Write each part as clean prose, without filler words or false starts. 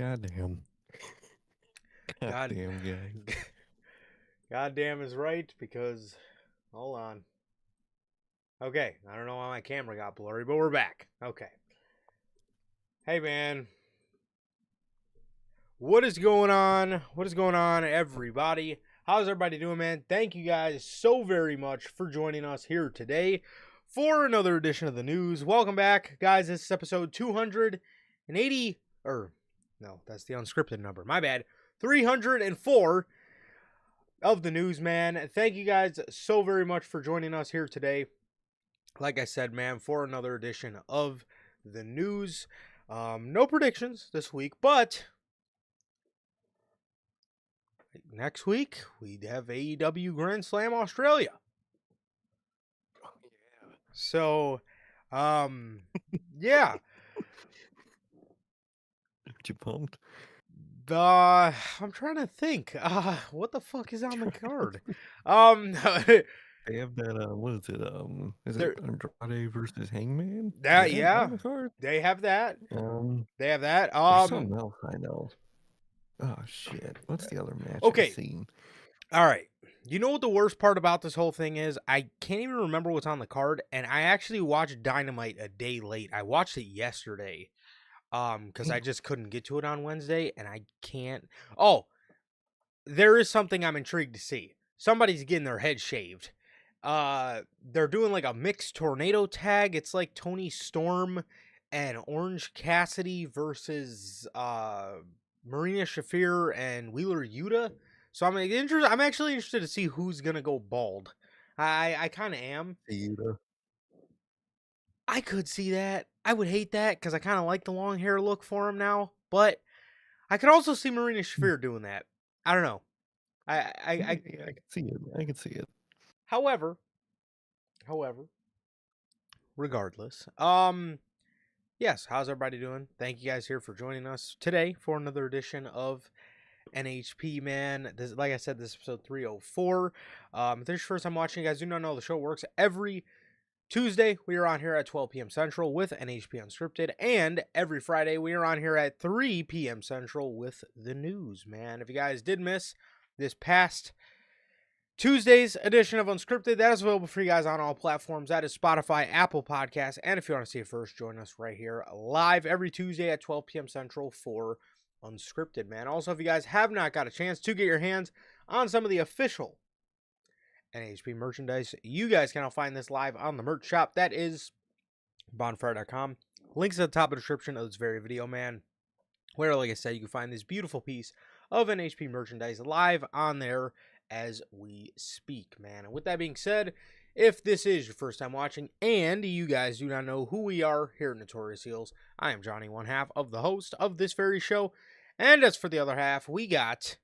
Goddamn. God, Goddamn, guys. goddamn is right because, hold on. Okay, I don't know why my camera got blurry, but we're back. Okay. Hey, man. What is going on? What is going on, everybody? How's everybody doing, man? Thank you guys so very much for joining us here today for another edition of the news. Welcome back, guys. This is episode 280, no, that's the unscripted number. My bad. 304 of the news, man. Thank you guys so very much for joining us here today. Like I said, man, for another edition of the news. No predictions this week, but next week we have AEW Grand Slam Australia. Oh, yeah. So, yeah. Aren't you pumped? I'm trying to think. What the fuck is on the card? They have that, what is it? Is it there, Andrade versus Hangman? Is that, that yeah, on the card? they have that. Um, They have that. there's something else I know. Oh, shit. What's the other match I've Okay. seen? All right. You know what the worst part about this whole thing is? I can't even remember what's on the card, and I actually watched Dynamite a day late. I watched it yesterday, because I just couldn't get to it on Wednesday, and I can't. Oh, there is something I'm intrigued to see. Somebody's getting their head shaved. They're doing like a mixed tornado tag. It's like Tony Storm and Orange Cassidy versus Marina Shafir and Wheeler Yuta. So I'm actually interested to see who's gonna go bald. I kind of am. I could see that. I would hate that because I kind of like the long hair look for him now. But I could also see Marina Shafir doing that. I don't know. Yeah, I can see it. I can see it. However, regardless, yes, how's everybody doing? Thank you guys here for joining us today for another edition of NHP, man. This, like I said, this is episode 304. If this is your first time watching, you guys do not know the show works every Tuesday. We are on here at 12 p.m. Central with NHP Unscripted, and every Friday we are on here at 3 p.m. Central with the news, man. If you guys did miss this past Tuesday's edition of Unscripted, that is available for you guys on all platforms. That is Spotify, Apple Podcasts, and if you want to see it first, join us right here live every Tuesday at 12 p.m. Central for Unscripted, man. Also, if you guys have not got a chance to get your hands on some of the official NHP merchandise, you guys can now find this live on the merch shop. That is bonfire.com. Links at the top of the description of this very video, man, where, like I said, you can find this beautiful piece of NHP merchandise live on there as we speak, man. And with that being said, if this is your first time watching and you guys do not know who we are here at Notorious Heels, I am Johnny, one half of the host of this very show. And as for the other half, we got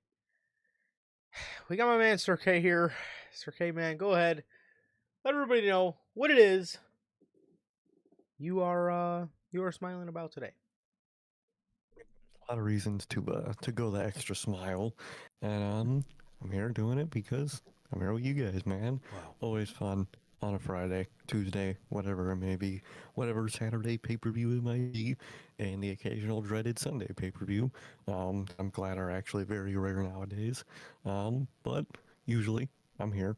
my man Sir K here. Sir K, man, go ahead. Let everybody know what it is you are smiling about today. A lot of reasons to go the extra smile, and I'm here doing it because I'm here with you guys, man. Wow. Always fun on a Friday, Tuesday, whatever it may be, whatever Saturday pay-per-view it might be, and the occasional dreaded Sunday pay-per-view. I'm glad are actually very rare nowadays, but usually I'm here.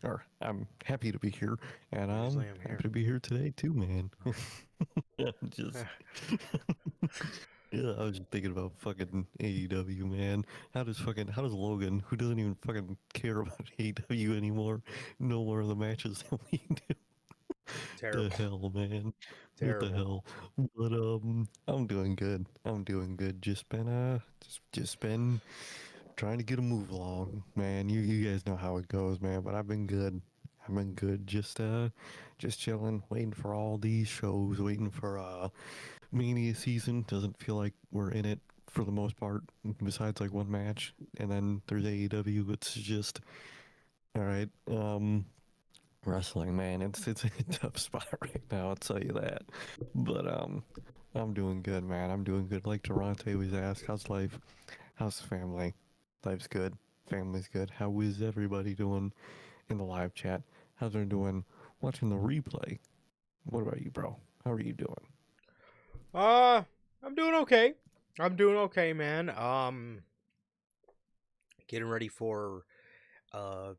Or I'm happy to be here, and I'm happy to be here today too, man. Just. Yeah, I was just thinking about fucking AEW, man. How does Logan, who doesn't even fucking care about AEW anymore, know more of the matches than we do? Terrible. The hell, man. Terrible. What the hell? But I'm doing good. Just been trying to get a move along, man. You guys know how it goes, man. But I've been good. Just chilling, waiting for all these shows, waiting for Mania season. Doesn't feel like we're in it for the most part, besides like one match, and then there's AEW. It's just all right. Wrestling, man, it's a tough spot right now. I'll tell you that. But I'm doing good, man. I'm doing good. Like Toronto always asks, how's life? How's the family? Life's good. Family's good. How is everybody doing in the live chat? How's they doing watching the replay? What about you, bro? How are you doing? I'm doing okay. I'm doing okay, man. Getting ready for uh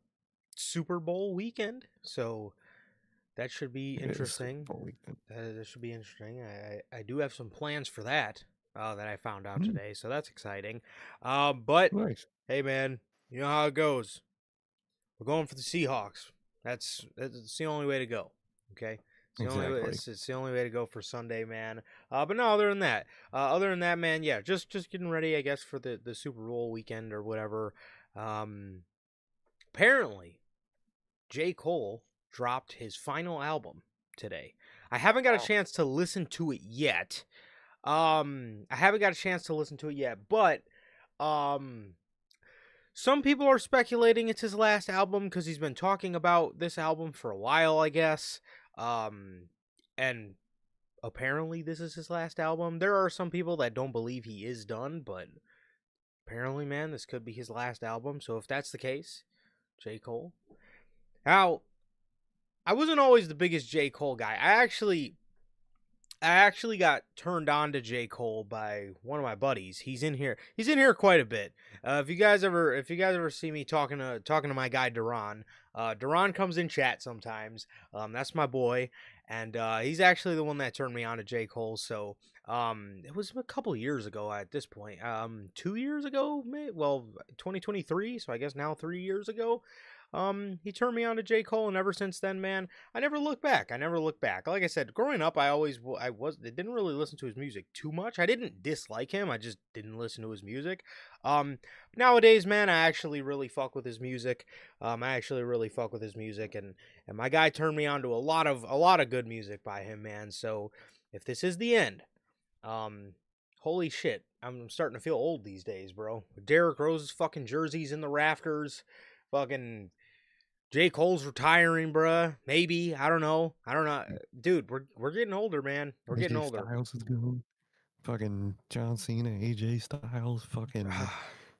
Super Bowl weekend, so that should be It is Super interesting. Bowl weekend. That should be interesting. I do have some plans for that that I found out Mm, today, so that's exciting. But nice. hey, man, you know how it goes. We're going for the Seahawks. That's the only way to go. Okay, it's the only way. Exactly. It's the only way to go for Sunday, man. But no, other than that, man, yeah, just getting ready, I guess, for the Super Bowl weekend or whatever. Um, Apparently, J. Cole dropped his final album today. I haven't got a Wow. chance to listen to it yet. I haven't got a chance to listen to it yet, but um, some people are speculating it's his last album because he's been talking about this album for a while, I guess. Um, and apparently this is his last album. There are some people that don't believe he is done, but apparently, man, this could be his last album. So if that's the case, J. Cole. Now, I wasn't always the biggest J. Cole guy. I actually got turned on to J. Cole by one of my buddies. He's in here. He's in here quite a bit. If you guys ever see me talking to my guy Duran, Duran comes in chat sometimes. That's my boy, and he's actually the one that turned me on to J. Cole. So it was a couple years ago at this point. 2 years ago, maybe. Well, 2023. So I guess now 3 years ago. He turned me on to J. Cole, and ever since then, man, I never look back. I never look back. Like I said, growing up, I didn't really listen to his music too much. I didn't dislike him. I just didn't listen to his music. Nowadays, man, I actually really fuck with his music. And my guy turned me on to a lot of good music by him, man. So if this is the end, holy shit, I'm starting to feel old these days, bro. Derrick Rose's fucking jerseys in the rafters, fucking J. Cole's retiring, bruh. Maybe. I don't know. Dude, we're getting older, man. We're getting AJ older. Styles is going. Fucking John Cena, AJ Styles. Fucking.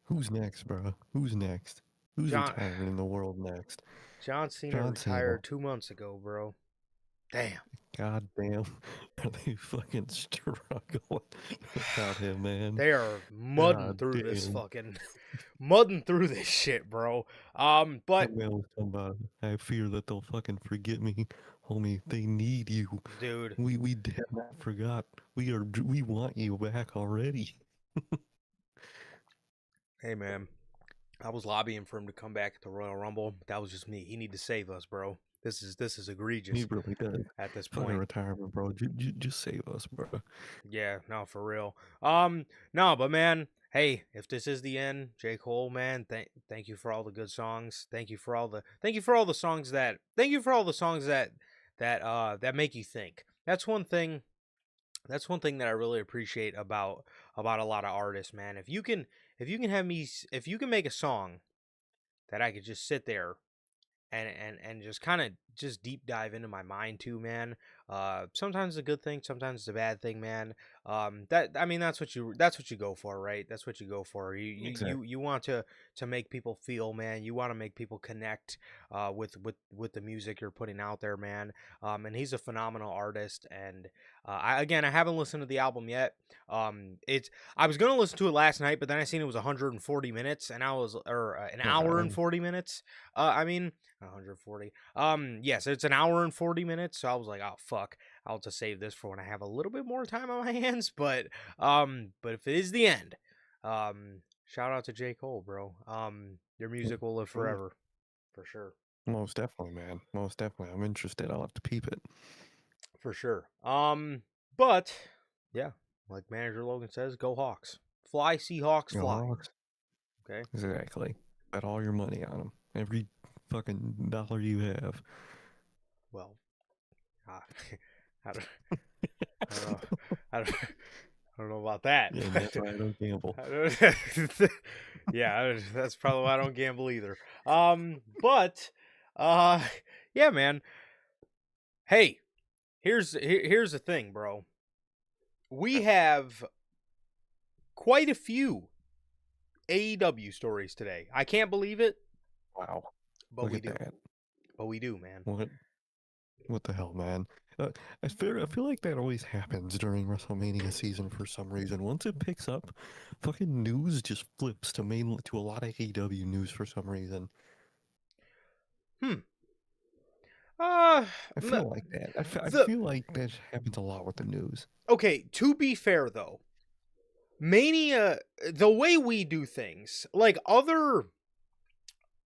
Who's next, bro? Who's next? Who's John retiring in the world next? John Cena John Cena. retired 2 months ago, bro. Damn. God damn. Are they fucking struggling without him, man? They are mudding God through this damn. fucking mudding through this shit, bro. But That man was talking about, I fear that they'll fucking forget me. Homie, they need you. dude, We have not forgot. We want you back already. hey man, I was lobbying for him to come back at the Royal Rumble. That was just me. He need to save us, bro. This is He egregious really does. at this Fucking point. retirement, bro. Just save us, bro. Yeah, no, for real. No, but man, hey, if this is the end, J. Cole, man, thank you for all the good songs. Thank you for all the songs that make you think. That's one thing that I really appreciate about a lot of artists, man. If you can make a song that I could just sit there and just kind of just deep dive into my mind too, man. Sometimes it's a good thing, sometimes it's a bad thing, man. That I mean that's what you go for, right? That's what you go for. Exactly. You want to make people feel, man. You want to make people connect with the music you're putting out there, man. And he's a phenomenal artist. And I haven't listened to the album yet. It's I was gonna listen to it last night, but then I seen it was 140 minutes, and I was or an hour and God. 40 minutes. I mean 140. Yes, it's an hour and 40 minutes. So I was like, oh fuck, I'll just save this for when I have a little bit more time on my hands. But if it is the end, shout out to J. Cole, bro. Your music will live Sure. forever, for sure, Most definitely, man. Most definitely. I'm interested. I'll have to peep it. for sure. But yeah, like manager Logan says, go Hawks, fly Seahawks, You know, fly. Hawks. Okay, Exactly. Bet all your money on them. Every fucking dollar you have. well, uh, I don't, I don't know, I don't, I don't know about that. Yeah, and that's why I don't gamble. Yeah, that's probably why I don't gamble either. But uh, yeah, man. Hey, here's the thing, bro. We have quite a few AEW stories today. I can't believe it, Wow. but Look we at do. that. But we do, man. What the hell, man? Uh, I feel like that always happens during WrestleMania season for some reason. Once it picks up, fucking news just flips to a lot of AEW news for some reason. Hmm. Uh, I m- feel like that. I the feel like that happens a lot with the news. okay. To be fair, though, Mania, the way we do things, like other,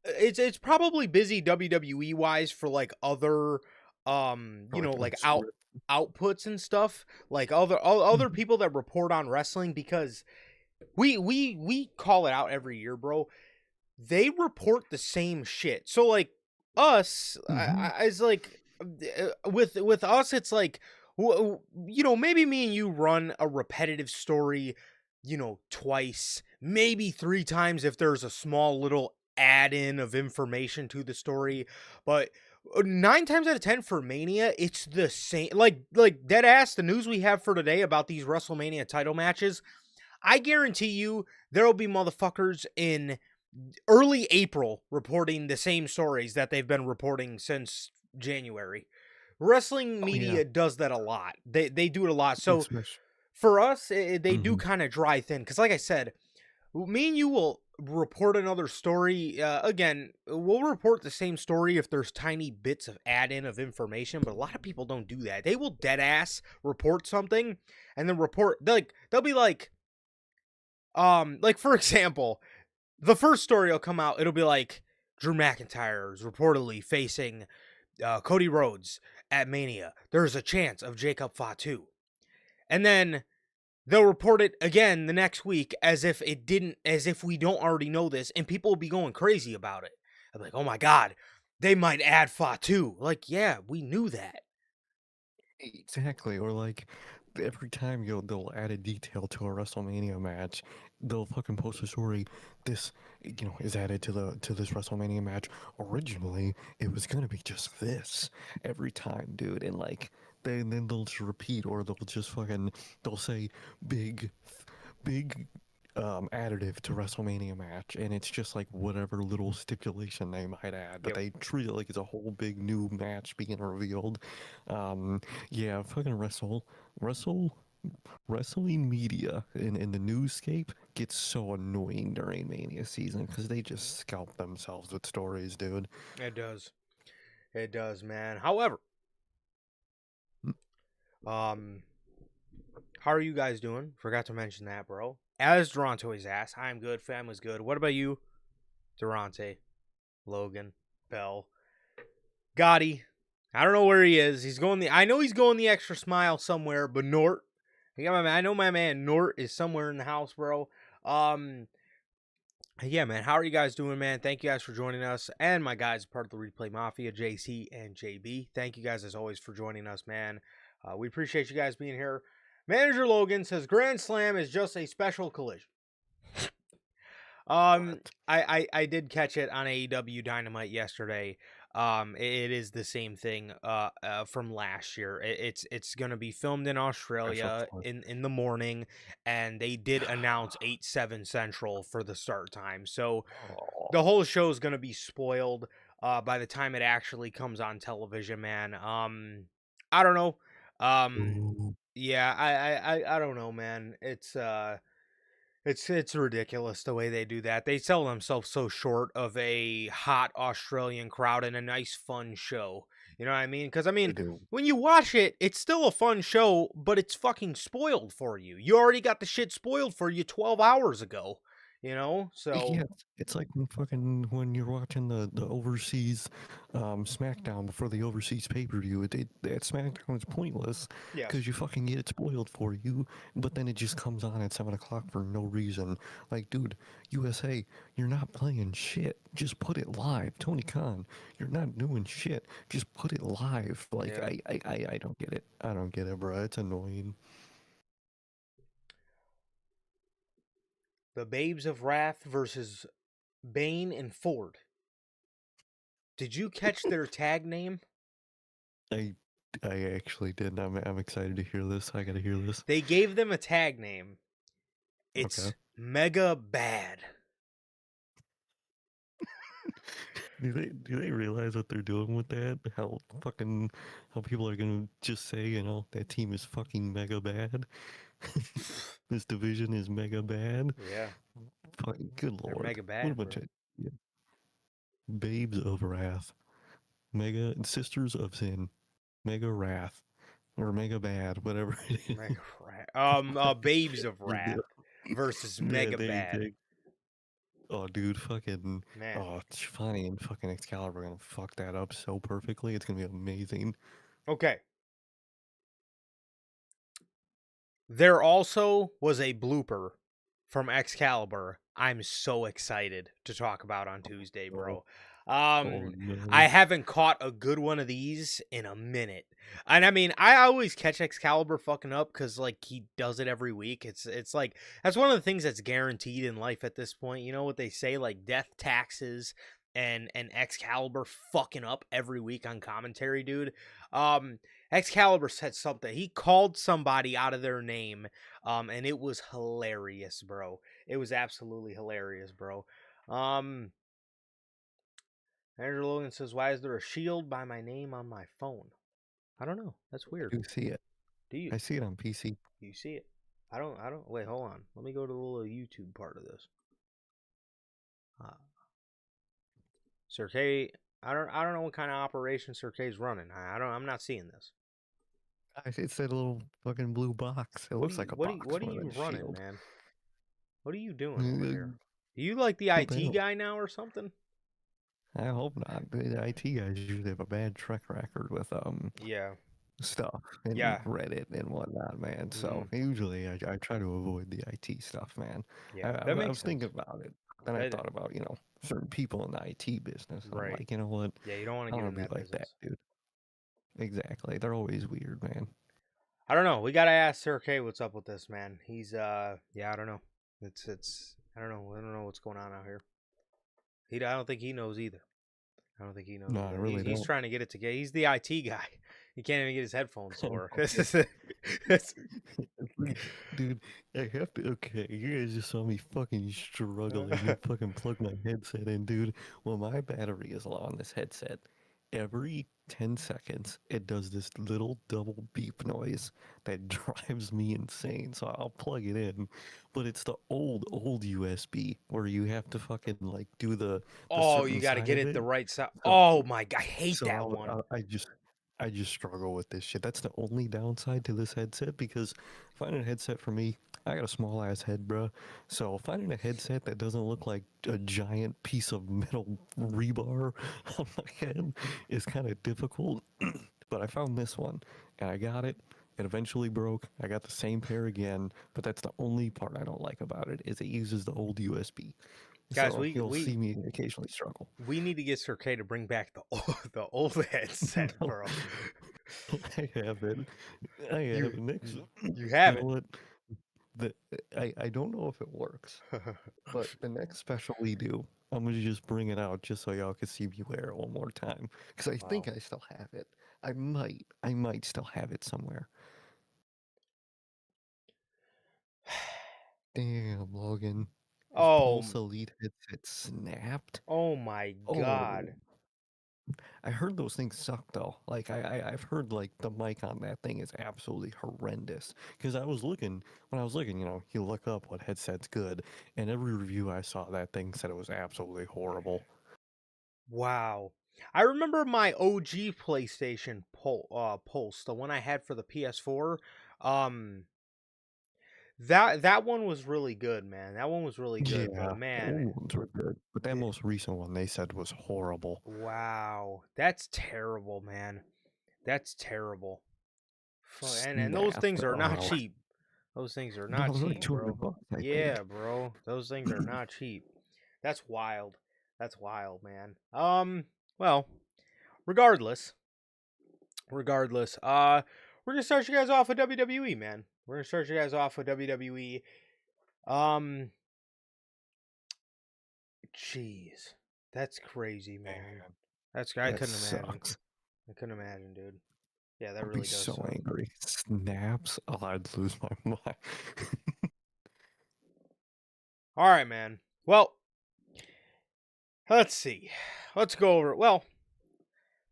it's probably busy WWE wise for like other, Or like like script. outputs and stuff, like other Mhm. people that report on wrestling because we call it out every year, bro. They report the same shit. So like us, Mhm. it's like with us, it's like maybe me and you run a repetitive story, twice, maybe three times if there's a small little add in of information to the story, but. Nine times out of 10 for Mania, it's the same. Like dead ass. The news we have for today about these WrestleMania title matches, I guarantee you there'll be motherfuckers in early April reporting the same stories that they've been reporting since January. Wrestling Oh yeah. media does that a lot. They do it a lot. So Especially. for us, they do Mhm. kind of dry thin. Because like I said, me and you will report another story. Again, we'll report the same story if there's tiny bits of add in of information, but a lot of people don't do that. They will dead ass report something and then they'll be like for example, the first story will come out. It'll be like Drew McIntyre is reportedly facing Cody Rhodes at Mania. There's a chance of Jacob Fatu, and then they'll report it again the next week as if we don't already know this, and people will be going crazy about it. I'm like, oh my god, they might add Fatu. Like, yeah, we knew that. Exactly. Or like every time they'll add a detail to a WrestleMania match, they'll fucking post a story. This is added to this WrestleMania match. Originally, it was gonna be just this every time, dude. And like then they'll just repeat, or they'll say big big additive to WrestleMania match, and it's just like whatever little stipulation they might add, but Yep. they treat it like it's a whole big new match being revealed. Um, yeah, fucking wrestle, wrestling media in the newscape gets so annoying during Mania season because they just scalp themselves with stories, dude. It does. It does, man. However, um, how are you guys doing? Forgot to mention that, bro. As Durante's asked, I'm good. Family's good. What about you, Durante, Logan, Bell, Gotti? I don't know where he is. I know he's going the extra smile somewhere. But Nort, I know my man Nort is somewhere in the house, bro. Um, yeah, man. How are you guys doing, man? Thank you guys for joining us, and my guys, part of the Replay Mafia, JC and JB. Thank you guys as always for joining us, man. We appreciate you guys being here. Manager Logan says Grand Slam is just a special collision. What? I did catch it on AEW Dynamite yesterday. It is the same thing from last year. It's gonna be filmed in Special Australia color. in the morning, and they did announce 8/7 Central for the start time. So the Oh. whole show is gonna be spoiled by the time it actually comes on television, man. I don't know. Um, Ooh. yeah, I don't know, man. It's ridiculous the way they do that. They sell themselves so short of a hot Australian crowd and a nice fun show. You know what I mean? Because I They mean, do. when you watch it, it's still a fun show, but it's fucking spoiled for you. You already got the shit spoiled for you 12 hours ago. So Yeah, it's like when you're watching the overseas SmackDown before the overseas pay-per-view. That SmackDown is pointless yes, because you fucking get it spoiled for you, but then it just comes on at 7 o'clock for no reason. Like, dude, USA, you're not playing shit. Just put it live. Tony Khan, you're not doing shit. Just put it live. Like, yeah. I don't get it. I don't get it, bro. It's annoying. The Babes of Wrath versus Bane and Ford. Did you catch their tag name? I I actually did. I'm excited to hear this. I gotta hear this. They gave them a tag name. Okay. It's Mega Bad. Do they realize what they're doing with that? How people are gonna just say, that team is fucking mega bad. This division is mega bad. Yeah, Fucking good they're lord. mega What a bad, bunch bro. of yeah, babes of wrath. Mega sisters of sin. Mega wrath. Or mega bad, whatever it is. Mega rat. Babes of We're Wrath good. versus Yeah, Mega there you Bad. go. Oh, dude, fucking. Man. Oh, Tiffany and fucking Excalibur are gonna fuck that up so perfectly. It's gonna be amazing. Okay. There also was a blooper from Excalibur. I'm so excited to talk about on Tuesday, Oh, bro. oh Um, I no. haven't caught a good one of these in a minute. And I mean, I always catch Excalibur fucking up because like he does it every week. It's like that's one of the things that's guaranteed in life at this point. You know what they say, like death, taxes, and Excalibur fucking up every week on commentary, dude. Um, Excalibur said something. He called somebody out of their name, and it was hilarious, bro. It was absolutely hilarious, bro. Um, Andrew Logan says, "Why is there a shield by my name on my phone?" I don't know. That's I weird. do see it. Do you? I see it on PC. Do you see it? I don't. I don't. Wait, hold on. Let me go to the little YouTube part of this. Uh, Sir K. I don't. I don't know what kind of operation Sir K's running. I don't. I'm not seeing this. It's that little fucking blue box. It What do looks you? like a What do you? box What are more than you a running, shield. man? What are you doing over here? Uh, Are you like the What the IT hell? guy now or something? I hope not. The IT guys usually have a bad track record with Yeah. stuff and Yeah. Reddit and whatnot, man. So Mm, usually I try to avoid the IT stuff, man. yeah. That I makes was thinking sense. about it. Then I That thought about, certain people in the IT business. And I'm right. like, you know what? Yeah, you don't want to I get don't in want to that be like that, business. dude. Exactly. They're always weird, man. I don't know. We gotta ask Sir K what's up with this, man. He's yeah, I don't know. It's I don't know. I don't know what's going on out here. I don't think he knows either. I don't think he knows No, I either. really He's don't. trying to get it together. He's the IT guy. He can't even get his headphones to work. This Okay. is it's- Dude, I have to. Okay, you guys just saw me fucking struggling to fucking plug my headset in, dude. Well, my battery is low on this headset. Every 10 seconds, it does this little double beep noise that drives me insane. So I'll plug it in, but it's the old USB where you have to fucking like do the oh, you certain got to side get of it it. the right side. So Oh my god, I hate so that one. I just struggle with this shit. That's the only downside to this headset because finding a headset for me, I got a small ass head, bro. So finding a headset that doesn't look like a giant piece of metal rebar on my head is kind of difficult. But I found this one and I got it. It eventually broke. I got the same pair again, but that's the only part I don't like about it is it uses the old USB. Guys, So we you'll we see me occasionally struggle. we need to get Sir K to bring back the the old headset, No, bro. I haven't. I You haven't. Next, you you know haven't. what? The I don't know if it works, but the next special we do, I'm gonna just bring it out just so y'all can see me wear it one more time. Because I Wow. think I still have it. I might still have it somewhere. Damn, Logan. His Oh, Pulse Elite headset snapped. oh my Oh, god. I heard those things suck though. Like I've heard like the mic on that thing is absolutely horrendous. Because when I was looking, you look up what headset's good, and every review I saw that thing said it was absolutely horrible. Wow. I remember my OG PlayStation Pulse, the one I had for the PS4. Um that one was really good, man. That one was really good, but Yeah, the man, old ones were good, but that eh, most recent one they said was horrible. wow. That's terrible, man. That's terrible. And those Snapped. things are not Oh, cheap. Those things are no, not it was like cheap, bro. 200 bucks, I think. Yeah, bro. Those things are not cheap. That's wild. That's wild, man. Well, regardless, we're gonna start you guys off with WWE, man. We're gonna start you guys off with WWE. Um, jeez, that's crazy, man. Man, I that couldn't imagine. sucks. I couldn't imagine, dude. Yeah, that I'd be really does so suck. angry. Snaps. Oh, I'd lose my mind. All right, man. Well, Let's see. Let's go over. Well,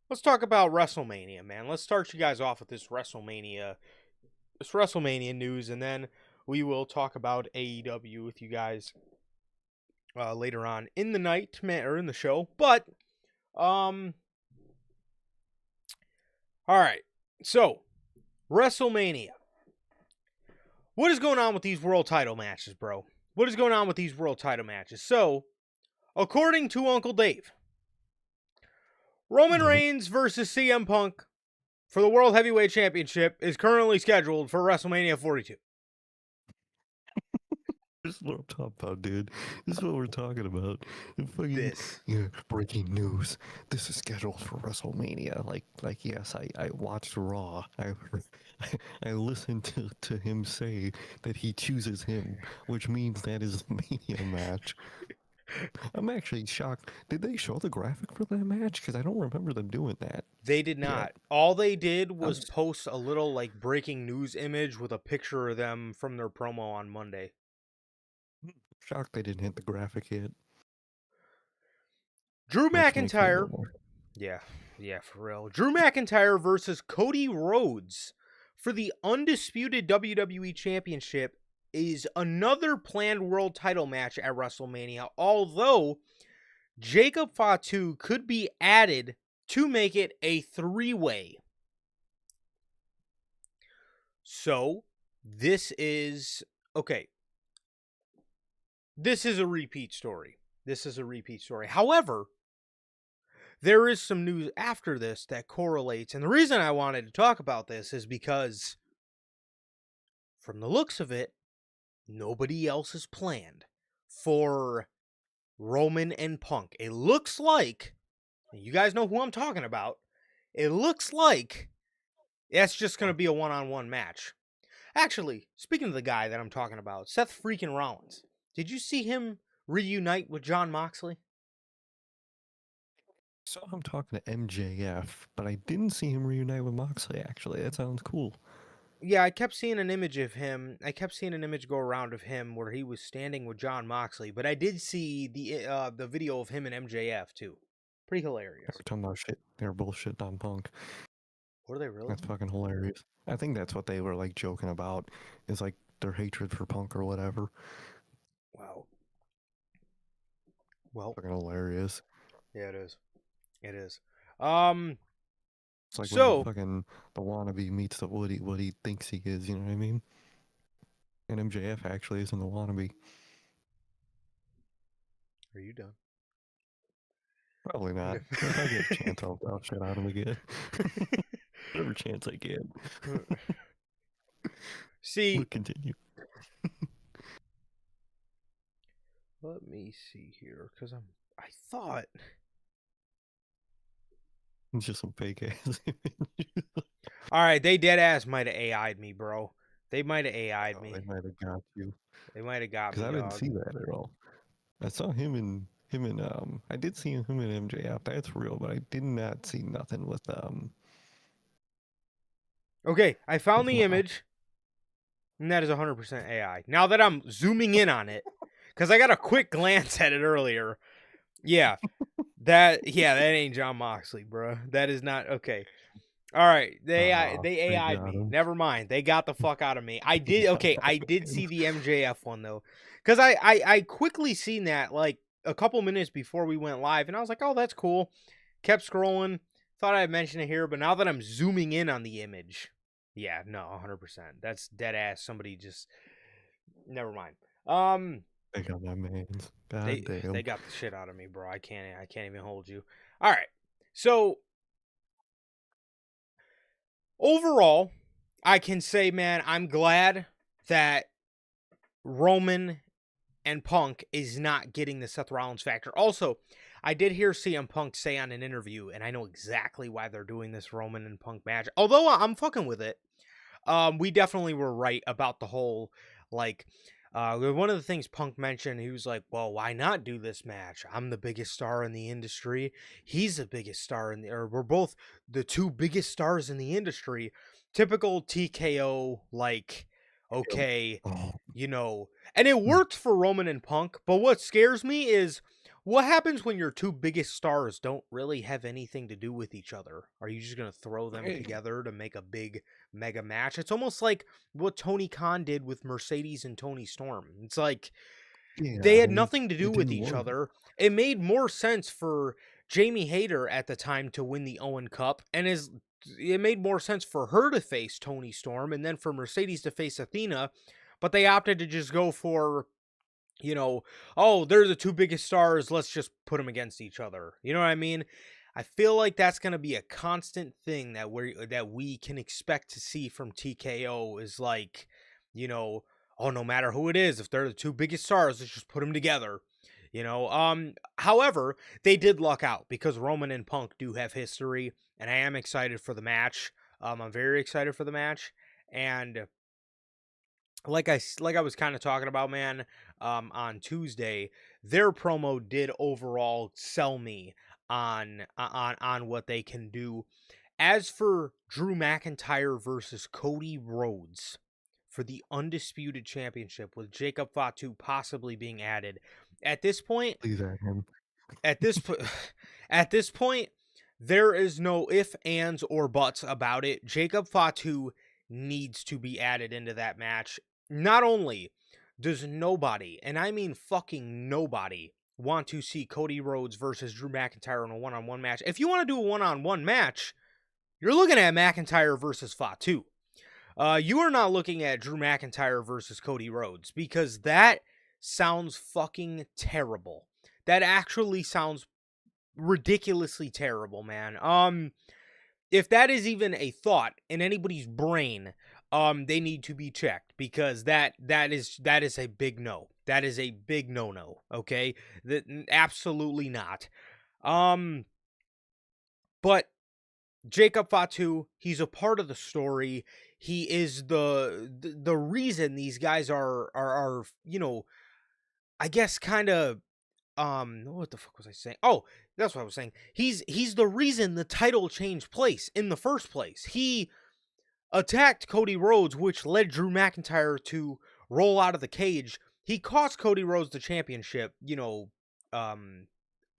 let's talk about WrestleMania, man. Let's start you guys off with this WrestleMania news, and then we will talk about AEW with you guys later on in the night, man, or in the show. But all right. So WrestleMania. What is going on with these world title matches, bro? What is going on with these world title matches? So, according to Uncle Dave, Roman Reigns versus CM Punk for the World Heavyweight Championship is currently scheduled for WrestleMania 42. This is what I'm talking about, dude. This is what we're talking about. This. Breaking news. This is scheduled for WrestleMania. Like yes, I watched Raw. I listened to him say that he chooses him, which means that is a Mania match. I'm actually shocked. Did they show the graphic for that match? Because I don't remember them doing that. They did not. Yeah. All they did was post a little like breaking news image with a picture of them from their promo on Monday. Shocked they didn't hit the graphic yet. Drew McIntyre. Yeah, for real. Drew McIntyre versus Cody Rhodes for the undisputed WWE Championship is another planned world title match at WrestleMania, although Jacob Fatu could be added to make it a three-way. So, this is... Okay. This is a repeat story. However, there is some news after this that correlates. And the reason I wanted to talk about this is because, from the looks of it, nobody else is planned for Roman and Punk. It looks like, you guys know who I'm talking about, it looks like that's just going to be a one-on-one match. Actually, speaking of the guy that I'm talking about, Seth freaking Rollins, did you see him reunite with Jon Moxley? Saw him talking to MJF, but I didn't see him reunite with Moxley, actually. That sounds cool. Yeah, I kept seeing an image of him. I kept seeing an image go around of him where he was standing with Jon Moxley, but I did see the video of him and MJF too. Pretty hilarious. They were talking about shit. They were bullshit on Punk. Were they really? That's fucking hilarious. I think that's what they were like joking about, is like their hatred for Punk or whatever. Wow. Well, fucking hilarious. Yeah, it is. It's like when the wannabe meets the what he thinks he is, you know what I mean? And MJF actually isn't the wannabe. Are you done? Probably not. If I get a chance, I'll shut out him again. Whatever chance I get. See, we'll continue. Let me see here, because I thought it's just some fake ass. All right, they dead ass might have AI'd me, bro. They might have AI'd me. They might have got you. They might have got me. Because I didn't see that at all. I saw him and I did see him and MJF. That's real, but I did not see nothing with Okay, I found the image, and that is 100% AI. Now that I'm zooming in on it, because I got a quick glance at it earlier. Yeah, that ain't Jon Moxley, bro. That is not okay. All right, they AI'd me. Never mind, they got the fuck out of me. I did see the MJF one though, because I quickly seen that like a couple minutes before we went live, and I was like, oh, that's cool. Kept scrolling, thought I'd mention it here, but now that I'm zooming in on the image, yeah, no, 100%. That's dead ass. Somebody just, never mind. They got my man's. They got the shit out of me, bro. I can't even hold you. All right, so overall, I can say, man, I'm glad that Roman and Punk is not getting the Seth Rollins factor. Also, I did hear CM Punk say on an interview, and I know exactly why they're doing this Roman and Punk match. Although I'm fucking with it. We definitely were right about the whole, like, one of the things Punk mentioned, he was like, well, why not do this match? I'm the biggest star in the industry. He's the biggest star we're both the two biggest stars in the industry. Typical TKO, like, okay, you know, and it worked for Roman and Punk. But what scares me is What happens when your two biggest stars don't really have anything to do with each other? Are you just going to throw them Hey, together to make a big mega match? It's almost like what Tony Khan did with Mercedes and Tony Storm. It's like they yeah, had and nothing to do it with didn't each work. other. It made more sense for Jamie Hayter at the time to win the Owen Cup, and it made more sense for her to face Tony Storm and then for Mercedes to face Athena, but they opted to just go for, you know, oh, they're the two biggest stars, let's just put them against each other. You know what I mean? I feel like that's going to be a constant thing that we can expect to see from TKO is like, you know, oh, no matter who it is, if they're the two biggest stars, let's just put them together. However, they did luck out because Roman and Punk do have history, and I am excited for the match. I'm very excited for the match, and like I was kind of talking about, man, on Tuesday, their promo did overall sell me on what they can do. As for Drew McIntyre versus Cody Rhodes for the undisputed championship with Jacob Fatu possibly being added, at this point, Please add him. at this po- at this point, there is no if, ands, or buts about it. Jacob Fatu needs to be added into that match. Not only does nobody, and I mean fucking nobody, want to see Cody Rhodes versus Drew McIntyre in a one-on-one match. If you want to do a one-on-one match, you're looking at McIntyre versus Fatu. You are not looking at Drew McIntyre versus Cody Rhodes because that sounds fucking terrible. That actually sounds ridiculously terrible, man. If that is even a thought in anybody's brain, they need to be checked because that is a big no. That is a big no. Okay, that absolutely not. Um, but Jacob Fatu, he's a part of the story. He is the reason these guys are I guess kind of what the fuck was I saying? Oh, that's what I was saying. He's the reason the title changed place in the first place. He attacked Cody Rhodes, which led Drew McIntyre to roll out of the cage. He cost Cody Rhodes the championship, um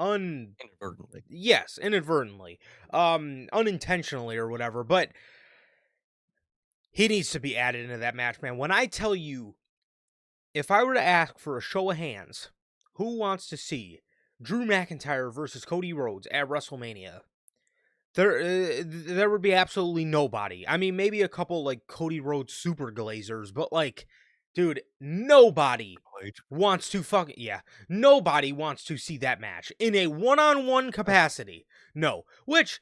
un Inadvertently. yes, inadvertently. Unintentionally or whatever, but he needs to be added into that match, man. When I tell you, if I were to ask for a show of hands, who wants to see Drew McIntyre versus Cody Rhodes at WrestleMania? There would be absolutely nobody. I mean, maybe a couple like Cody Rhodes super glazers, but like, dude, nobody Like, wants to nobody wants to see that match in a one-on-one capacity. No, which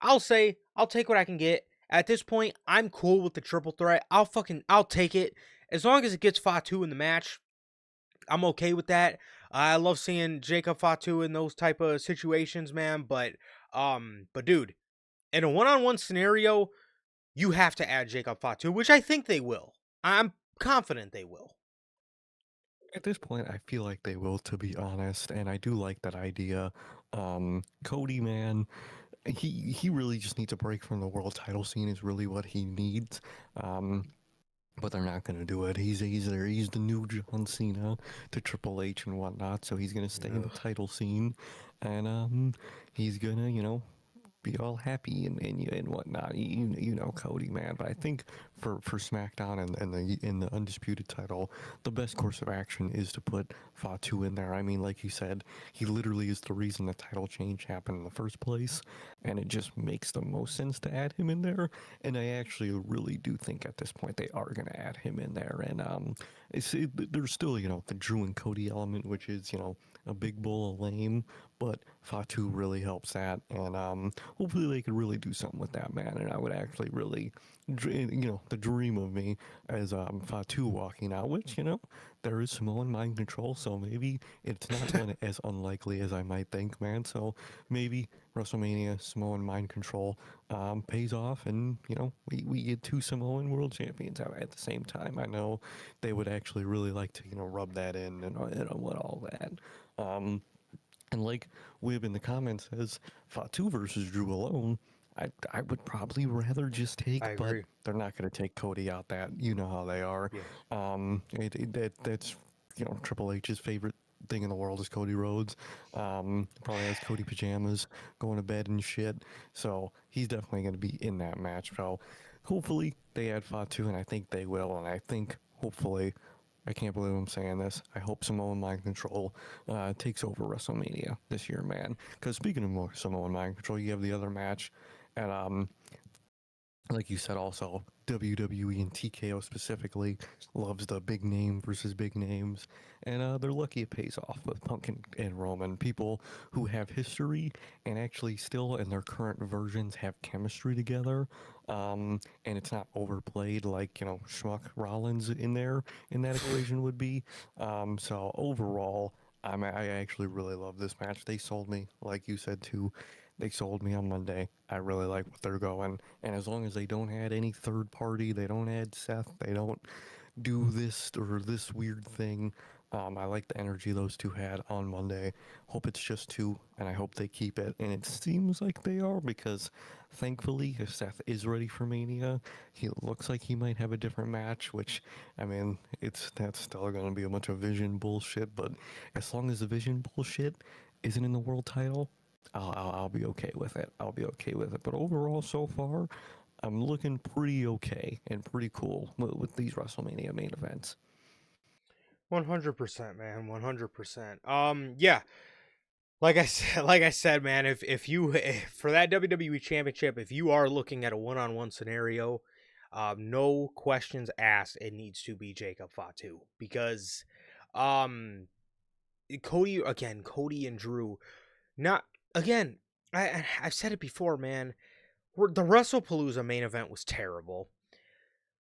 I'll say, I'll take what I can get. At this point, I'm cool with the triple threat. I'll take it. As long as it gets Fatu in the match, I'm okay with that. I love seeing Jacob Fatu in those type of situations, man. But dude, in a one-on-one scenario, you have to add Jacob Fatu, which I think they will. I'm confident they will. at this point, I feel like they will, to be honest, and I do like that idea. Cody, man, he really just needs a break from the world title scene. Is really what he needs. Um, but they're not going to do it. He's the new John Cena to Triple H and whatnot. So he's going to stay in the Ugh. title scene, and he's gonna be all happy and whatnot. You know Cody, man. But I think for SmackDown and the in the undisputed title, the best course of action is to put Fatu in there. I mean, like you said, he literally is the reason the title change happened in the first place, and it just makes the most sense to add him in there. And I actually really do think at this point they are gonna add him in there. And there's still the Drew and Cody element, which is a big bowl of lame, but Fatu really helps that, and hopefully they could really do something with that, man. And I would actually really, the dream of me as Fatu walking out, which there is Samoan mind control, so maybe it's not as unlikely as I might think, man. So maybe WrestleMania Samoan mind control pays off, and we get two Samoan world champions out at the same time. I know they would actually really like to rub that in and what all that. Um, and like Wib in the comments says, Fatu versus Drew alone, I would probably rather just I take, but agree. they're not going to take Cody out. That you know how they are. Yes. That's Triple H's favorite thing in the world is Cody Rhodes. Probably has Cody pajamas, going to bed and shit. So he's definitely going to be in that match. So hopefully they add Fatu, and I think they will. And I think hopefully, I can't believe I'm saying this. I hope Samoan Mind Control takes over WrestleMania this year, man. Because speaking of Samoan Mind Control, you have the other match at like you said, also WWE and TKO specifically loves the big name versus big names, and they're lucky it pays off with Punk and Roman, people who have history and actually still in their current versions have chemistry together, and it's not overplayed like Schmuck Rollins in there in that equation would be. So overall, I actually really love this match. They sold me, like you said too. They sold me on Monday. I really like what they're going. And as long as they don't add any third party, they don't add Seth, they don't do this or this weird thing. I like the energy those two had on Monday. Hope it's just two, and I hope they keep it. And it seems like they are because, thankfully, if Seth is ready for Mania, he looks like he might have a different match. Which, I mean, that's still going to be a bunch of Vision bullshit. But as long as the Vision bullshit isn't in the world title, I'll be okay with it. I'll be okay with it. But overall, so far, I'm looking pretty okay and pretty cool with these WrestleMania main events. 100%, man. 100%. Yeah. Like I said, man, if for that WWE championship, if you are looking at a one-on-one scenario, no questions asked, it needs to be Jacob Fatu because um Cody and Drew, not again, I've said it before, man. The WrestlePalooza main event was terrible.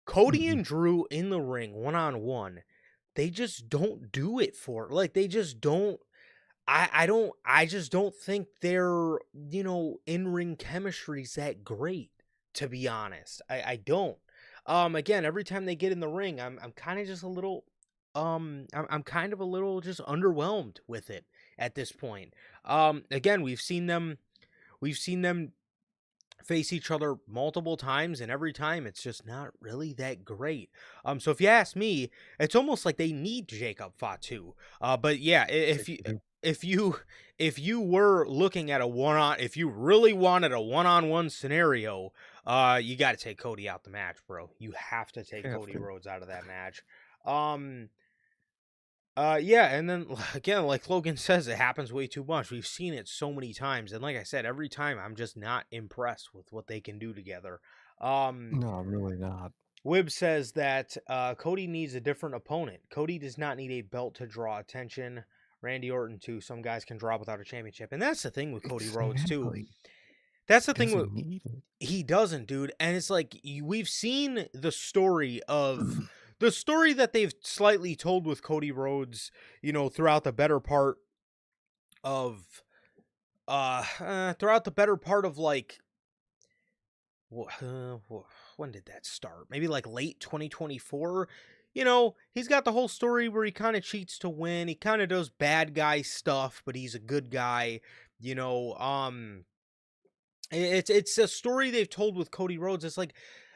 Cody Mm-mm. and Drew in the ring one on one, they just don't do it for like they just don't. I just don't think their in ring chemistry's that great. To be honest, I don't. Again, every time they get in the ring, I'm kind of just a little I'm kind of a little just underwhelmed with it at this point. Again, we've seen them face each other multiple times, and every time it's just not really that great. So if you ask me, it's almost like they need Jacob Fatu. But yeah, if you if you were looking at a one on if you really wanted a one-on-one scenario, you got to take Cody out the match, bro. You have to take Have Cody to. Rhodes out of that match. Um yeah, and then again, like Logan says, it happens way too much. We've seen it so many times, and like I said, every time I'm just not impressed with what they can do together. Um, No, I'm really not. Wib says that Cody needs a different opponent. Cody does not need a belt to draw attention. Randy Orton too. Some guys can draw without a championship, and that's the thing with Cody Rhodes too. Exactly. That's the thing Doesn't with need it. he doesn't, dude. And it's like we've seen the story that they've slightly told with Cody Rhodes, throughout the better part of like when did that start? Maybe like late 2024. He's got the whole story where he kind of cheats to win. He kind of does bad guy stuff, but he's a good guy. You know, um it's a story they've told with Cody Rhodes. It's like,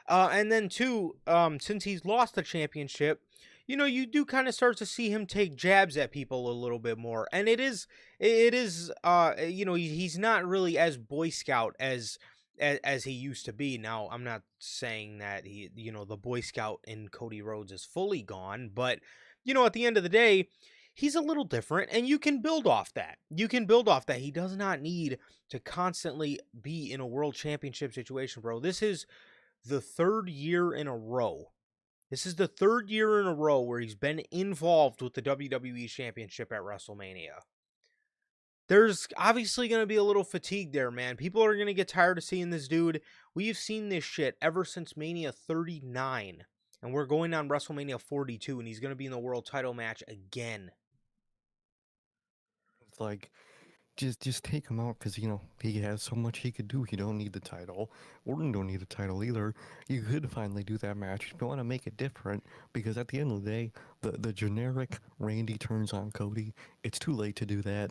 and then too, since he's lost the championship, you do kind of start to see him take jabs at people a little bit more, and he's not really as Boy Scout as he used to be. Now, I'm not saying that the Boy Scout in Cody Rhodes is fully gone, but at the end of the day, he's a little different, and you can build off that. He does not need to constantly be in a world championship situation, bro. This is the third year in a row. This is the third year in a row where he's been involved with the WWE Championship at WrestleMania. There's obviously going to be a little fatigue there, man. People are going to get tired of seeing this dude. We've seen this shit ever since Mania 39. And we're going on WrestleMania 42, and he's going to be in the world title match again. It's like just take him out because he has so much he could do. He don't need the title. Orton don't need the title either. You could finally do that match. You want to make it different because at the end of the day, the generic Randy turns on Cody. It's too late to do that.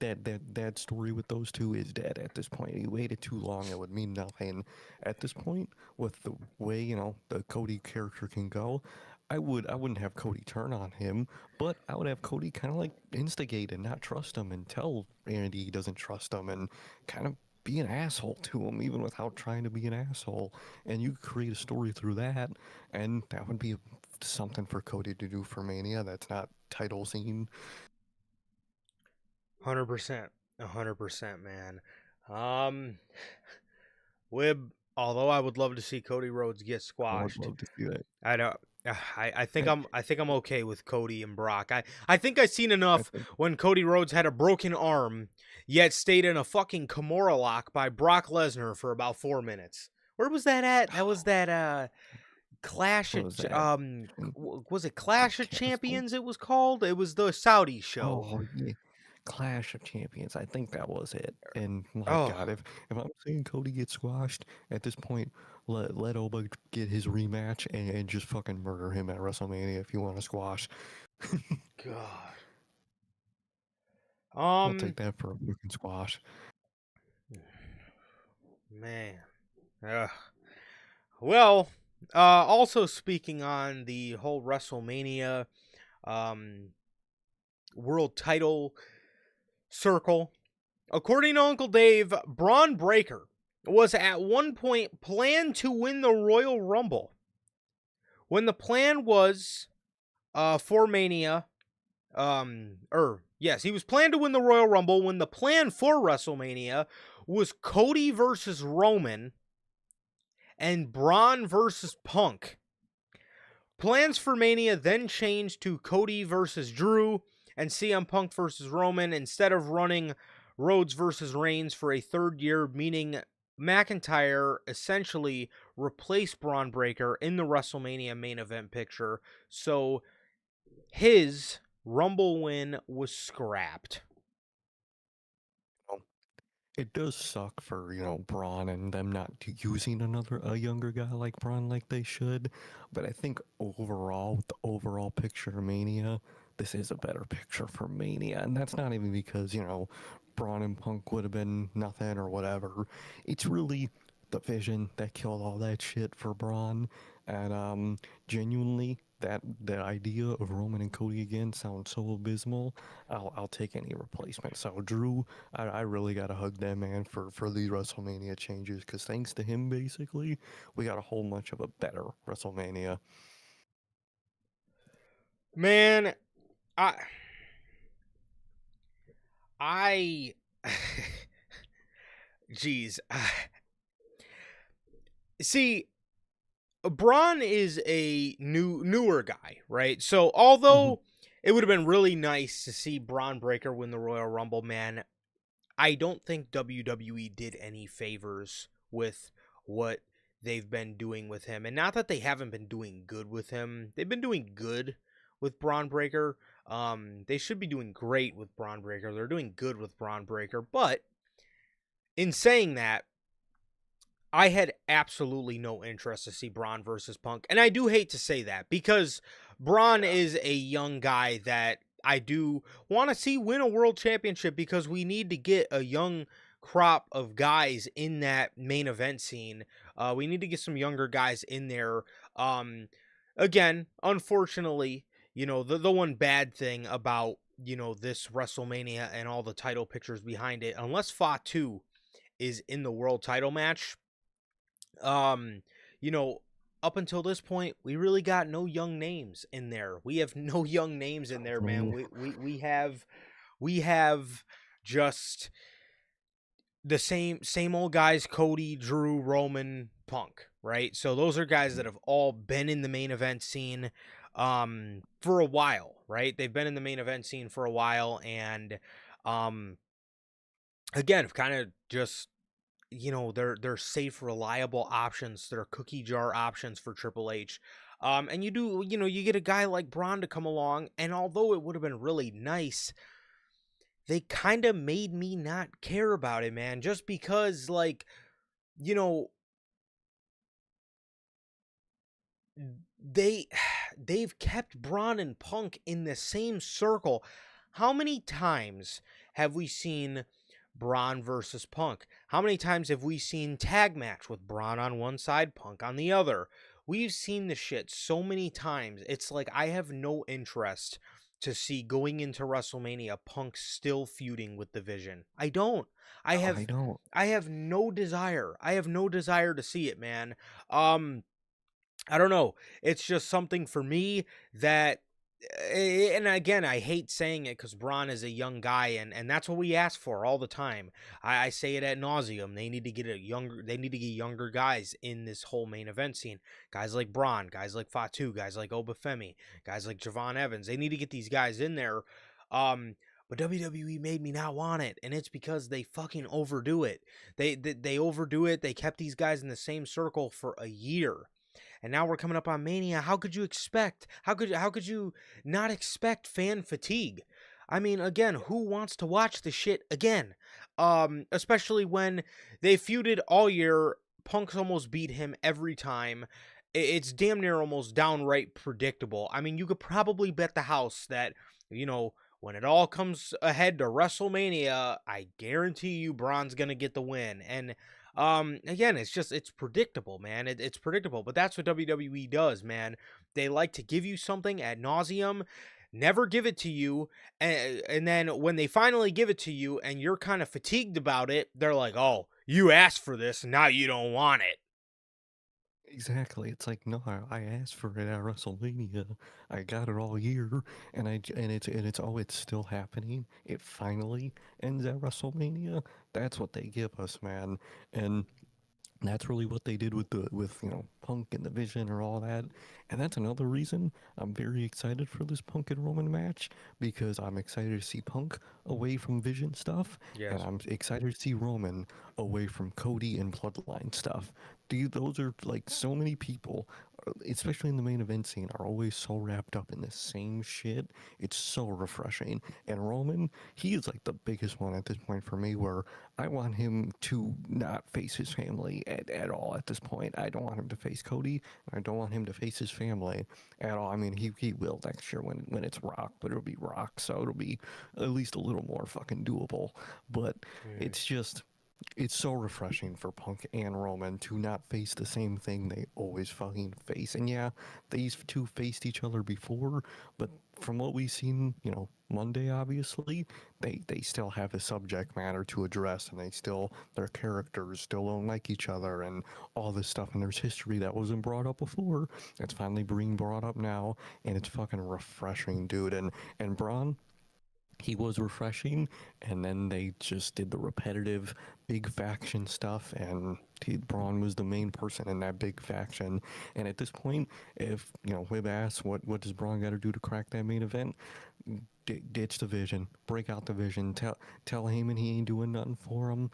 That story with those two is dead at this point. He waited too long. It would mean nothing at this point with the way the Cody character can go. I wouldn't have Cody turn on him, but I would have Cody kind of like instigate and not trust him and tell Andy he doesn't trust him and kind of be an asshole to him even without trying to be an asshole. And you create a story through that, and that would be something for Cody to do for Mania. That's not title scene. 100%. 100%, man. Um, Wib, although I would love to see Cody Rhodes get I would squashed, love to see that. I don't. I I think I'm okay with Cody and Brock. I think I've seen I enough think when Cody Rhodes had a broken arm, yet stayed in a fucking Kimura lock by Brock Lesnar for about 4 minutes. Where was that at? That was that Clash what of was that? was it I Clash of can't. Champions? It was called. It was the Saudi show. Oh yeah, Clash of Champions. I think that was it. And my Oh God, if I'm seeing Cody get squashed at this point, let Oba get his rematch and just fucking murder him at WrestleMania if you want to squash. God. I'll take that for a fucking squash. Man. Ugh. Well, also speaking on the whole WrestleMania um, world title circle, according to Uncle Dave, Braun Breaker was at one point planned to win the Royal Rumble. When the plan was for Mania, yes, he was planned to win the Royal Rumble when the plan for WrestleMania was Cody versus Roman and Braun versus Punk. Plans for Mania then changed to Cody versus Drew and CM Punk versus Roman instead of running Rhodes versus Reigns for a third year, meaning McIntyre essentially replaced Braun Breaker in the WrestleMania main event picture. So his Rumble win was scrapped. Oh, it does suck for, Braun and them not using a younger guy like Braun like they should. But I think overall, with the overall picture of Mania, this is a better picture for Mania. And that's not even because, Braun and Punk would have been nothing or whatever. It's really the vision that killed all that shit for Braun. And genuinely, that the idea of Roman and Cody again sounds so abysmal. I'll take any replacement. So Drew, I really gotta hug that man for the WrestleMania changes because thanks to him, basically, we got a whole much of a better WrestleMania. Man, I I jeez. See, Braun is a newer guy, right? So Hmm. although it would have been really nice to see Braun Breaker win the Royal Rumble, man, I don't think WWE did any favors with what they've been doing with him. And not that they haven't been doing good with him. They've been doing good with Braun Breaker. They should be doing great with Braun Breaker. They're doing good with Braun Breaker. But in saying that, I had absolutely no interest to see Braun versus Punk. And I do hate to say that because Braun Yeah. is a young guy that I do want to see win a world championship because we need to get a young crop of guys in that main event scene. We need to get some younger guys in there. Um, Again, unfortunately, the one bad thing about, this WrestleMania and all the title pictures behind it, unless Fatu is in the world title match, um, you know, up until this point, we really got no young names in there. We have no young names in there, man. Mm, We have just the same old guys: Cody, Drew, Roman, Punk. Right. So those are guys that have all been in the main event scene for a while. Right. They've been in the main event scene for a while, and um again, have kind of just, they're safe, reliable options. They're cookie jar options for Triple H. And you get a guy like Braun to come along, and although it would have been really nice, they kind of made me not care about it, man. Just because, like, you know, they they've kept Braun and Punk in the same circle. How many times have we seen Braun versus Punk? How many times have we seen tag match with Braun on one side, Punk on the other? we've seen the shit so many times. It's like I have no interest to see going into WrestleMania Punk still feuding with the Vision. I don't. I No, I have don't. I have no desire. I have no desire to see it, man. Um I don't know. It's just something for me that, and again, I hate saying it because Braun is a young guy, and that's what we ask for all the time. I say it at nauseum. They need to get a younger. They need to get younger guys in this whole main event scene. Guys like Braun, guys like Fatu, guys like Obafemi, guys like Javon Evans. They need to get these guys in there. Um, but WWE made me not want it, and it's because they fucking overdo it. They overdo it. They kept these guys in the same circle for a year, and now we're coming up on Mania. How could you expect? How could you not expect fan fatigue? I mean, again, who wants to watch the shit again? Especially when they feuded all year. Punk's almost beat him every time. It's damn near almost downright predictable. I mean, you could probably bet the house that, when it all comes ahead to WrestleMania, I guarantee you Braun's gonna get the win. And again, it's predictable, man. It's predictable, but that's what WWE does, man. They like to give you something ad nauseum, never give it to you, and then when they finally give it to you and you're kind of fatigued about it, they're like, "Oh, you asked for this, now you don't want it." Exactly. It's like, no, I asked for it at WrestleMania. I got it all year, and it's still happening. It finally ends at WrestleMania. That's what they give us, man. And that's really what they did with Punk and the Vision or all that. And that's another reason I'm very excited for this Punk and Roman match, because I'm excited to see Punk away from Vision stuff, and Yes. I'm excited to see Roman away from Cody and Bloodline stuff. Dude, those are like so many people, especially in the main event scene, are always so wrapped up in the same shit. It's so refreshing. And Roman, he is like the biggest one at this point for me, where I want him to not face his family at all at this point. I don't want him to face Cody. I don't want him to face his family at all. I mean, he will next year when it's Rock, but it'll be Rock, so it'll be at least a little more fucking doable. But Mm. it's just, it's so refreshing for Punk and Roman to not face the same thing they always fucking face. And yeah, these two faced each other before, but from what we've seen, Monday obviously, they still have a subject matter to address, and their characters still don't like each other and all this stuff, and there's history that wasn't brought up before. It's finally being brought up now, and it's fucking refreshing, dude. And Braun, he was refreshing, and then they just did the repetitive big faction stuff, and Braun was the main person in that big faction. And at this point, if Wib asks what does Braun got to do to crack that main event, ditch the Vision, break out the Vision, tell Heyman he ain't doing nothing for him.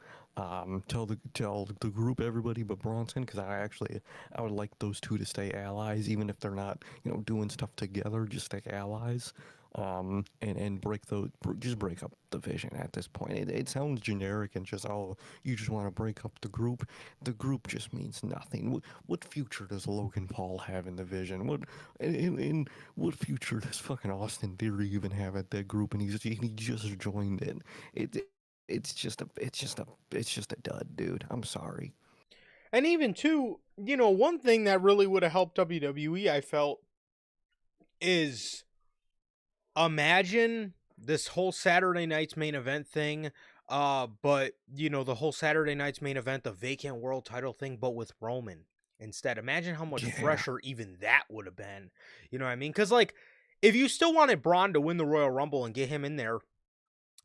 Tell the group, everybody but Bronson, because I would like those two to stay allies, even if they're not doing stuff together, just stay allies. And just break up the Vision at this point. It sounds generic and just, oh, you just want to break up the group. The group just means nothing. What future does Logan Paul have in the Vision? In what future does fucking Austin Theory even have at that group? And he just joined it. It it's just a dud, dude. I'm sorry. And even too, one thing that really would have helped WWE, I felt, is imagine this whole Saturday night's main event thing, but the whole Saturday night's main event, the vacant world title thing, but with Roman instead. Imagine how much Yeah. fresher even that would have been. You know what I mean? Because like, if you still wanted Braun to win the Royal Rumble and get him in there,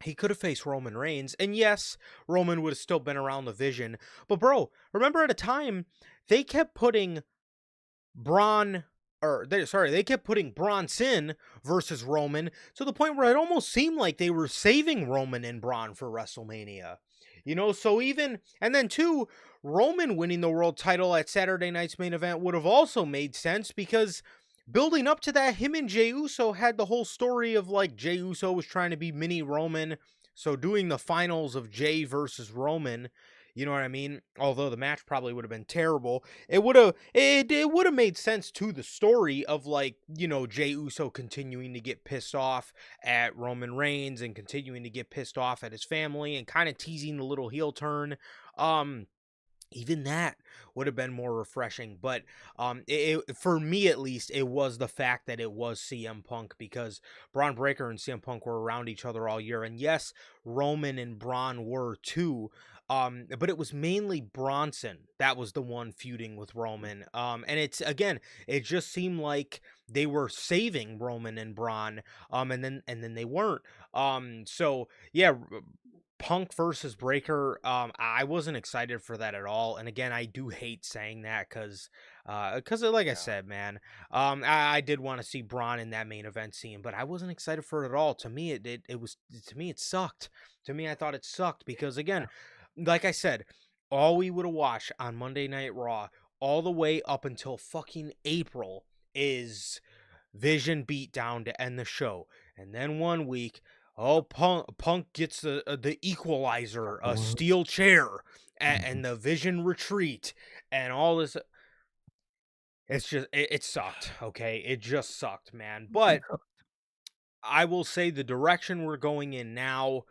he could have faced Roman Reigns, and yes, Roman would have still been around the Vision. But bro, remember at a time they kept putting Braun, they kept putting Bronson versus Roman to the point where it almost seemed like they were saving Roman and Braun for WrestleMania. So even, and then two, Roman winning the world title at Saturday night's main event would have also made sense, because building up to that, him and Jey Uso had the whole story of like Jey Uso was trying to be mini Roman. So doing the finals of Jey versus Roman, you know what I mean? Although the match probably would have been terrible, it would have made sense to the story of like, Jey Uso continuing to get pissed off at Roman Reigns and continuing to get pissed off at his family and kind of teasing the little heel turn. Um even that would have been more refreshing. But for me at least, it was the fact that it was CM Punk, because Braun Breaker and CM Punk were around each other all year. And yes, Roman and Braun were too. But it was mainly Bronson that was the one feuding with Roman. And it's, again, it just seemed like they were saving Roman and Braun. And then they weren't. So yeah, Punk versus Breaker, I wasn't excited for that at all. And again, I do hate saying that because like I Yeah. said, man, I did want to see Braun in that main event scene, but I wasn't excited for it at all. To me, it sucked. To me, I thought it sucked because, again, like I said, all we would have watched on Monday Night Raw all the way up until fucking April is Vision beatdown to end the show, and then one week, oh, Punk gets the That equalizer, a was. steel chair, Mhm. and the Vision retreat, and all this. It's just it sucked. Okay, it just sucked, man. But I will say the direction we're going in now,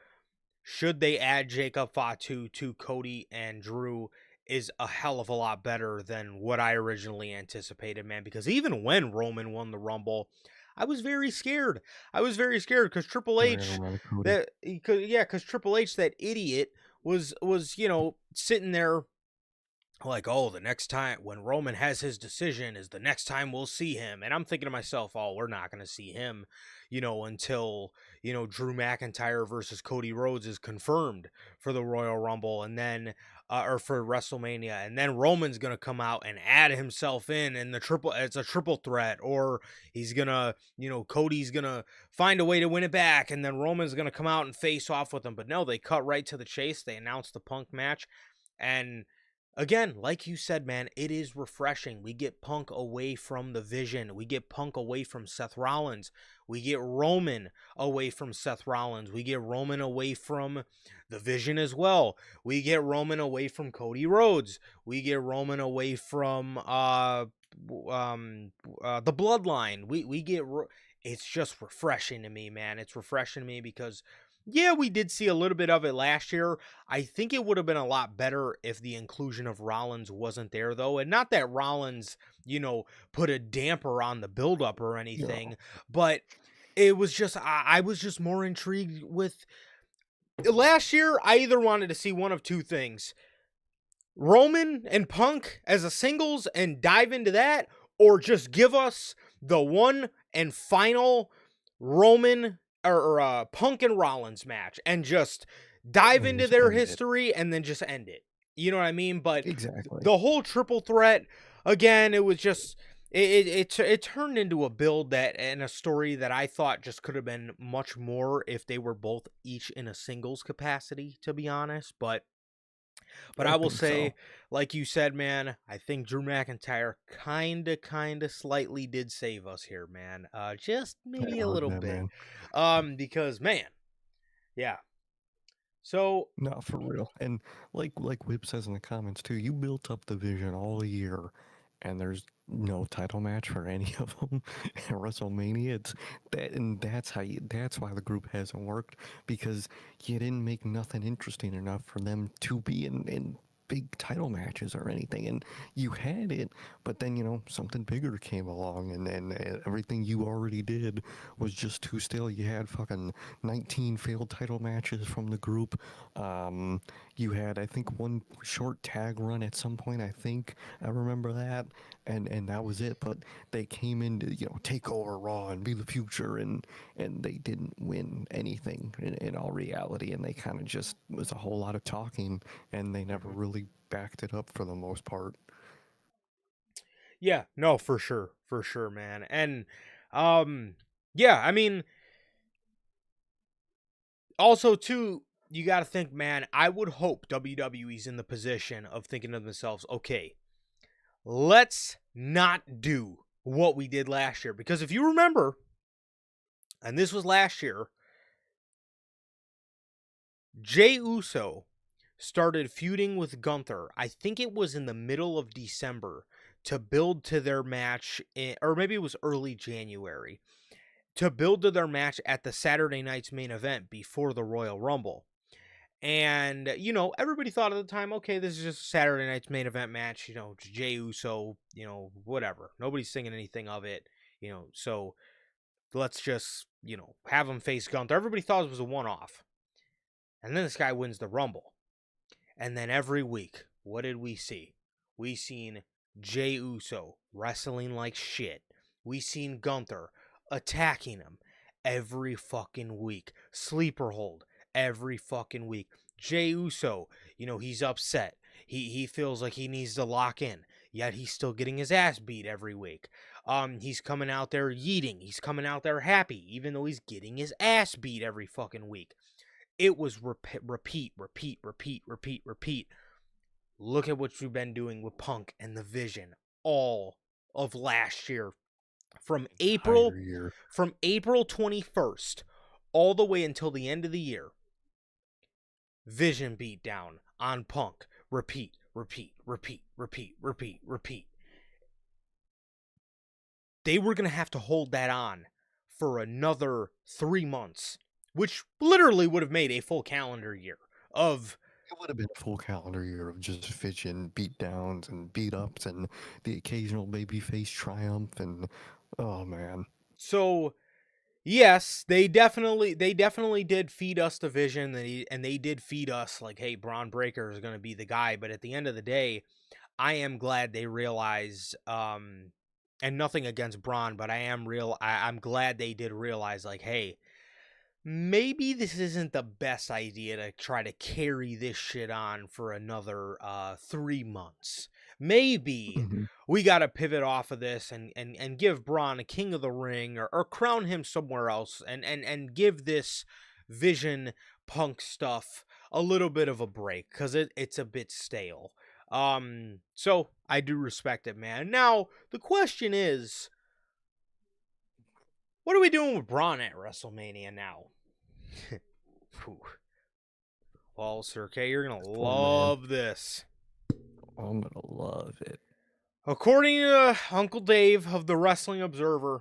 should they add Jacob Fatu to Cody and Drew, is a hell of a lot better than what I originally anticipated, man. Because even when Roman won the Rumble, I was very scared. I was very scared because Triple They were gonna H, run Cody. because Triple H, that idiot, was sitting there like, oh, the next time when Roman has his decision is the next time we'll see him. And I'm thinking to myself, oh, we're not going to see him, until, Drew McIntyre versus Cody Rhodes is confirmed for the Royal Rumble, and then, or for WrestleMania. And then Roman's going to come out and add himself in, and it's a triple threat, or he's going to, Cody's going to find a way to win it back. And then Roman's going to come out and face off with him. But no, they cut right to the chase. They announced the Punk match. And again, like you said, man, it is refreshing. We get Punk away from the Vision. We get Punk away from Seth Rollins. We get Roman away from Seth Rollins. We get Roman away from the Vision as well. We get Roman away from Cody Rhodes. We get Roman away from the Bloodline. We get it's just refreshing to me, man. It's refreshing to me because, yeah, we did see a little bit of it last year. I think it would have been a lot better if the inclusion of Rollins wasn't there, though. And not that Rollins, put a damper on the buildup or Yeah. anything, but it was just, I was just more intrigued with last year. I either wanted to see one of two things: Roman and Punk as a singles and dive into that, or just give us the one and final Roman or Punk and Rollins match and just dive And into just their end it. history and then just end it. You know what I mean? But Exactly. the whole triple threat, again, it was just it turned into a build that and a story that I thought just could have been much more if they were both each in a singles capacity, to be honest. But I I will think say, so. like you said, man, I think Drew McIntyre kinda, slightly did save us here, man. Just That maybe a hurt little bad, bit. man. Because, man, yeah. So, No, for real. And like Whip says in the comments too, you built up the Vision all year, and there's no title match for any of them at WrestleMania. It's that, and that's why the group hasn't worked, because you didn't make nothing interesting enough for them to be in big title matches or anything. And you had it, but then something bigger came along, and everything you already did was just too stale. You had fucking 19 failed title matches from the group. um, you had, I think, one short tag run at some point. I think I remember that, and that was it. But they came in to take over Raw and be the future, and they didn't win anything in all reality. And they kind of just was a whole lot of talking, and they never mhm. really backed it up for the most part. Yeah, no, for sure, man. And, um, yeah, I mean, also, too, you got to think, man, I would hope WWE's in the position of thinking to themselves, okay, let's not do what we did last year. Because if you remember, and this was last year, Jey Uso started feuding with Gunther. I think it was in the middle of December to build to their match, or maybe it was early January, to build to their match at the Saturday night's main event before the Royal Rumble. And, everybody thought at the time, okay, this is just Saturday night's main event match, Jey Uso, whatever. Nobody's thinking anything of it, so let's just, have him face Gunther. Everybody thought it was a one-off. And then this guy wins the Rumble. And then every week, what did we see? We seen Jey Uso wrestling like shit. We seen Gunther attacking him every fucking week. Sleeper hold every fucking week. Jey Uso, he's upset. He feels like he needs to lock in. Yet he's still getting his ass beat every week. He's coming out there yeeting. He's coming out there happy, even though he's getting his ass beat every fucking week. It was repeat. Look at what you've been doing with Punk and the Vision all of last year. From April 21st all the way until the end of the year. Vision beat down on Punk. Repeat. They were going to have to hold that on for another 3 months, which literally would have made a full calendar year of... It would have been a full calendar year of just Vision beat downs and beat ups and the occasional babyface triumph and oh man. So yes, they definitely did feed us the Vision, and they did feed us like, hey, Braun Breaker is going to be the guy. But at the end of the day, I am glad they realized, and nothing against Braun, but I'm glad they did realize, like, hey, maybe this isn't the best idea to try to carry this shit on for another 3 months. Maybe we got to pivot off of this and give Braun a King of the Ring, or crown him somewhere else, and give this Vision Punk stuff a little bit of a break, because it's a bit stale. So I do respect it, man. Now, the question is, what are we doing with Braun at WrestleMania now? Well, Sir K, you're going to love this. I'm going to love it. According to Uncle Dave of the Wrestling Observer,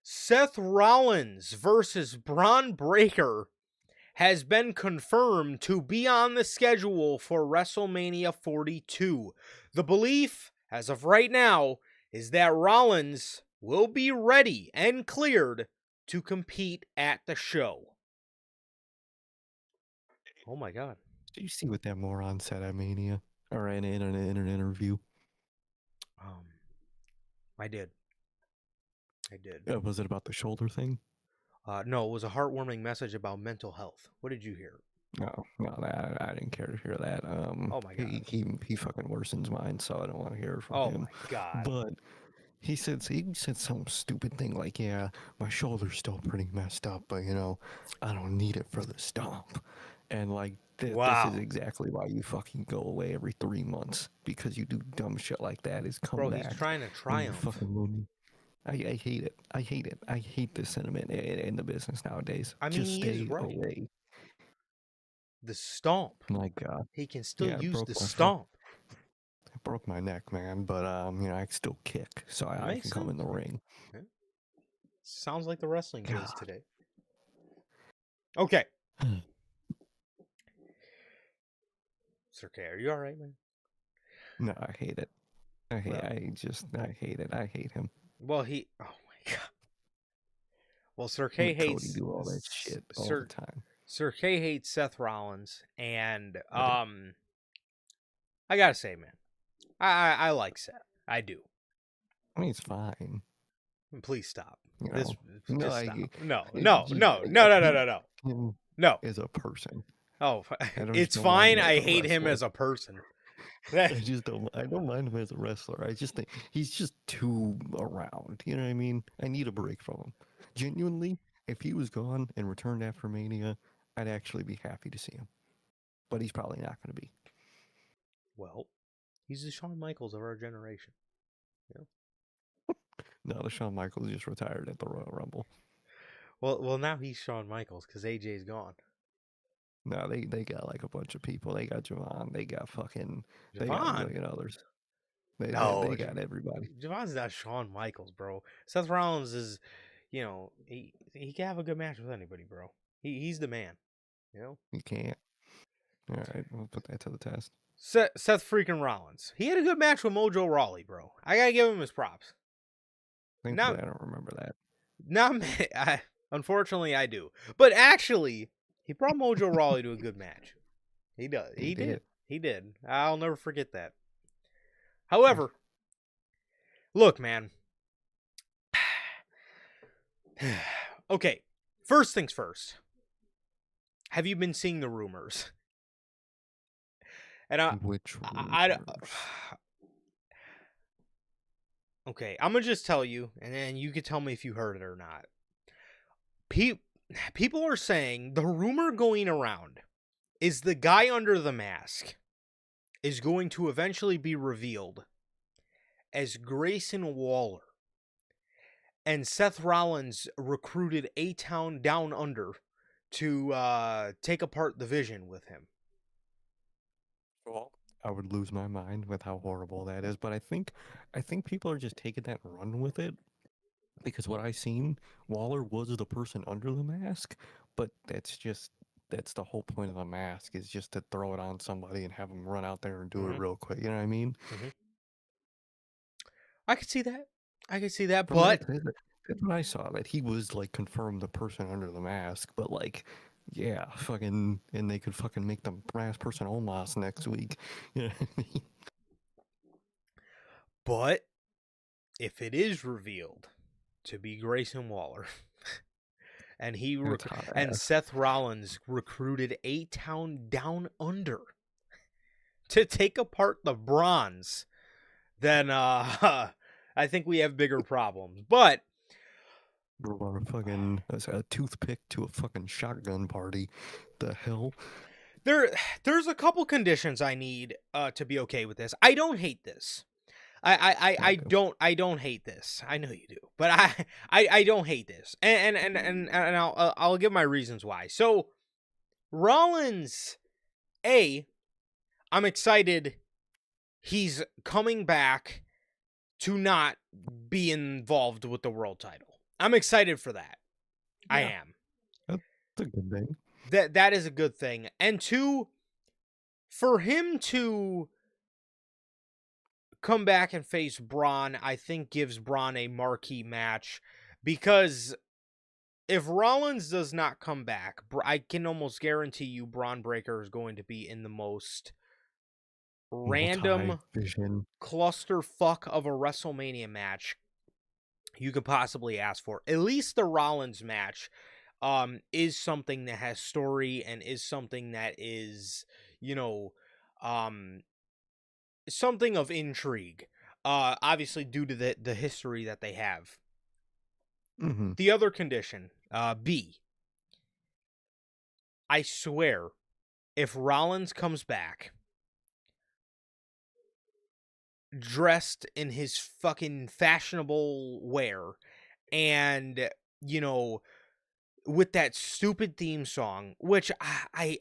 Seth Rollins versus Braun Breaker has been confirmed to be on the schedule for WrestleMania 42. The belief, as of right now, is that Rollins will be ready and cleared to compete at the show. Oh my God. Did you see what that moron said at Mania? Or in an interview? I did. Was it about the shoulder thing? No, it was a heartwarming message about mental health. What did you hear? No, I didn't care to hear that. Oh my God. He fucking worsens mine, so I don't want to hear it from Oh him. my God. But he said some stupid thing like, yeah, my shoulder's still pretty messed up, but I don't need it for the stomp. And like Wow. this is exactly why you fucking go away every 3 months, because you do dumb shit like that. Is come Bro, back. he's trying to triumph. Fucking I hate it. I hate it. I hate this sentiment in the business nowadays. I mean, just he stay is right. away. The stomp. My God. He can still use the my stomp. I broke my neck, man, but I can still kick, so I can come in the ring. Yeah. Sounds like the wrestling quiz today. Okay. Sir K, are you all right, man? No, I hate it. I hate it. I hate him. Well, oh my God. Well, Sir K hates Cody do all that shit all the time. Sir K hates Seth Rollins, and I gotta say, man, I like Seth. I do. I mean, it's fine. Please stop. Stop. No. As a person. Oh, it's fine. I hate him as a person. I don't mind him as a wrestler. I just think he's just too around. You know what I mean? I need a break from him. Genuinely, if he was gone and returned after Mania, I'd actually be happy to see him. But he's probably not going to be. Well, he's the Shawn Michaels of our generation. No, the Shawn Michaels just retired at the Royal Rumble. Well, now he's Shawn Michaels because AJ's gone. No, they got like a bunch of people. They got Javon. They got fucking. Javon? They got a million others. They got everybody. Javon's not Shawn Michaels, bro. Seth Rollins is, he can have a good match with anybody, bro. He's the man. You can't. All right, we'll put that to the test. Seth freaking Rollins. He had a good match with Mojo Rawley, bro. I gotta give him his props. Thankfully, Not, I don't remember that. not. Unfortunately, I do. But actually, he brought Mojo Rawley to a good match. He does. He He did. did. He did. I'll never forget that. However, look, man. Okay, first things first. Have you been seeing the rumors? And Which I rumors? okay, I'm gonna just tell you, and then you can tell me if you heard it or not. People are saying the rumor going around is the guy under the mask is going to eventually be revealed as Grayson Waller, and Seth Rollins recruited A-Town Down Under to take apart the Vision with him. Well, I would lose my mind with how horrible that is, but I think people are just taking that and run with it because what I seen, Waller was the person under the mask, but that's the whole point of the mask is just to throw it on somebody and have them run out there and do it real quick. You know what I mean? Mm-hmm. I could see that. I could see that, From but that's what I saw, that he was like confirmed the person under the mask, but like, yeah, fucking, and they could fucking make the mask person Omos next week. You know what I mean? but if it is revealed to be Grayson Waller, and That's hot and ass. Seth Rollins recruited A-Town Down Under to take apart the Bronze, then I think we have bigger problems. But Or a fucking a toothpick to a fucking shotgun party. The hell? there's a couple conditions I need to be okay with this. I don't hate this. I don't hate this. I know you do, but I don't hate this, and I'll give my reasons why. So Rollins, I'm excited. He's coming back to not be involved with the world title. I'm excited for that. I Yeah. am. That's a good thing. That is a good thing. And two, for him to come back and face Braun, I think gives Braun a marquee match, because if Rollins does not come back, I can almost guarantee you Braun Breaker is going to be in the most random Multi-vision. clusterfuck of a WrestleMania match you could possibly ask for. At least the Rollins match is something that has story and is something that is, something of intrigue. Obviously due to the history that they have. Mm-hmm. The other condition, B. I swear, if Rollins comes back dressed in his fucking fashionable wear and, with that stupid theme song, which I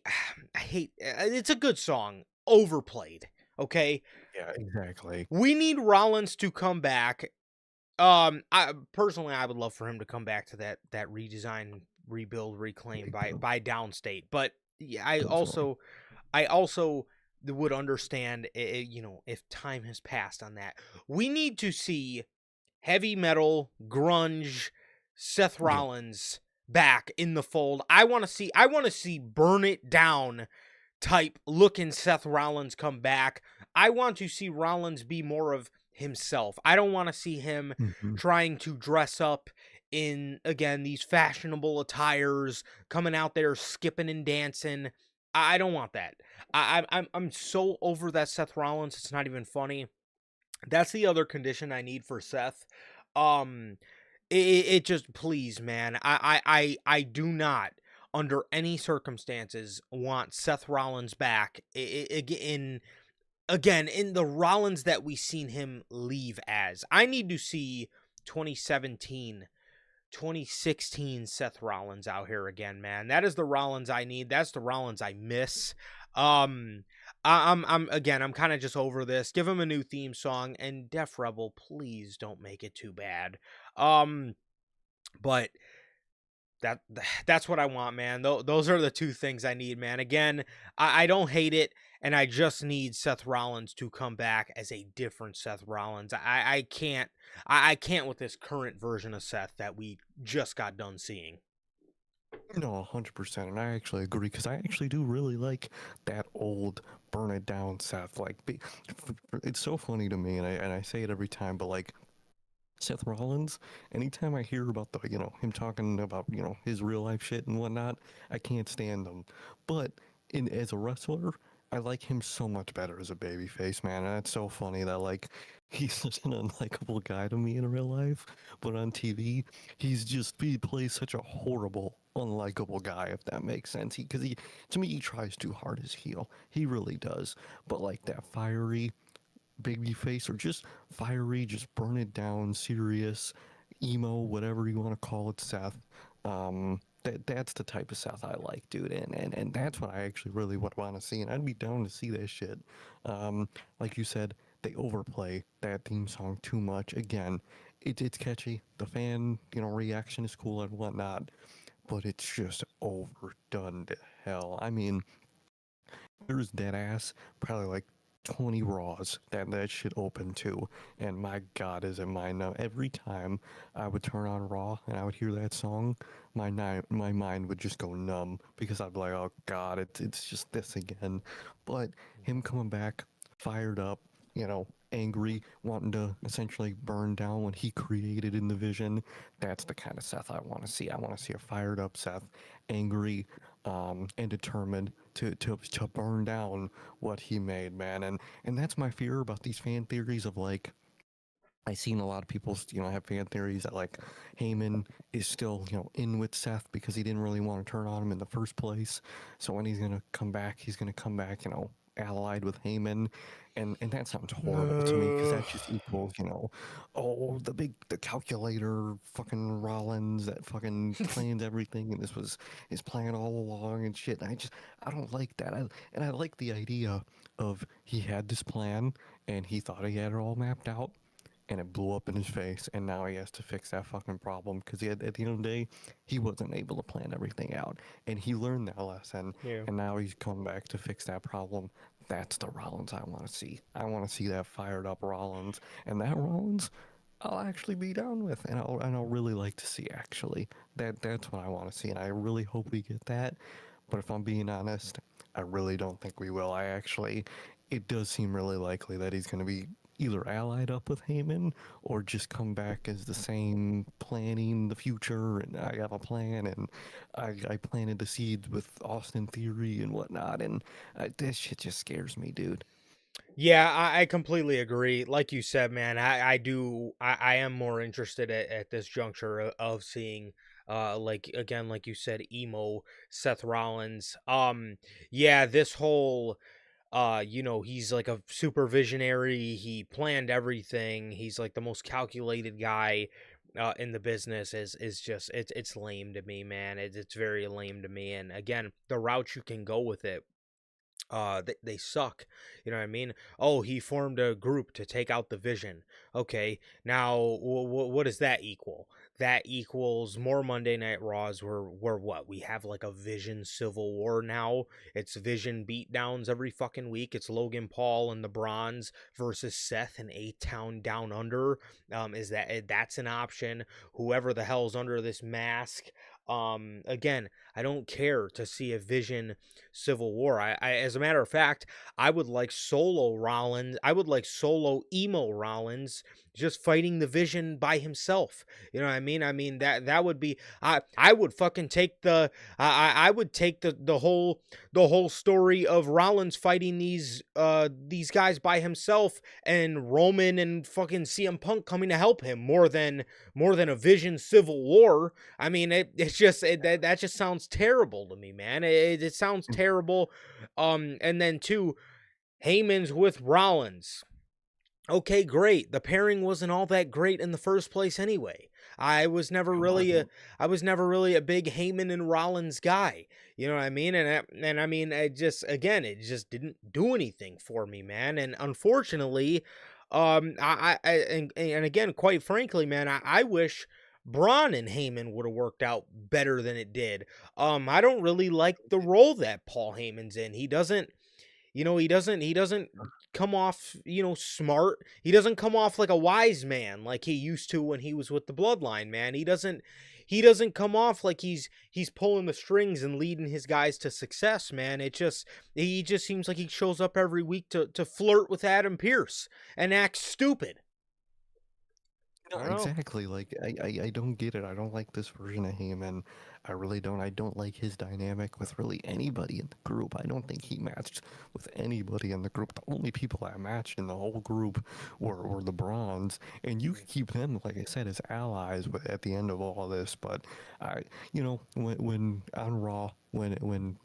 hate. It's a good song, overplayed. Okay, Yeah, exactly. we need Rollins to come back. I personally, I would love for him to come back to that redesign, rebuild, reclaim by Downstate. But yeah, I also would understand, if time has passed on that. We need to see heavy metal, grunge, Seth Rollins back in the fold. I want to see burn it down type looking Seth Rollins come back. I want to see Rollins be more of himself. I don't want to see him trying to dress up in, again, these fashionable attires, coming out there skipping and dancing. I don't want that. I'm so over that Seth Rollins. It's not even funny. That's the other condition I need for Seth. It just, please, man. I do not, under any circumstances, want Seth Rollins back in the Rollins that we seen him leave as. I need to see 2017, 2016 Seth Rollins out here again, man. That is the Rollins I need. That's the Rollins I miss. I'm kind of just over this. Give him a new theme song, and Def Rebel, please don't make it too bad. But that's what I want, man. Those are the two things I need, man. Again, I don't hate it, and I just need Seth Rollins to come back as a different Seth Rollins. I can't with this current version of Seth that we just got done seeing. No, 100%, and I actually agree because I actually do really like that old burn it down Seth. Like, it's so funny to me, and I say it every time, but like Seth Rollins, anytime I hear about the him talking about his real life shit and whatnot, I can't stand him. But in as a wrestler, I like him so much better as a babyface, man. And it's so funny that like he's such an unlikable guy to me in real life, but on TV, he plays such a horrible, unlikable guy. If that makes sense, because he to me he tries too hard as heel. He really does. But like that fiery baby face or just fiery, just burn it down, serious, emo, whatever you want to call it, Seth. That's the type of Seth I like, dude, and that's what I actually really would want to see, and I'd be down to see that shit. Like you said, they overplay that theme song too much. Again, it's catchy. The fan reaction is cool and whatnot, but it's just overdone to hell. I mean, there's dead ass probably like 20 Raws that shit open to, and my God, is it mine now? Every time I would turn on Raw and I would hear that song, my mind would just go numb because I'd be like, oh God, it's just this again. But him coming back, fired up, angry, wanting to essentially burn down what he created in the vision. That's the kind of Seth I want to see. I want to see a fired up Seth, angry, and determined to burn down what he made, man. And that's my fear about these fan theories of like. I've seen a lot of people, have fan theories that like Heyman is still, in with Seth because he didn't really want to turn on him in the first place. So when he's gonna come back, allied with Heyman, and that sounds horrible to me because that just equals, oh, the calculator, fucking Rollins that fucking plans everything, and this was his plan all along and shit. And I don't like that. And I like the idea of he had this plan and he thought he had it all mapped out and it blew up in his face, and now he has to fix that fucking problem because at the end of the day, he wasn't able to plan everything out, and he learned that lesson, Yeah. and now he's come back to fix that problem. That's the Rollins I want to see. I want to see that fired up Rollins, and that Rollins, I'll actually be down with, and I'll really like to see actually. That's what I want to see, and I really hope we get that. But if I'm being honest, I really don't think we will. It does seem really likely that he's going to be either allied up with Heyman or just come back as the same, planning the future, and I have a plan, and I planted the seeds with Austin Theory and whatnot, and this shit just scares me, dude. Yeah, I completely agree. Like you said, man, I am more interested at this juncture of seeing like again, like you said, emo Seth Rollins. Yeah, this whole he's like a super visionary. He planned everything. He's like the most calculated guy in the business is just it's lame to me, man. It's very lame to me. And again, the route you can go with it, they suck. You know what I mean? Oh, he formed a group to take out the vision. Okay, now what does that equal? That equals more Monday Night Raws. Where what we have like a Vision Civil War now. It's Vision beatdowns every fucking week. It's Logan Paul and the Bronze versus Seth and A Town Down Under. That's an option? Whoever the hell's under this mask. Again, I don't care to see a Vision Civil War. As a matter of fact, I would like solo Rollins. I would like solo emo Rollins just fighting the Vision by himself. You know what I mean? I mean that would be. I would fucking take I would take the whole story of Rollins fighting these guys by himself and Roman and fucking CM Punk coming to help him more than a Vision Civil War. I mean, that just sounds terrible to me, man. It sounds terrible. And then two, Heyman's with Rollins. Okay, great. The pairing wasn't all that great in the first place anyway. I was never It really a wasn't. I was never really a big Heyman and Rollins guy. You know what I mean? And I mean, it just didn't do anything for me, man. And unfortunately, and again, quite frankly, man, I wish Braun and Heyman would have worked out better than it did. I don't really like the role that Paul Heyman's in. He doesn't, he doesn't come off, smart. He doesn't come off like a wise man like he used to when he was with the Bloodline, man. He doesn't come off like he's pulling the strings and leading his guys to success, man. He just seems like he shows up every week to flirt with Adam Pearce and act stupid. I No, don't know. exactly. Like I don't get it. I don't like this version of Heyman. I really don't. I don't like his dynamic with really anybody in the group. I don't think he matched with anybody in the group. The only people that matched in the whole group were the Bronze, and you could keep them, like I said, as allies. But at the end of all this, but when on Raw, when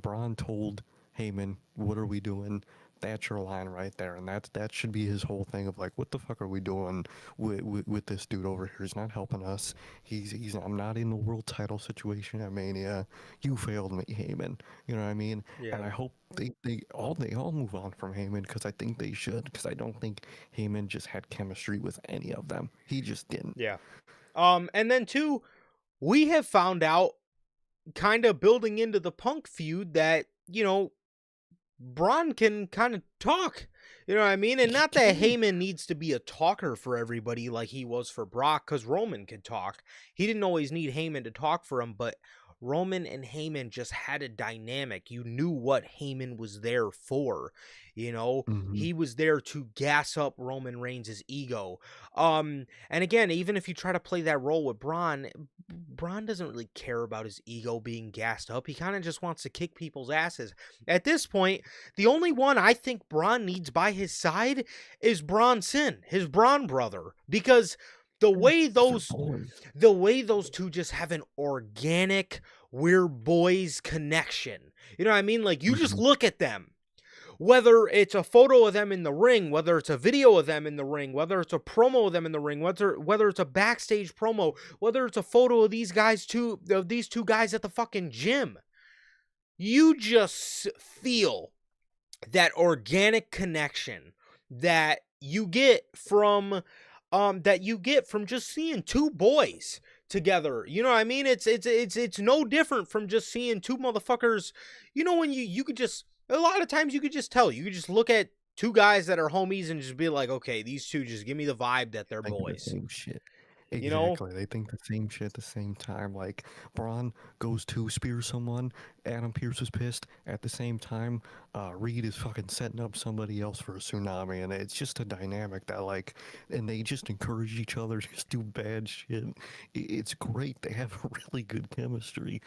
Braun told Heyman, "What are we doing?" That's your line right there, and that should be his whole thing of like, what the fuck are we doing with this dude over here? He's not helping us. I'm not in the world title situation at Mania. You failed me, Heyman. You know what I mean? And Yeah. I hope they all move on from Heyman because I think they should because I don't think Heyman just had chemistry with any of them. He just didn't. Yeah. And then two, we have found out, kind of building into the Punk feud, that, Braun can kind of talk. You know what I mean? And He not that can. Heyman needs to be a talker for everybody like he was for Brock, because Roman could talk. He didn't always need Heyman to talk for him, but Roman and Heyman just had a dynamic. You knew what Heyman was there for. Hmm. He was there to gas up Roman Reigns' ego. And again, even if you try to play that role with Braun, Braun doesn't really care about his ego being gassed up. He kind of just wants to kick people's asses. At this point, the only one I think Braun needs by his side is Bronson, his Braun brother, because the way Because they're those boys. the way those two just have an organic we're boys connection. You know what I mean? Like, you just Hmm. look at them, whether it's a photo of them in the ring, whether it's a video of them in the ring, whether it's a promo of them in the ring, whether it's a backstage promo, whether it's a photo of these two guys at the fucking gym, you just feel that organic connection that you get from just seeing two boys together. You know what I mean? It's no different from just seeing two motherfuckers. When you could just, a lot of times you could just tell. You could just look at two guys that are homies and just be like, okay, these two just give me the vibe that they're Think of the boys. same shit. You know? Exactly. They think the same shit at the same time. Like Braun goes to spear someone, Adam Pearce is pissed. At the same time, Reed is fucking setting up somebody else for a tsunami, and it's just a dynamic that like, and they just encourage each other to just do bad shit. It's great. They have really good chemistry.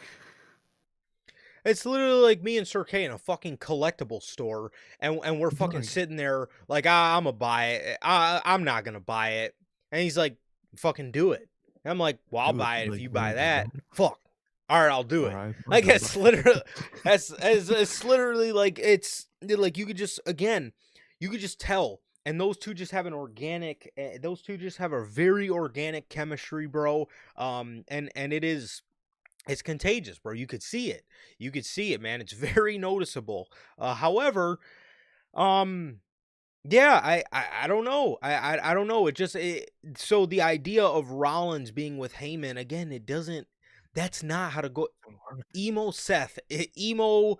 It's literally like me and Sir K in a fucking collectible store, and we're fucking Right. sitting there like, I'm gonna buy it. I'm not gonna buy it. And he's like, fucking do it. And I'm like, well, I'll Do it. buy it if Like you buy whatever, bro. that. Fuck. All right, I'll do All it. right, Like, brother. it's literally, it's literally like, it's like, you could just, again, you could just tell. And those two just have those two just have a very organic chemistry, bro. And it's contagious, bro. You could see it. You could see it, man. It's very noticeable. However, um, yeah, I don't know. I don't know. So the idea of Rollins being with Heyman again, it doesn't. That's not how to go. Emo Seth, emo,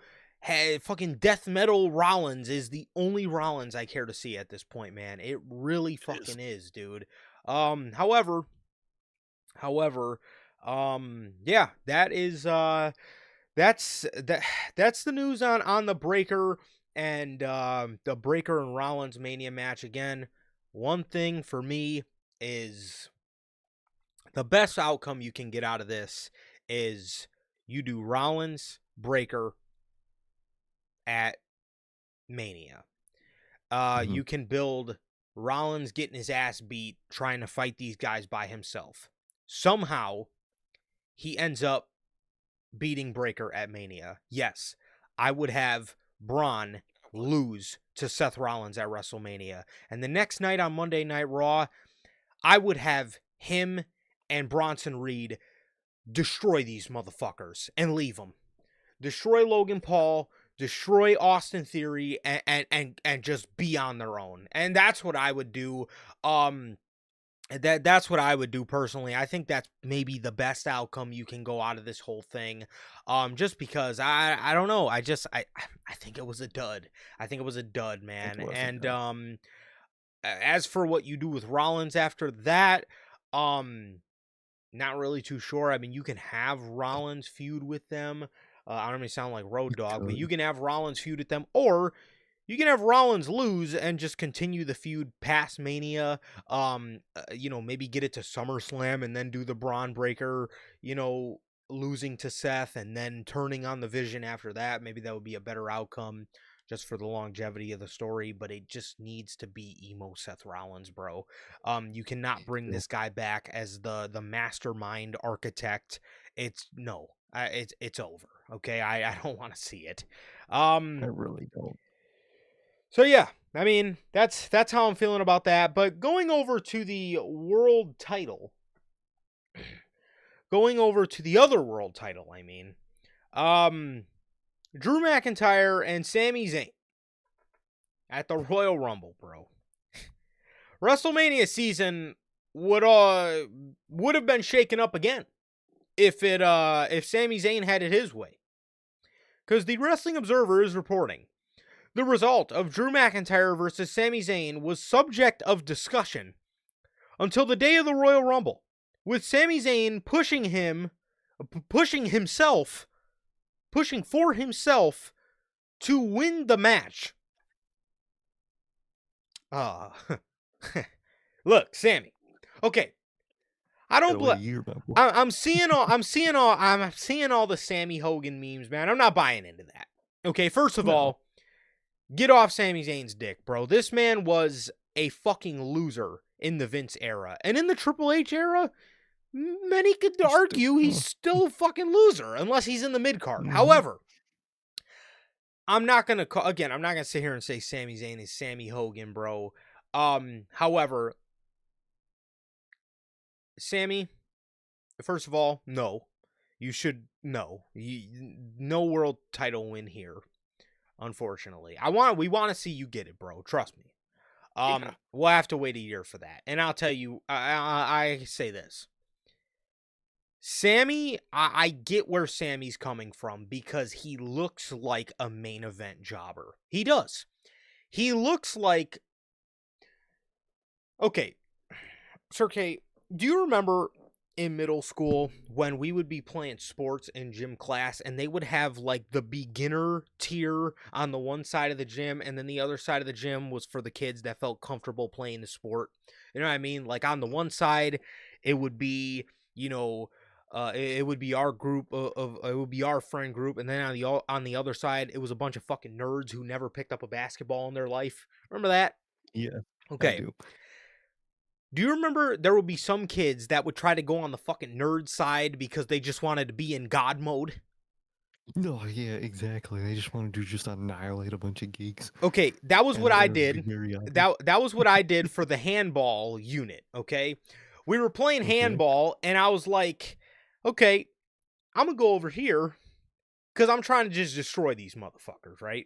fucking death metal Rollins is the only Rollins I care to see at this point, man. It really It is. fucking is, dude. However, yeah, that that's the news on the Breaker and the Breaker and Rollins Mania match. Again, one thing for me is the best outcome you can get out of this is you do Rollins Breaker at Mania. Mhm. You can build Rollins getting his ass beat trying to fight these guys by himself. Somehow he ends up beating Breaker at Mania. Yes, I would have Braun lose to Seth Rollins at WrestleMania. And the next night on Monday Night Raw, I would have him and Bronson Reed destroy these motherfuckers and leave them. Destroy Logan Paul, destroy Austin Theory, and just be on their own. And that's what I would do. Um, That's what I would do personally. I think that's maybe the best outcome you can go out of this whole thing. Just because I don't know. I think it was a dud. I think it was a dud, It man. wasn't And done. as for what you do with Rollins after that, not really too sure. I mean, you can have Rollins feud with them. I don't mean to sound like Road Dogg, but you Could. can have Rollins feud with them, or you can have Rollins lose and just continue the feud past Mania. Maybe get it to SummerSlam and then do the Braun Breaker, losing to Seth and then turning on the Vision after that. Maybe that would be a better outcome just for the longevity of the story, but it just needs to be emo Seth Rollins, bro. You cannot bring Yeah, this guy back as the mastermind architect. It's over. Okay, I don't want to see it. I really don't. So yeah, I mean that's how I'm feeling about that. But going over to the world title, going over to the other world title, I mean, um, Drew McIntyre and Sami Zayn at the Royal Rumble, bro. WrestleMania season would have been shaken up again if Sami Zayn had it his way. Because the Wrestling Observer is reporting the result of Drew McIntyre versus Sami Zayn was subject of discussion until the day of the Royal Rumble, with Sami Zayn pushing for himself to win the match. Look, Sammy. Okay, I don't Gotta wait bl- a year, my boy. I'm seeing all the Sammy Hogan memes, man. I'm not buying into that. Okay, first of No. all, get off Sami Zayn's dick, bro. This man was a fucking loser in the Vince era. And in the Triple H era, many could argue he's still a fucking loser unless he's in the mid card. However, I'm not gonna sit here and say Sami Zayn is Sammy Hogan, bro. However, Sammy, first of all, no. You should no. No world title win here, unfortunately. We want to see you get it, bro. Trust me. Yeah. We'll have to wait a year for that. And I'll tell you, I say this. Sammy, I get where Sammy's coming from because he looks like a main event jobber. He does. He looks like. Okay, Sir K, do you remember in middle school when we would be playing sports in gym class and they would have like the beginner tier on the one side of the gym and then the other side of the gym was for the kids that felt comfortable playing the sport? You know what I mean? Like on the one side, it would be, it would be our group it would be our friend group, and then on the other side, it was a bunch of fucking nerds who never picked up a basketball in their life. Remember that? Yeah, I Okay. do. Do you remember there would be some kids that would try to go on the fucking nerd side because they just wanted to be in God mode? No, yeah, exactly. They just want to just annihilate a bunch of geeks. Okay, that was what And I it would be did. very obvious. That was what I did for the handball unit, okay? We were playing Okay. handball and I was like, okay, I'm going to go over here cuz I'm trying to just destroy these motherfuckers, right?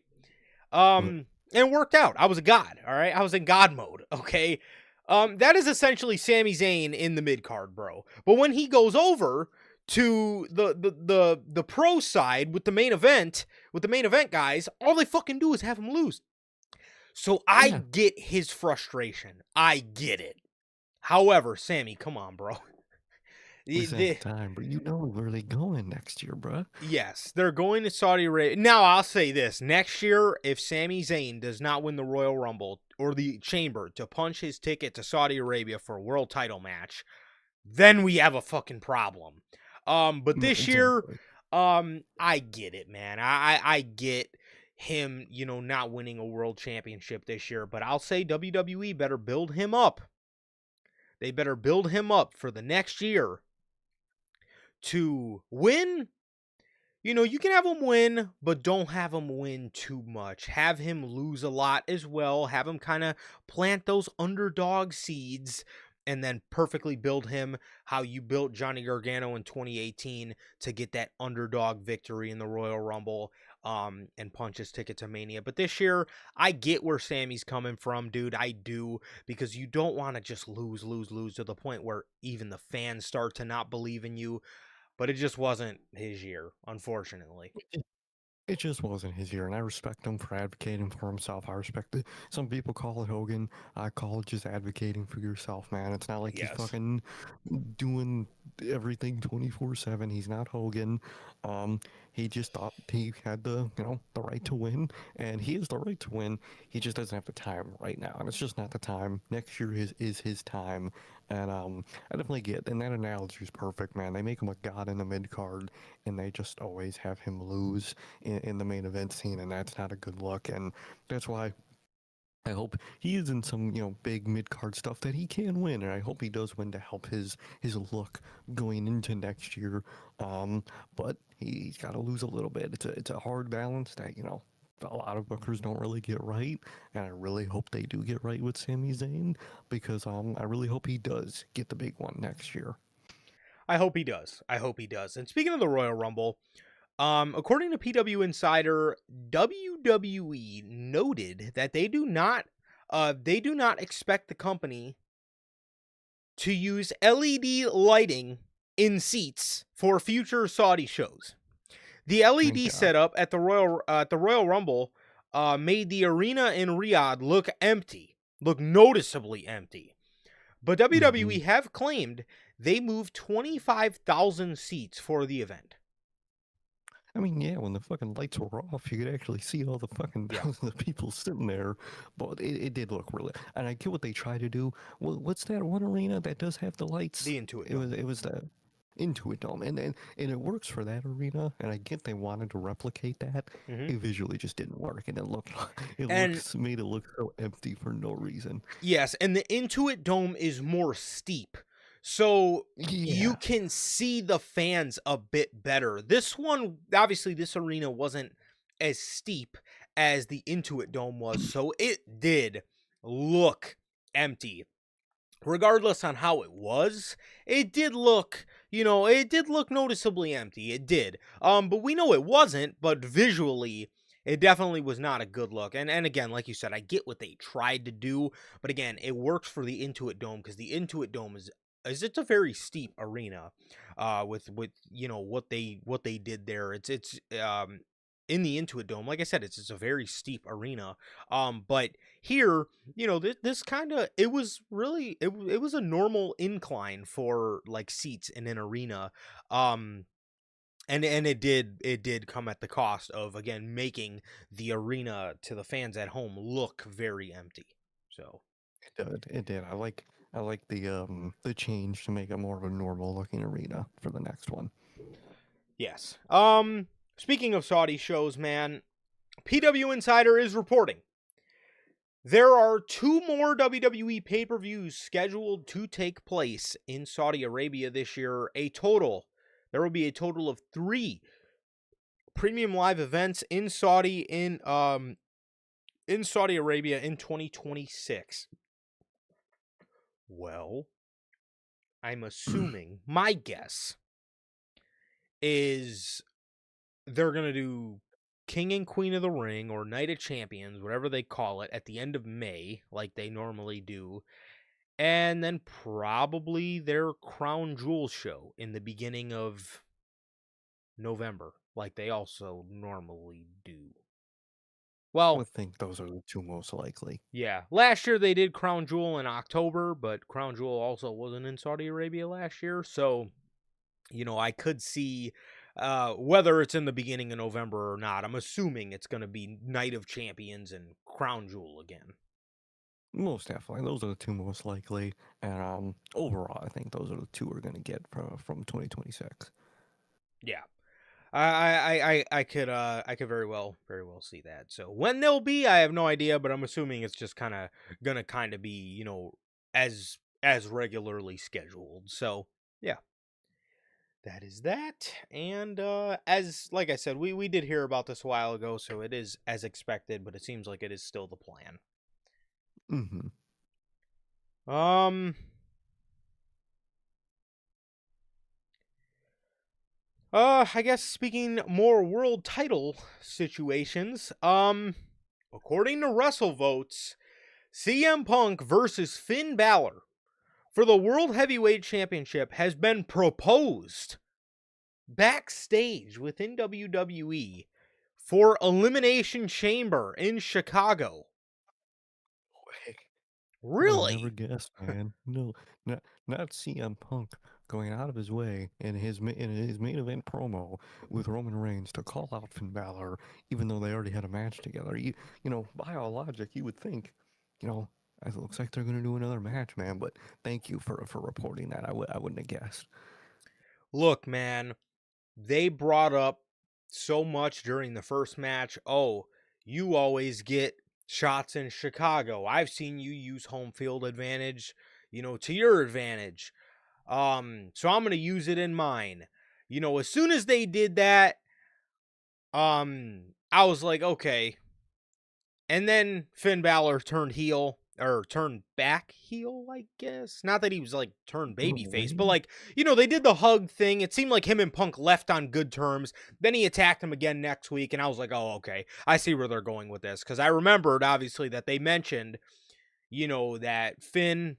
Right. And it worked out. I was a god, all right? I was in god mode, okay? That is essentially Sami Zayn in the mid card, bro. But when he goes over to the pro side with the main event, guys, all they fucking do is have him lose. So I Yeah. get his frustration. I get it. However, Sammy, come on, bro. Listen at the time, but you know where they going next year, bruh. Yes, they're going to Saudi Arabia. Now, I'll say this. Next year, if Sami Zayn does not win the Royal Rumble or the Chamber to punch his ticket to Saudi Arabia for a world title match, then we have a fucking problem. But this year, Exactly. I get it, man. I get him, not winning a world championship this year. But I'll say WWE better build him up. They better build him up for the next year to win. You can have him win, but don't have him win too much. Have him lose a lot as well. Have him kind of plant those underdog seeds and then perfectly build him how you built Johnny Gargano in 2018 to get that underdog victory in the Royal Rumble. and punch his ticket to Mania. But this year, I get where Sammy's coming from, dude. I do, because you don't want to just lose to the point where even the fans start to not believe in you. But it just wasn't his year, unfortunately. It just wasn't his year, and I respect him for advocating for himself. I respect it. Some people call it Hogan. I call it just advocating for yourself, man. It's not like he's Yes. fucking doing everything 24/7. He's not Hogan. Um, he just thought he had the right to win, and he has the right to win. He just doesn't have the time right now, and it's just not the time. Next year is his time, and I definitely get. And that analogy is perfect, man. They make him a god in the mid card, and they just always have him lose in the main event scene, and that's not a good look. And that's why I hope he is in some big mid card stuff that he can win, and I hope he does win to help his look going into next year. Um, but he's got to lose a little bit. It's a hard balance that a lot of bookers don't really get right, and I really hope they do get right with Sami Zayn because I really hope he does get the big one next year. I hope he does. I hope he does. And speaking of the Royal Rumble, according to PW Insider, WWE noted that they do not expect the company to use LED lighting in seats for future Saudi shows. The Thank LED God. setup at the Royal Rumble made the arena in Riyadh look noticeably empty. But Hmm. WWE have claimed they moved 25,000 seats for the event. I mean, yeah, when the fucking lights were off, you could actually see all the fucking Yeah, thousands of people sitting there. But it did look really, and I get what they try to do. Well, what's that one arena that does have the lights? the Intuit It was Dome. it was the Intuit Dome, and it works for that arena. And I get they wanted to replicate that. Hmm. It visually just didn't work, and it And looks made it look so empty for no reason. yes, and the Intuit Dome is more steep. So you Yeah, can see the fans a bit better. This one, obviously, this arena wasn't as steep as the Intuit Dome was, so it did look empty. Regardless on how it was, it did look, it did look noticeably empty. It did. But we know it wasn't, but visually it definitely was not a good look. And again, like you said, I get what they tried to do, but again, it works for the Intuit Dome because the Intuit Dome is it's a very steep arena with what they did there. It's in the Intuit Dome, like I said, it's a very steep arena. But here, this kind of, it was really, it was a normal incline for like seats in an arena. um and it did come at the cost of, again, making the arena to the fans at home look very empty. So it did. It did. I like the change to make it more of a normal looking arena for the next one. yes. Speaking of Saudi shows, man, PW Insider is reporting there are two more WWE pay-per-views scheduled to take place in Saudi Arabia this year. There will be a total of 3 premium live events in Saudi Arabia in 2026. Well, I'm assuming, my guess is they're going to do King and Queen of the Ring, or Night of Champions, whatever they call it, at the end of May, like they normally do. And then probably their Crown Jewel show in the beginning of November, like they also normally do. I Well, would think those are the two most likely. yeah. Last year they did Crown Jewel in October, but Crown Jewel also wasn't in Saudi Arabia last year. So, I could see whether it's in the beginning of November or not. I'm assuming it's going to be Night of Champions and Crown Jewel again. Most definitely, those are the two most likely. And overall, I think those are the two we're gonna get from 2026. Yeah. I could very well see that. So when they'll be, I have no idea, but I'm assuming it's just gonna kind of be, as regularly scheduled. So yeah, that is that. And as like I said, we did hear about this a while ago, so it is as expected, but it seems like it is still the plan. Mm-hmm. Um I guess speaking more world title situations, according to WrestleVotes, CM Punk versus Finn Balor for the World Heavyweight Championship has been proposed backstage within WWE for Elimination Chamber in Chicago. Way. I would have never Really? guessed, man. No, not CM Punk going out of his way in his main event promo with Roman Reigns to call out Finn Balor, even though they already had a match together. By all logic, you would think, you know, it looks like they're gonna do another match, man. But thank you for reporting that. I wouldn't have guessed. Look, man, they brought up so much during the first match. Oh, you always get shots in Chicago. I've seen you use home field advantage, to your advantage. So I'm gonna use it in mine. As soon as they did that, I was like, okay. And then Finn Balor turned heel or turned back heel, I guess. Not that he was like turned In a babyface, but way, like, they did the hug thing. It seemed like him and Punk left on good terms. Then he attacked him again next week, and I was like, oh, okay. I see where they're going with this. Because I remembered, obviously, that they mentioned, that Finn,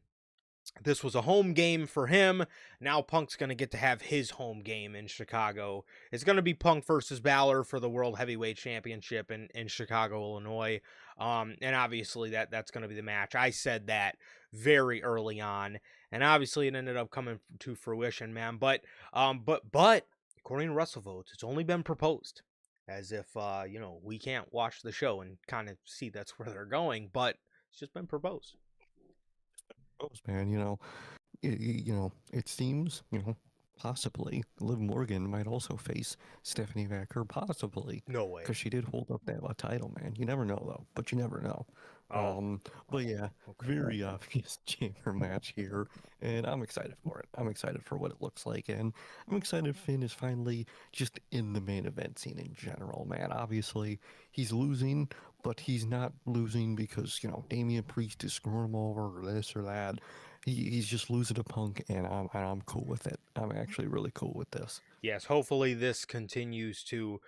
this was a home game for him. Now Punk's going to get to have his home game in Chicago. It's going to be Punk versus Balor for the World Heavyweight Championship in Chicago, Illinois. And obviously that's going to be the match. I said that very early on, and obviously it ended up coming to fruition, man. But according to WrestleVotes, it's only been proposed, as if we can't watch the show and kind of see that's where they're going, but it's just been proposed. man. It seems, possibly Liv Morgan might also face Stephanie Vacker, possibly, No way. because she did hold up that title, man. You never know, though, but you never know. Oh, But yeah, okay. very obvious chamber match here, and I'm excited for it. I'm excited for what it looks like, and I'm excited Finn is finally just in the main event scene in general, man. Obviously, he's losing, but he's not losing because, Damian Priest is screwing him over or this or that. He's just losing to Punk, and I'm cool with it. I'm actually really cool with this. Yes, hopefully this continues to,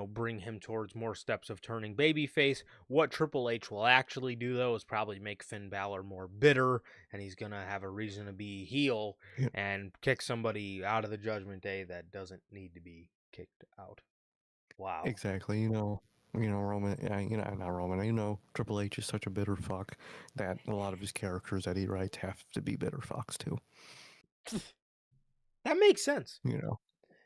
bring him towards more steps of turning babyface. What Triple H will actually do, though, is probably make Finn Balor more bitter, and he's going to have a reason to be heel Yeah, and kick somebody out of the Judgment Day that doesn't need to be kicked out. Wow. exactly. Roman. Not Roman. Triple H is such a bitter fuck that a lot of his characters that he writes have to be bitter fucks too. That makes sense. You know,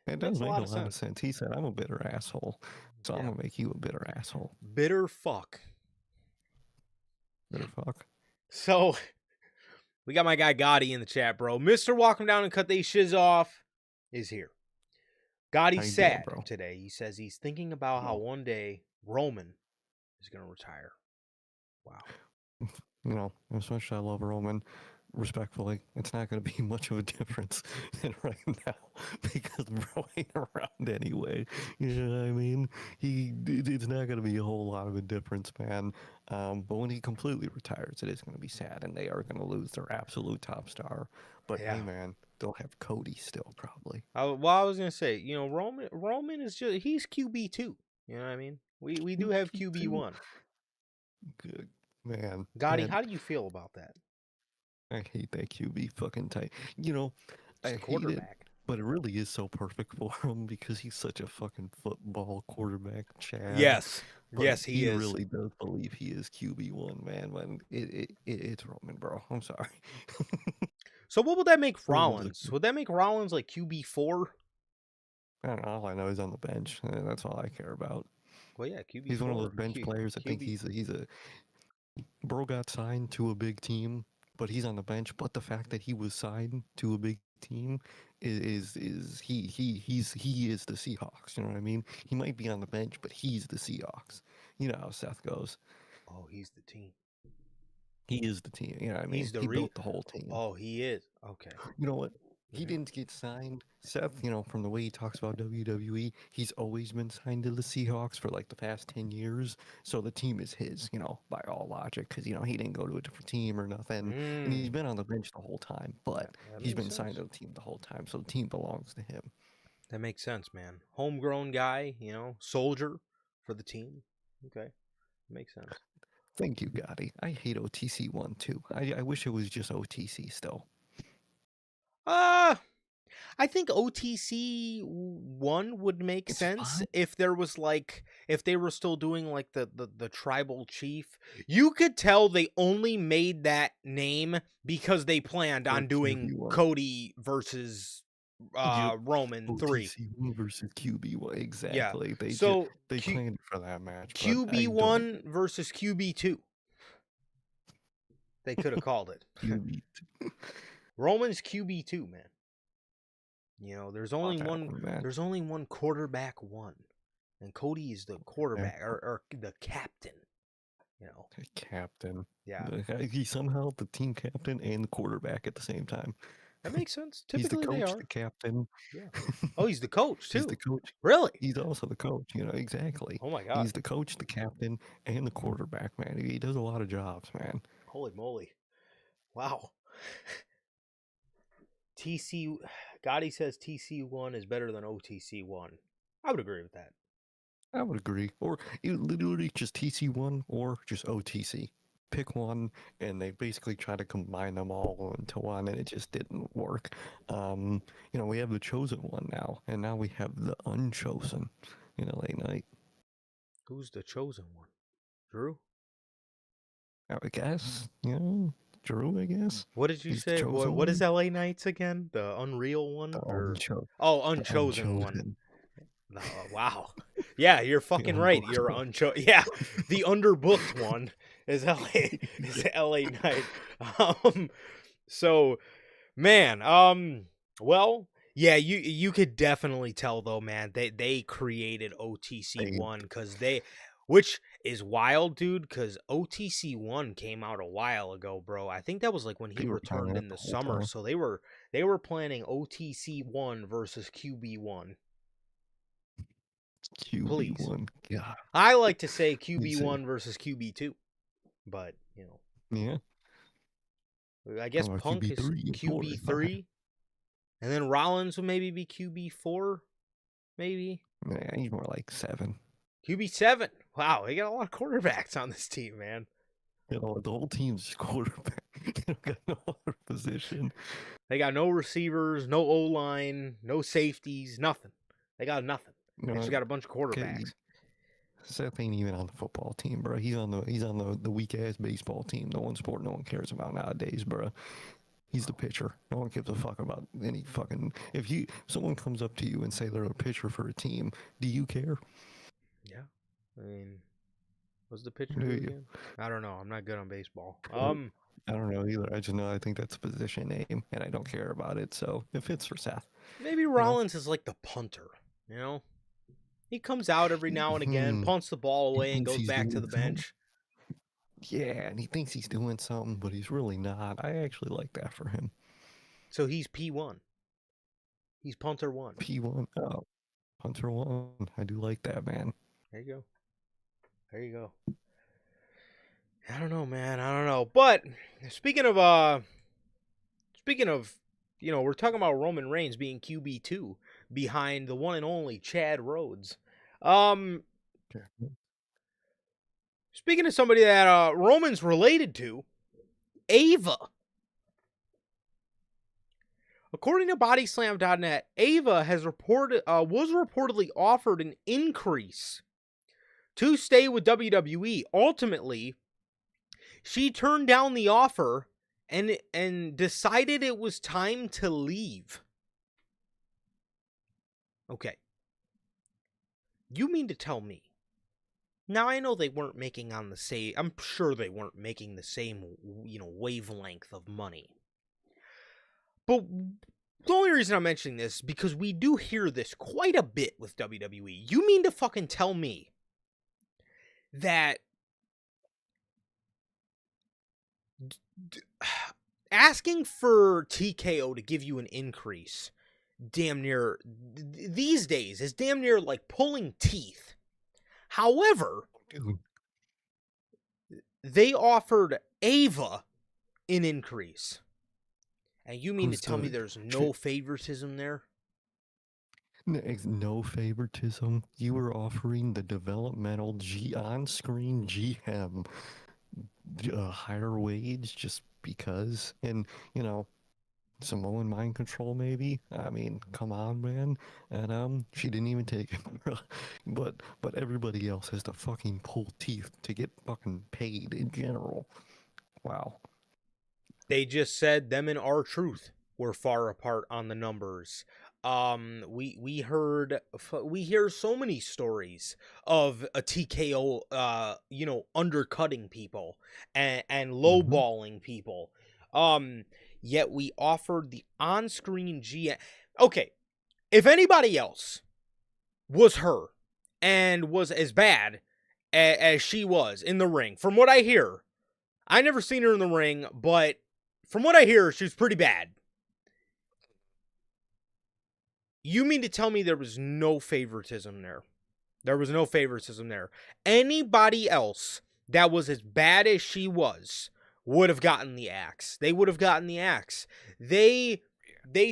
it That makes does a make a lot of lot of sense. sense. He said, "I'm a bitter asshole, so I'm Yeah. gonna make you a bitter asshole, Bitter fuck. bitter fuck." So, we got my guy Gotti in the chat, bro. Mr. Walk him down and cut these shiz off is here. How Gotti's you doing, sad bro? today. He says he's thinking about how one day Roman is going to retire. Wow. As much as I love Roman, respectfully, it's not going to be much of a difference right now because bro ain't around anyway. You know what I mean? It's not going to be a whole lot of a difference, man. But when he completely retires, it is going to be sad, and they are going to lose their absolute top star. But Yeah. hey, man, they'll have Cody still probably. I was going to say, Roman is just, he's QB two. You know what I mean? We do have Keep QB two. one. Good man. Gotti, And how do you feel about that? I hate that QB fucking tight. It's I the hate it, quarterback. but it really is so perfect for him because he's such a fucking football quarterback, Chad. Yes. But Yes, he he is. really does believe he is QB1, man. When it's Roman, bro. I'm sorry. So what would that make Roman's Rollins? Would that make Rollins like QB four? I don't know. All I know is on the bench. And that's all I care about. Well, yeah, QB He's one of those four, bench players. I think QB. he's a bro got signed to a big team, but he's on the bench. But the fact that he was signed to a big team is he is the Seahawks. You know what I mean? He might be on the bench, but he's the Seahawks. You know how Seth goes. Oh, he's the team. He is the team. You know what I mean? He's the He re. built the whole team. Oh, he is. Okay. You know what? He Mhm. didn't get signed. Seth, from the way he talks about WWE, he's always been signed to the Seahawks for like the past 10 years. So the team is his, by all logic, because, he didn't go to a different team or nothing. And he's Mm, been on the bench the whole time, but that he's makes been signed sense. to the team the whole time. So the team belongs to him. That makes sense, man. Homegrown guy, soldier for the team. Okay, makes sense. Thank you, Gotti. I hate OTC 1 too. I wish it was just OTC still. Uh, I think OTC 1 would make It's sense fine. if there was if they were still doing like the tribal chief. You could tell they only made that name because they planned Or on doing QB1. Cody versus Yep. Roman 3. OTC 1 versus QB1. Yeah. Exactly. So They planned for that match, but I don't. QB1 versus QB2. They could have called it. QB. Roman's QB2, man. There's only That one. one, man. There's only one quarterback one, and Cody is the quarterback or the captain. Captain. Yeah, He's somehow the team captain and the quarterback at the same time. that makes sense. He's the Typically, they coach, are. the captain. Yeah. Oh, he's the coach too. He's the coach. Really? He's also the coach. Exactly. Oh my god. He's the coach, the captain, and the quarterback. Man, he does a lot of jobs, man. Holy moly! Wow. TC Gotti says TC1 is better than OTC1. I would agree with that. I would agree. Or you literally just TC1 or just OTC. Pick one, and they basically try to combine them all into one, and it just didn't work. We have the chosen one now, and now we have the unchosen in LA Knight. Who's the chosen one? Drew? I guess, Drew, I guess. What did you say? What is LA Knights again? The Unreal one? Unchosen one. No, wow. Yeah, you're fucking right. You're unchosen. Yeah, the underbooked one is LA Knight. So, man. Well, yeah, you could definitely tell though, man. They created OTC1 because which is wild, dude, because OTC1 came out a while ago, bro. I think that was like when he returned in the summer. So they were planning OTC1 versus QB1. QB1, God. I like to say QB1 versus QB2, but yeah. I guess Punk is QB3, and then Rollins would maybe be QB4, maybe. Yeah, he's more like 7. QB7. Wow, they got a lot of quarterbacks on this team, man. The whole team's just quarterback. They don't got no other position. They got no receivers, no O-line, no safeties, nothing. They got nothing. They just got a bunch of quarterbacks. Seth ain't even on the football team, bro. He's on the weak ass baseball team. The one sport no one cares about nowadays, bro. He's the pitcher. No one gives a fuck about any fucking. If someone comes up to you and say they're a pitcher for a team, do you care? Yeah, I mean, what's the pitcher do again? I don't know. I'm not good on baseball. I don't know either. I just know I think that's a position name, and I don't care about it. So it fits for Seth. Maybe Rollins is like the punter. He comes out every now and again, punts the ball away, and goes back to the bench. Yeah, and he thinks he's doing something, but he's really not. I actually like that for him. So he's P1. He's punter 1. P1. Oh, punter 1. I do like that, man. There you go. I don't know, man. I don't know. But speaking of we're talking about Roman Reigns being QB2 behind the one and only Chad Rhodes. Speaking of somebody that Roman's related to, Ava. According to Bodyslam.net, Ava was reportedly offered an increase to stay with WWE. Ultimately, she turned down the offer and decided it was time to leave. Okay. You mean to tell me? Now, I know they weren't making on the same... I'm sure they weren't making the same, wavelength of money. But the only reason I'm mentioning this is because we do hear this quite a bit with WWE. You mean to fucking tell me that asking for TKO to give you an increase damn near these days is damn near like pulling teeth? However, they offered Ava an increase. And you mean to tell me there's no favoritism there? No favoritism. You were offering the developmental on-screen GM a higher wage just because, and you know, Samoan mind control, maybe. I mean, come on, man. And she didn't even take it, but everybody else has to fucking pull teeth to get fucking paid in general. Wow. They just said them and R-Truth were far apart on the numbers. We hear so many stories of a TKO, undercutting people and Mm-hmm. lowballing people. Um, Yet we offered the on-screen GM. Okay, if anybody else was her and was as bad as she was in the ring, from what I hear, I never seen her in the ring, but from what I hear, she was pretty bad. You mean to tell me there was no favoritism there? There was no favoritism there. Anybody else that was as bad as she was would have gotten the axe. They would have gotten the axe. They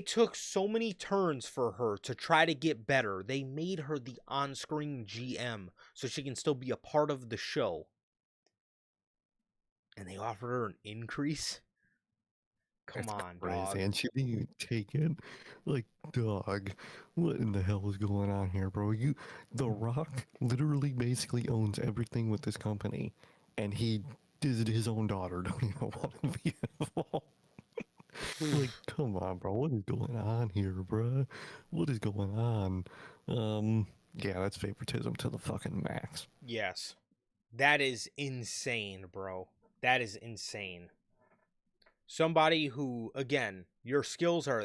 took so many turns for her to try to get better. They made her the on-screen GM so she can still be a part of the show. And they offered her an increase? Come That's on, crazy. dog. And she didn't even take it. Like, dog, what in the hell is going on here, bro? The Rock literally basically owns everything with this company, and he is his own daughter. Don't even want to be involved. Like, come on, bro. What is going on here, bro? What is going on? Yeah, that's favoritism to the fucking max. Yes. That is insane, bro. That is insane. Somebody who, again, your skills are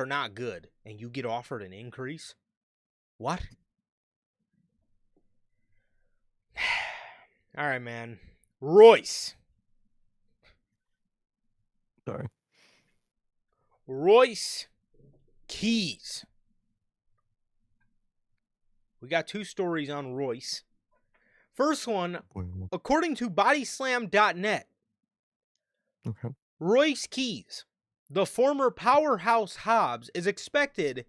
not good and you get offered an increase? What? All right, man. Royce. Sorry. Royce Keys. We got two stories on Royce. First one, Well, according to bodyslam.net, okay. Royce Keys, the former powerhouse Hobbs, is expected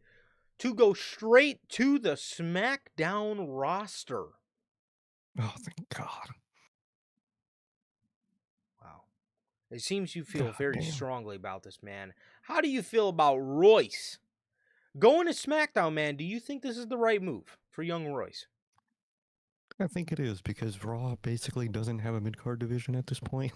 to go straight to the SmackDown roster. Oh, thank God. Wow. It seems you feel God very damn. strongly about this, man. How do you feel about Royce going to SmackDown, man? Do you think this is the right move for young Royce? I think it is because Raw basically doesn't have a mid card division at this point.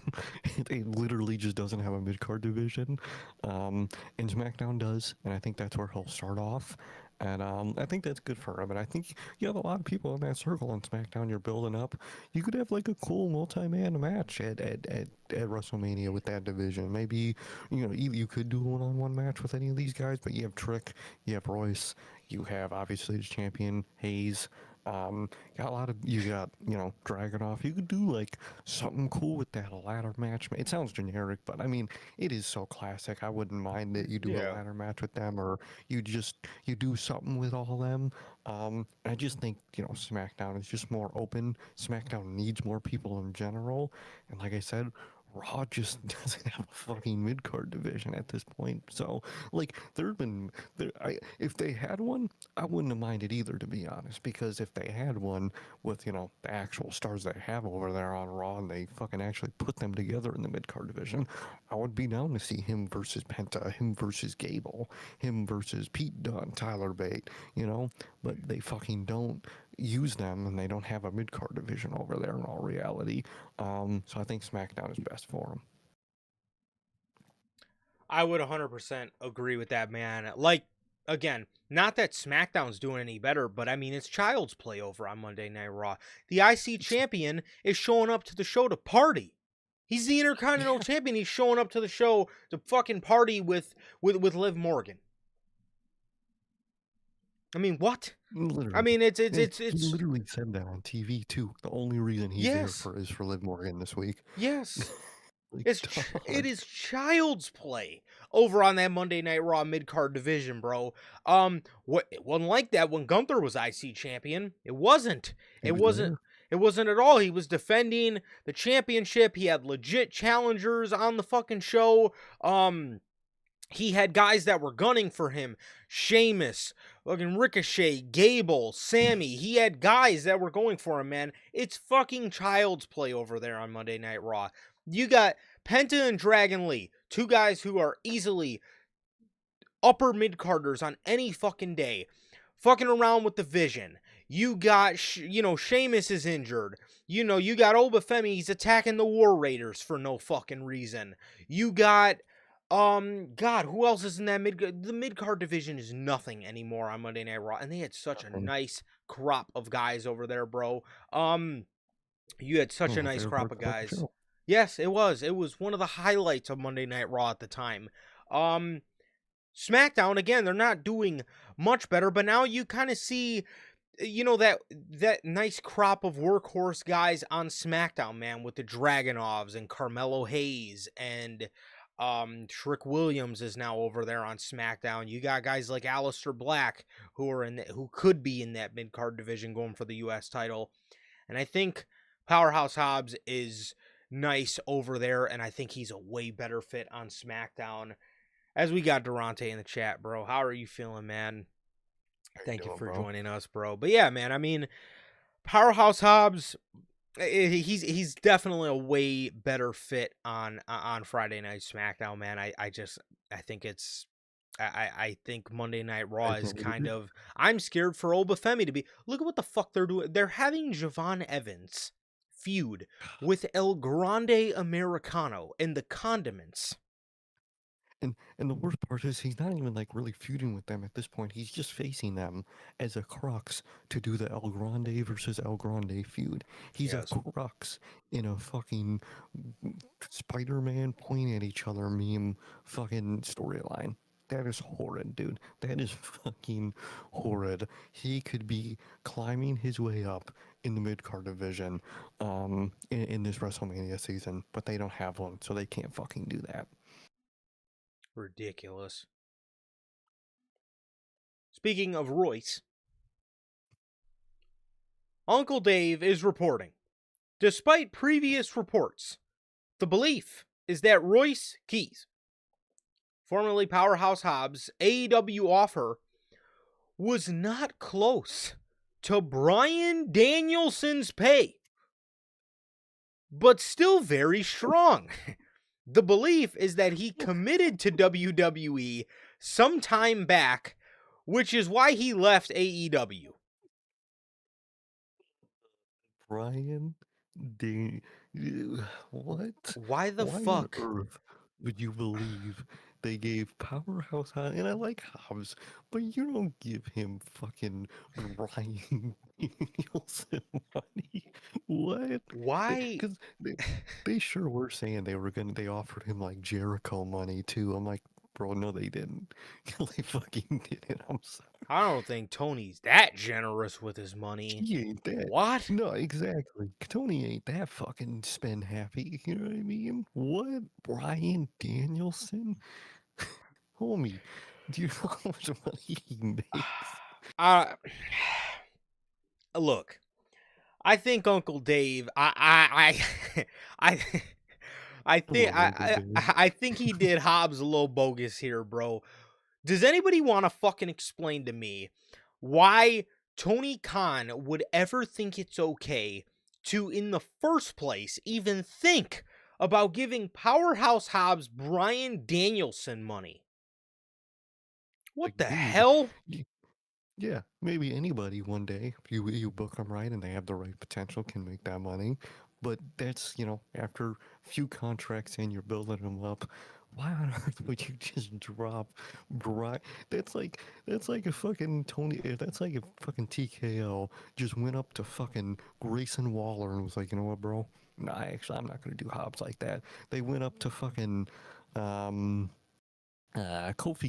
It literally just doesn't have a mid card division, and SmackDown does, and I think that's where he'll start off. And I think that's good for him. And I think you have a lot of people in that circle on SmackDown. You're building up. You could have like a cool multi-man match at WrestleMania with that division. Maybe you could do a one-on-one match with any of these guys, but you have Trick, you have Royce, you have obviously the champion Hayes. Got a lot of you got Dragunov. You could do like something cool with that ladder match. It sounds generic, but I mean it is so classic. I wouldn't mind that you do a Yeah. ladder match with them, or you do something with all of them. I just think SmackDown is just more open. SmackDown needs more people in general, and like I said, Raw just doesn't have a fucking mid card division at this point. So, like, if they had one, I wouldn't have minded either, to be honest. Because if they had one with the actual stars they have over there on Raw, and they fucking actually put them together in the mid card division, I would be down to see him versus Penta, him versus Gable, him versus Pete Dunne, Tyler Bate, But they fucking don't use them, and they don't have a mid card division over there in all reality. So I think SmackDown is best for him. I would 100% agree with that, man. Like, again, not that SmackDown's doing any better, but I mean, it's child's play over on Monday Night Raw. The IC champion is showing up to the show to party. He's the Intercontinental Yeah, champion. He's showing up to the show to fucking party with Liv Morgan. I mean, what? I literally. mean, And he it's literally said that on TV too. The only reason he's there yes, for is for Liv Morgan this week. yes. Like, It dog. is child's play over on that Monday Night Raw mid card division, bro. What it wasn't like that when Gunther was IC champion. It wasn't. He It was wasn't. there. It wasn't at all. He was defending the championship. He had legit challengers on the fucking show. Um, He had guys that were gunning for him. Sheamus, fucking Ricochet, Gable, Sammy. He had guys that were going for him, man. It's fucking child's play over there on Monday Night Raw. You got Penta and Dragon Lee, two guys who are easily upper mid-carders on any fucking day, fucking around with the Vision. You got, Sheamus is injured. You got Obafemi, he's attacking the War Raiders for no fucking reason. You got, God, who else is in that the mid-card division is nothing anymore on Monday Night Raw, and they had such a nice crop of guys over there, bro. You had such a nice crop of guys. Yes, it was. It was one of the highlights of Monday Night Raw at the time. SmackDown, again, they're not doing much better, but now you kind of see, that nice crop of workhorse guys on SmackDown, man, with the Dragunovs and Carmelo Hayes, and Trick Williams is now over there on SmackDown. You got guys like Aleister Black who could be in that mid-card division going for the US title. And I think Powerhouse Hobbs is nice over there, and I think he's a way better fit on SmackDown. As we got Durante in the chat, bro. How are you feeling, man? Thank you for joining us, bro. But yeah, man, I mean, Powerhouse Hobbs, he's definitely a way better fit on Friday Night SmackDown, man. I think Monday Night Raw is kind of, I'm scared for Obafemi to be, look at what the fuck they're doing. They're having Javon Evans feud with El Grande Americano and the Condiments. And the worst part is he's not even like really feuding with them at this point. He's just facing them as a crux to do the El Grande versus El Grande feud. He's a crux in a fucking Spider-Man pointing at each other meme fucking storyline. That is horrid, dude. That is fucking horrid. He could be climbing his way up in the mid-card division in this WrestleMania season, but they don't have one, so they can't fucking do that. Ridiculous. Speaking of Royce, Uncle Dave is reporting, despite previous reports, the belief is that Royce Keys, formerly Powerhouse Hobbs' AEW offer was not close to Bryan Danielson's pay, but still very strong. The belief is that he committed to WWE some time back, which is why he left AEW. Bryan, what? Why the fuck? On earth would you believe they gave Powerhouse Hobbs, and I like Hobbs, but you don't give him fucking Bryan Danielson money. What? Why? Because they sure were saying they offered him like Jericho money too. I'm like, bro, no, they didn't. They fucking didn't. I'm sorry. I don't think Tony's that generous with his money. He ain't that. What? No, exactly. Tony ain't that fucking spend happy. You know what I mean? What? Bryan Danielson? Homie, do you know how much money he makes? Look, I think Uncle Dave, I think he did Hobbs a little bogus here, bro. Does anybody want to fucking explain to me why Tony Khan would ever think it's okay to, in the first place, even think about giving Powerhouse Hobbs Bryan Danielson money? What the hell? Yeah, maybe anybody one day, if you book them right and they have the right potential, can make that money. But that's, after a few contracts in, you're building them up. Why on earth would you just drop Brian? That's like a fucking Tony. That's like a fucking TKO just went up to fucking Grayson Waller and was like, you know what, bro? Nah, actually, I'm not gonna do Hobbs like that. They went up to fucking Kofi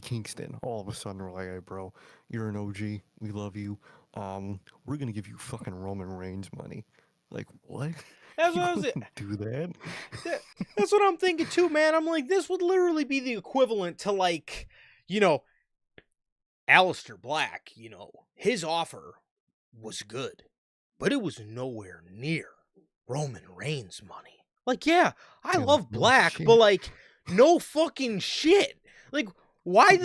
Kingston. All of a sudden, we're like, hey, bro, you're an OG. We love you. We're gonna give you fucking Roman Reigns money. Like, what? That's what I was do that. That's what I'm thinking too, man. I'm like, this would literally be the equivalent to, like, Aleister Black. His offer was good, but it was nowhere near Roman Reigns money. Like, yeah, I love Black, but like, no fucking shit. Like, why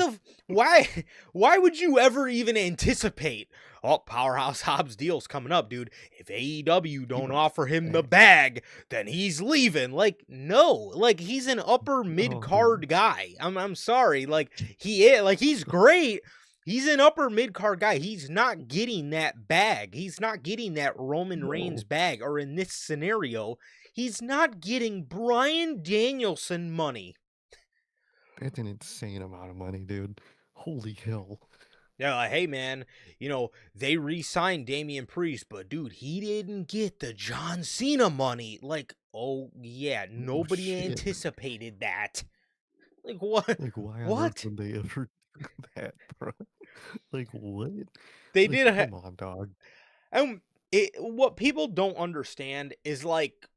why would you ever even anticipate, oh, Powerhouse Hobbs deal's coming up, dude. If AEW He don't wants offer him the that. bag, then he's leaving. Like, no, like he's an upper mid Oh, card guy. I'm sorry, like he's great. He's an upper mid card guy. He's not getting that bag. He's not getting that Roman Reigns no. bag. Or in this scenario, he's not getting Bryan Danielson money. That's an insane amount of money, dude. Holy hell. Yeah, like, hey man, they re-signed Damian Priest, but dude, he didn't get the John Cena money. Like, oh yeah, Oh, nobody shit. anticipated that. Like what? Like, why on earth What? would they ever do that, bro? Like, what? They Like, did come on, dog. and what people don't understand is like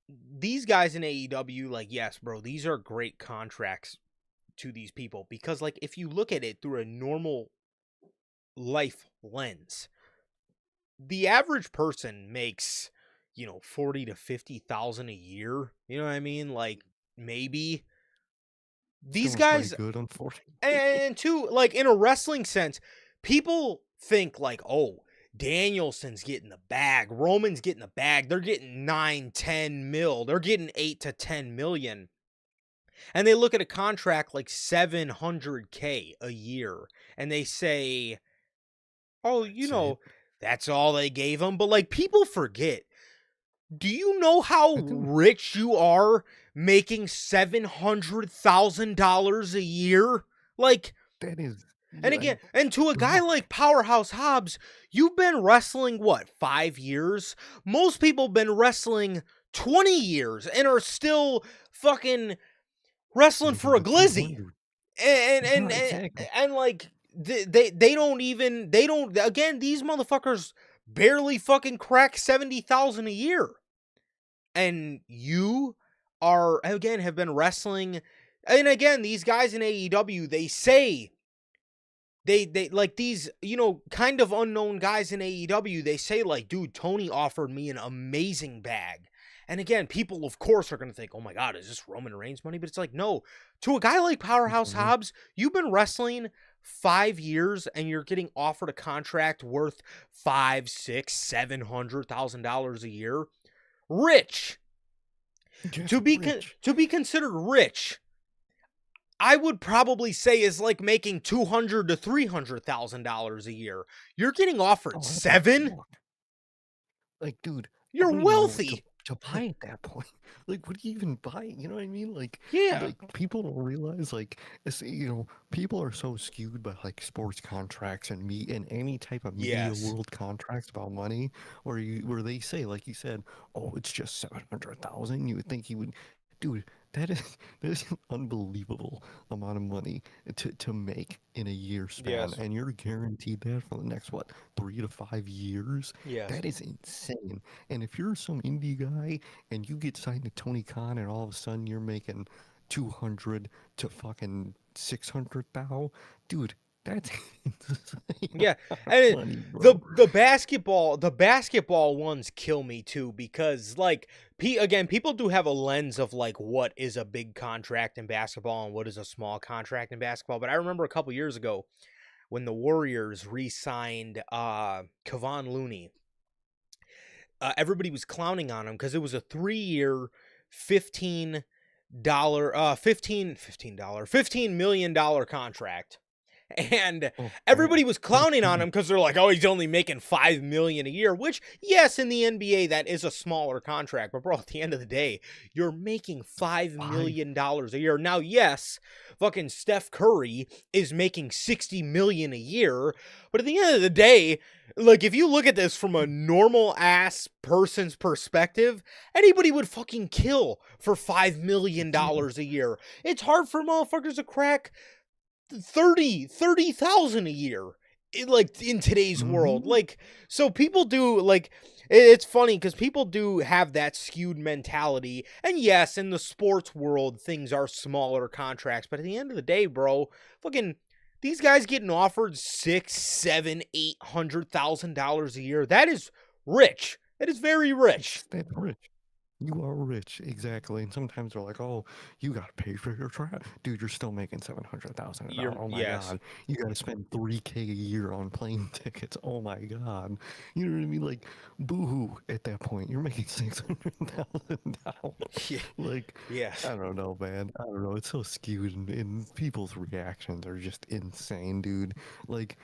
these guys in AEW, like, yes, bro, these are great contracts to these people because like if you look at it through a normal life lens, the average person makes 40 to 50,000 a year. You know what I mean? Like maybe It's these doing pretty guys, good, unfortunately. and two, like in a wrestling sense, people think like, oh, Danielson's getting the bag, Roman's getting the bag, they're getting 9-10 mil, they're getting 8 to 10 million. And they look at a contract like 700K a year and they say, oh, That's it. that's all they gave him. But like people forget, do you know how I do. rich you are making $700,000 a year? Like, That is, and yeah, again, and to a guy bro. like Powerhouse Hobbs, you've been wrestling what, 5 years? Most people have been wrestling 20 years and are still fucking wrestling for Making a the glizzy. 200. And No, and and, exactly. and like they don't even, they don't, again, these motherfuckers barely fucking crack 70,000 a year. And you are, again, have been wrestling. And again, these guys in AEW, they say they like these, kind of unknown guys in AEW, they say like, dude, Tony offered me an amazing bag. And again, people of course are going to think, oh my God, is this Roman Reigns money? But it's like, no, to a guy like Powerhouse No. Hobbs, you've been wrestling 5 years and you're getting offered a contract worth five, six, $700,000 a year. Rich. Just To be rich. to be considered rich, I would probably say is like making $200,000 to $300,000 a year. You're getting offered Oh, that's a seven. fuck. Like, dude, I You're don't even know what wealthy. to buy at that point. Like, what do you even buy? You know what I mean? Yeah. Like people don't realize, like, people are so skewed by like sports contracts and any type of media Yes. world contracts about money, where they say, like you said, oh, it's just 700,000. You would think he would, dude. That is that is an unbelievable amount of money to make in a year span, Yes. and you're guaranteed that for the next what, 3 to 5 years. Yes. That is insane. And if you're some indie guy and you get signed to Tony Khan and all of a sudden you're making 200 to fucking 600 thou, dude, that's insane Yeah. amount of And money, the bro. the basketball ones kill me too because like again, people do have a lens of like what is a big contract in basketball and what is a small contract in basketball. But I remember a couple years ago when the Warriors re-signed Kevon Looney, everybody was clowning on him because it was a 3 year, $15 million contract. And Oh, everybody was that's clowning on him huge. because they're like, oh, he's only making $5 million a year, which, yes, in the NBA, that is a smaller contract. But, bro, at the end of the day, you're making $5 Five. million a year. Now, yes, fucking Steph Curry is making $60 million a year. But at the end of the day, like, if you look at this from a normal ass person's perspective, anybody would fucking kill for $5 million a year. It's hard for motherfuckers to crack 30,000 a year in today's world. Mm-hmm. Like, so people do, like, it's funny because people do have that skewed mentality. And yes, in the sports world, things are smaller contracts, but at the end of the day, bro, fucking these guys getting offered 6, 7, $800,000 a year. That is rich. That is very rich. That's rich. You are rich, exactly. And sometimes they're like, "Oh, you got to pay for your trap, dude. You're still making $700,000. Oh my Yes. god, you got to spend $3K a year on plane tickets. Oh my god, you know what I mean? Like, boohoo. At that point, you're making $600,000. Yeah. Like, I Yes. don't know, man. I don't know. It's so skewed, and people's reactions are just insane, dude. Like,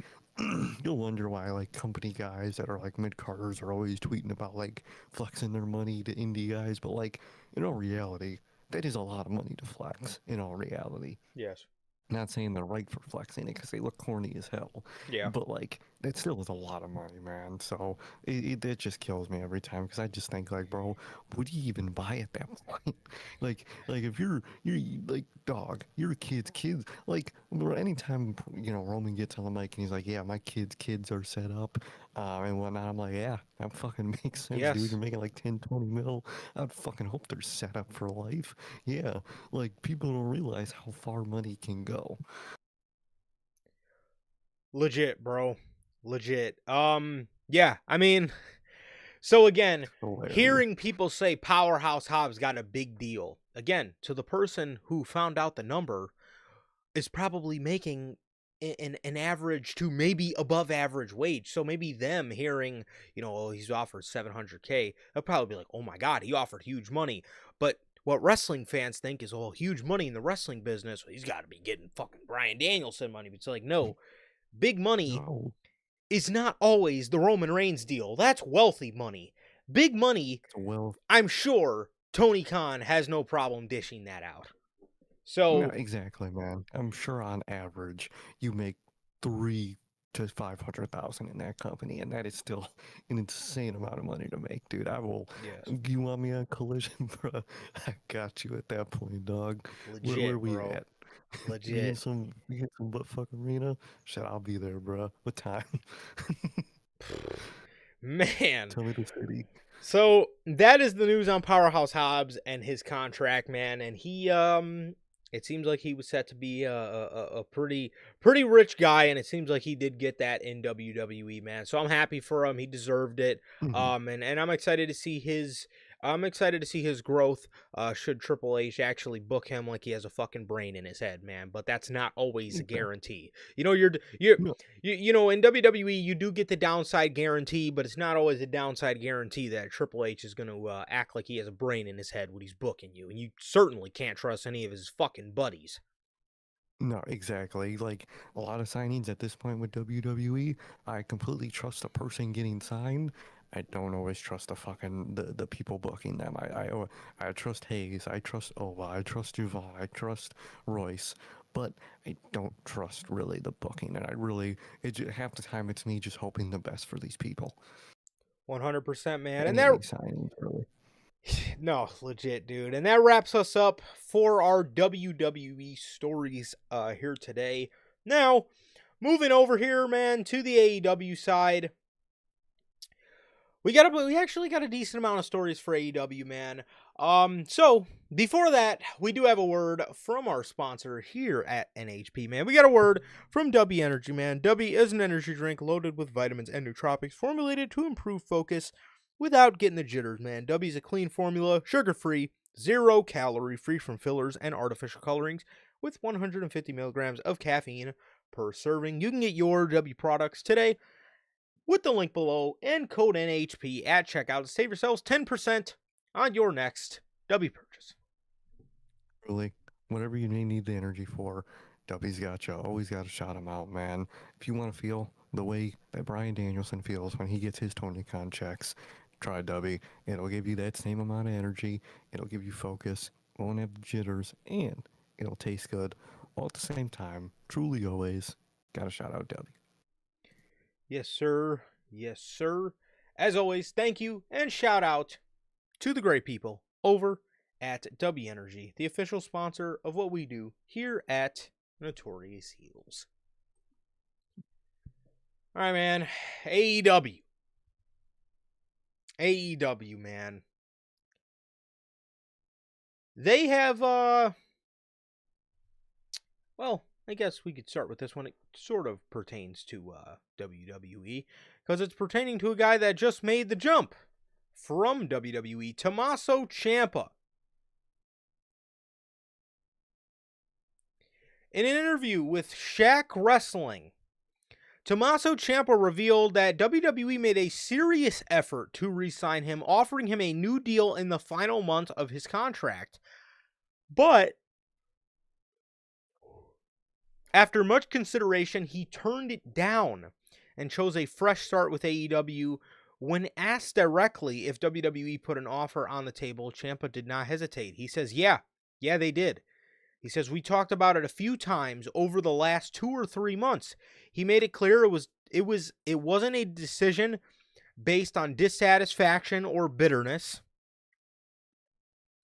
you'll wonder why like company guys that are like mid carders are always tweeting about like flexing their money to indie guys, but like in all reality, that is a lot of money to flex. In all reality, Yes. not saying they're right for flexing it because they look corny as hell, Yeah. but like that still is a lot of money, man. So it just kills me every time because I just think like, bro, what do you even buy at that point? like if you're like dog, your kids like anytime Roman gets on the mic and he's like, yeah, my kids are set up, and whatnot. I'm like, yeah, that fucking makes sense, dude. Yes. You're making like 10-20 mil. I'd fucking hope they're set up for life. Yeah, like people don't realize how far money can go. Legit, bro. Legit. Yeah, I mean, so again, Hilarious. hearing people say Powerhouse Hobbs got a big deal, again, to the person who found out the number, is probably making an average to maybe above average wage. So maybe them hearing, oh, he's offered 700K, they'll probably be like, oh my God, he offered huge money. But what wrestling fans think is, oh, huge money in the wrestling business. Well, he's got to be getting fucking Bryan Danielson money. But it's like, no, big money No, is not always the Roman Reigns deal. That's wealthy money. Big money, it's well, I'm sure Tony Khan has no problem dishing that out. no, So, exactly, man. I'm sure on average you make 3 to 500,000 in that company, and that is still an insane amount of money to make, dude. I will. yes, You want me on collision, bro? I got you at that point, dog. Where legit, we bro. at? Legit. We get some butt fuck arena. Shit, I'll be there, bro. What time? Man. Tell me the city. So that is the news on Powerhouse Hobbs and his contract, man. And he it seems like he was set to be a pretty rich guy, and it seems like he did get that in WWE, man. So I'm happy for him. He deserved it. Mhm. And I'm excited to see his growth. Should Triple H actually book him like he has a fucking brain in his head, man. But that's not always a Okay. guarantee. You're No, in WWE, you do get the downside guarantee, but it's not always a downside guarantee that Triple H is going to act like he has a brain in his head when he's booking you. And you certainly can't trust any of his fucking buddies. No, exactly. Like a lot of signings at this point with WWE, I completely trust the person getting signed. I don't always trust the people booking them. I trust Hayes, I trust Ova, I trust Duval, I trust Royce, but I don't trust really the booking. And half the time it's me just hoping the best for these people. 100%, man. And Any signings really. no, legit, dude. And that wraps us up for our WWE stories here today. Now, moving over here, man, to the AEW side. We actually got a decent amount of stories for AEW, man. So before that, we do have a word from our sponsor here at NHP, man. We got a word from W Energy, man. W is an energy drink loaded with vitamins and nootropics, formulated to improve focus without getting the jitters, man. W is a clean formula, sugar-free, 0-calorie, free from fillers and artificial colorings, with 150 milligrams of caffeine per serving. You can get your W products today with the link below and code NHP at checkout to save yourselves 10% on your next W purchase. Really, whatever you may need the energy for, Dubby's got you. Always got to shout him out, man. If you want to feel the way that Brian Danielson feels when he gets his Tony Khan checks, try Dubby. It'll give you that same amount of energy. It'll give you focus. Won't have the jitters, and it'll taste good all at the same time. Truly, always got to shout out Dubby. Yes, sir. Yes, sir. As always, thank you and shout out to the great people over at W Energy, the official sponsor of what we do here at Notorious Heels. All right, man. AEW. AEW, man. They have, well, I guess we could start with this one. It sort of pertains to WWE because it's pertaining to a guy that just made the jump from WWE, Tommaso Ciampa. In an interview with Shaq Wrestling, Tommaso Ciampa revealed that WWE made a serious effort to re-sign him, offering him a new deal in the final month of his contract. But after much consideration, he turned it down and chose a fresh start with AEW. When asked directly if WWE put an offer on the table, Ciampa did not hesitate. He says, yeah, they did. He says, we talked about it a few times over the last 2 or 3 months. He made it clear it wasn't a decision based on dissatisfaction or bitterness.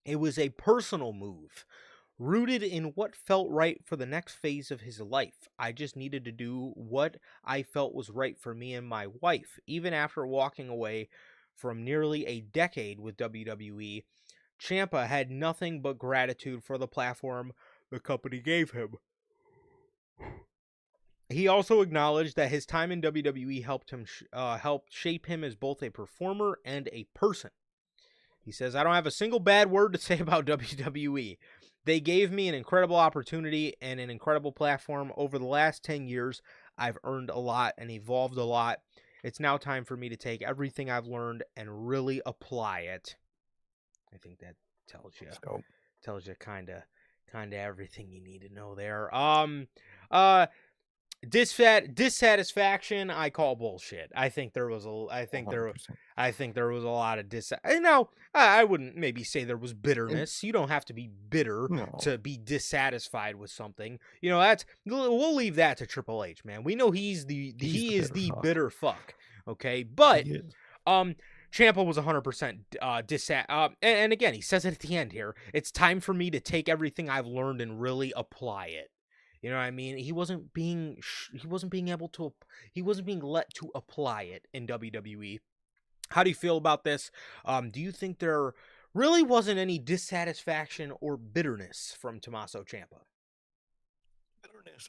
It was a personal move, rooted in what felt right for the next phase of his life. I just needed to do what I felt was right for me and my wife. Even after walking away from nearly a decade with WWE, Ciampa had nothing but gratitude for the platform the company gave him. He also acknowledged that his time in WWE helped shape him as both a performer and a person. He says, I don't have a single bad word to say about WWE. They gave me an incredible opportunity and an incredible platform. Over the last 10 years, I've earned a lot and evolved a lot. It's now time for me to take everything I've learned and really apply it. I think that tells you kind of everything you need to know there. Dissatisfaction, I call bullshit. I think there was a lot of I wouldn't maybe say there was bitterness. You don't have to be bitter to be dissatisfied with something. We'll leave that to Triple H, man. We know he is the bitter fuck. Okay, but Ciampa was 100% and again, he says it at the end here. It's time for me to take everything I've learned and really apply it. You know what I mean? He wasn't being let to apply it in WWE. How do you feel about this? Do you think there really wasn't any dissatisfaction or bitterness from Tommaso Ciampa?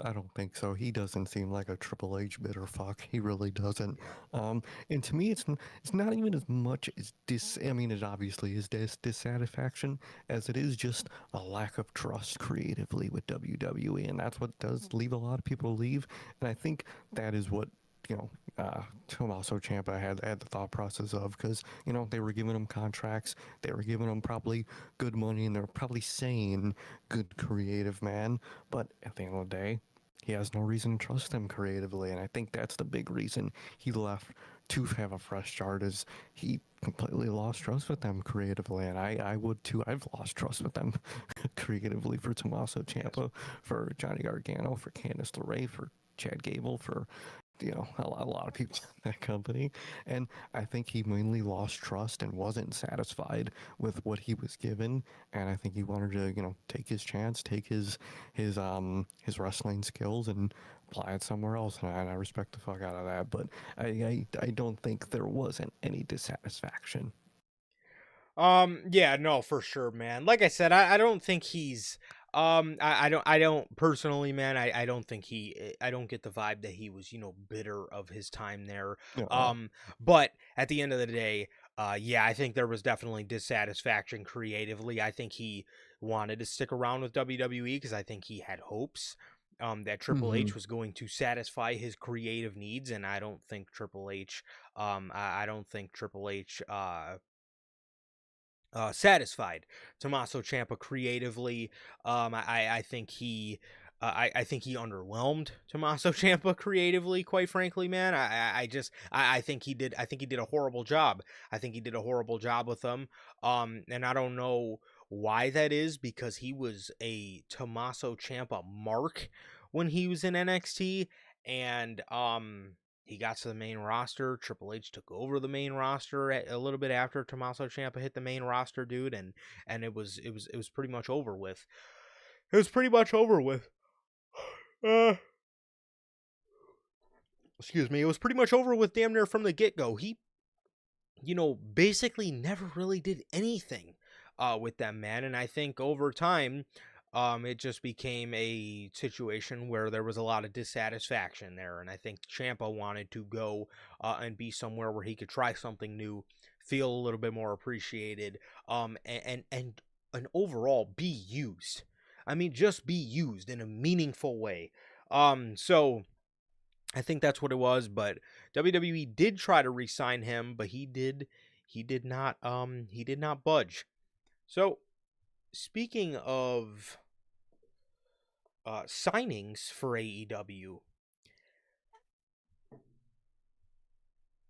I don't think so. He doesn't seem like a Triple H bitter fuck. He really doesn't. And to me, it's not even as much as it obviously is dissatisfaction as it is just a lack of trust creatively with WWE, and that's what does leave a lot of people leave. And I think that is what Tommaso Ciampa had the thought process of, because they were giving him contracts, they were giving him probably good money, and they were probably saying good creative man, but at the end of the day, he has no reason to trust them creatively, and I think that's the big reason he left to have a fresh start. Is he completely lost trust with them creatively, and I would too. I've lost trust with them creatively for Tommaso Ciampa, for Johnny Gargano, for Candice LeRae, for Chad Gable, for a lot of people in that company. And I think he mainly lost trust and wasn't satisfied with what he was given. And I think he wanted to, take his chance, take his wrestling skills and apply it somewhere else. And I respect the fuck out of that. But I don't think there wasn't any dissatisfaction. Yeah, no, for sure, man. Like I said, I don't think he's I don't personally, man. I don't think I don't get the vibe that he was, bitter of his time there. But at the end of the day, yeah, I think there was definitely dissatisfaction creatively. I think he wanted to stick around with WWE because I think he had hopes that Triple H was going to satisfy his creative needs, and I don't think Triple H I don't think Triple H satisfied Tommaso Ciampa creatively. I think I think he underwhelmed Tommaso Ciampa creatively. Quite frankly, man, I think he did. I think he did a horrible job. I think he did a horrible job with them. And I don't know why that is, because he was a Tommaso Ciampa mark when he was in NXT, and he got to the main roster. Triple H took over the main roster a little bit after Tommaso Ciampa hit the main roster, dude, and it was pretty much over with. It was pretty much over with. Excuse me. It was pretty much over with damn near from the get-go. He, basically never really did anything with them, man. And I think over time, it just became a situation where there was a lot of dissatisfaction there. And I think Ciampa wanted to go and be somewhere where he could try something new, feel a little bit more appreciated, and overall be used. I mean, just be used in a meaningful way. So I think that's what it was, but WWE did try to re-sign him, but he did not budge. So speaking of signings for AEW,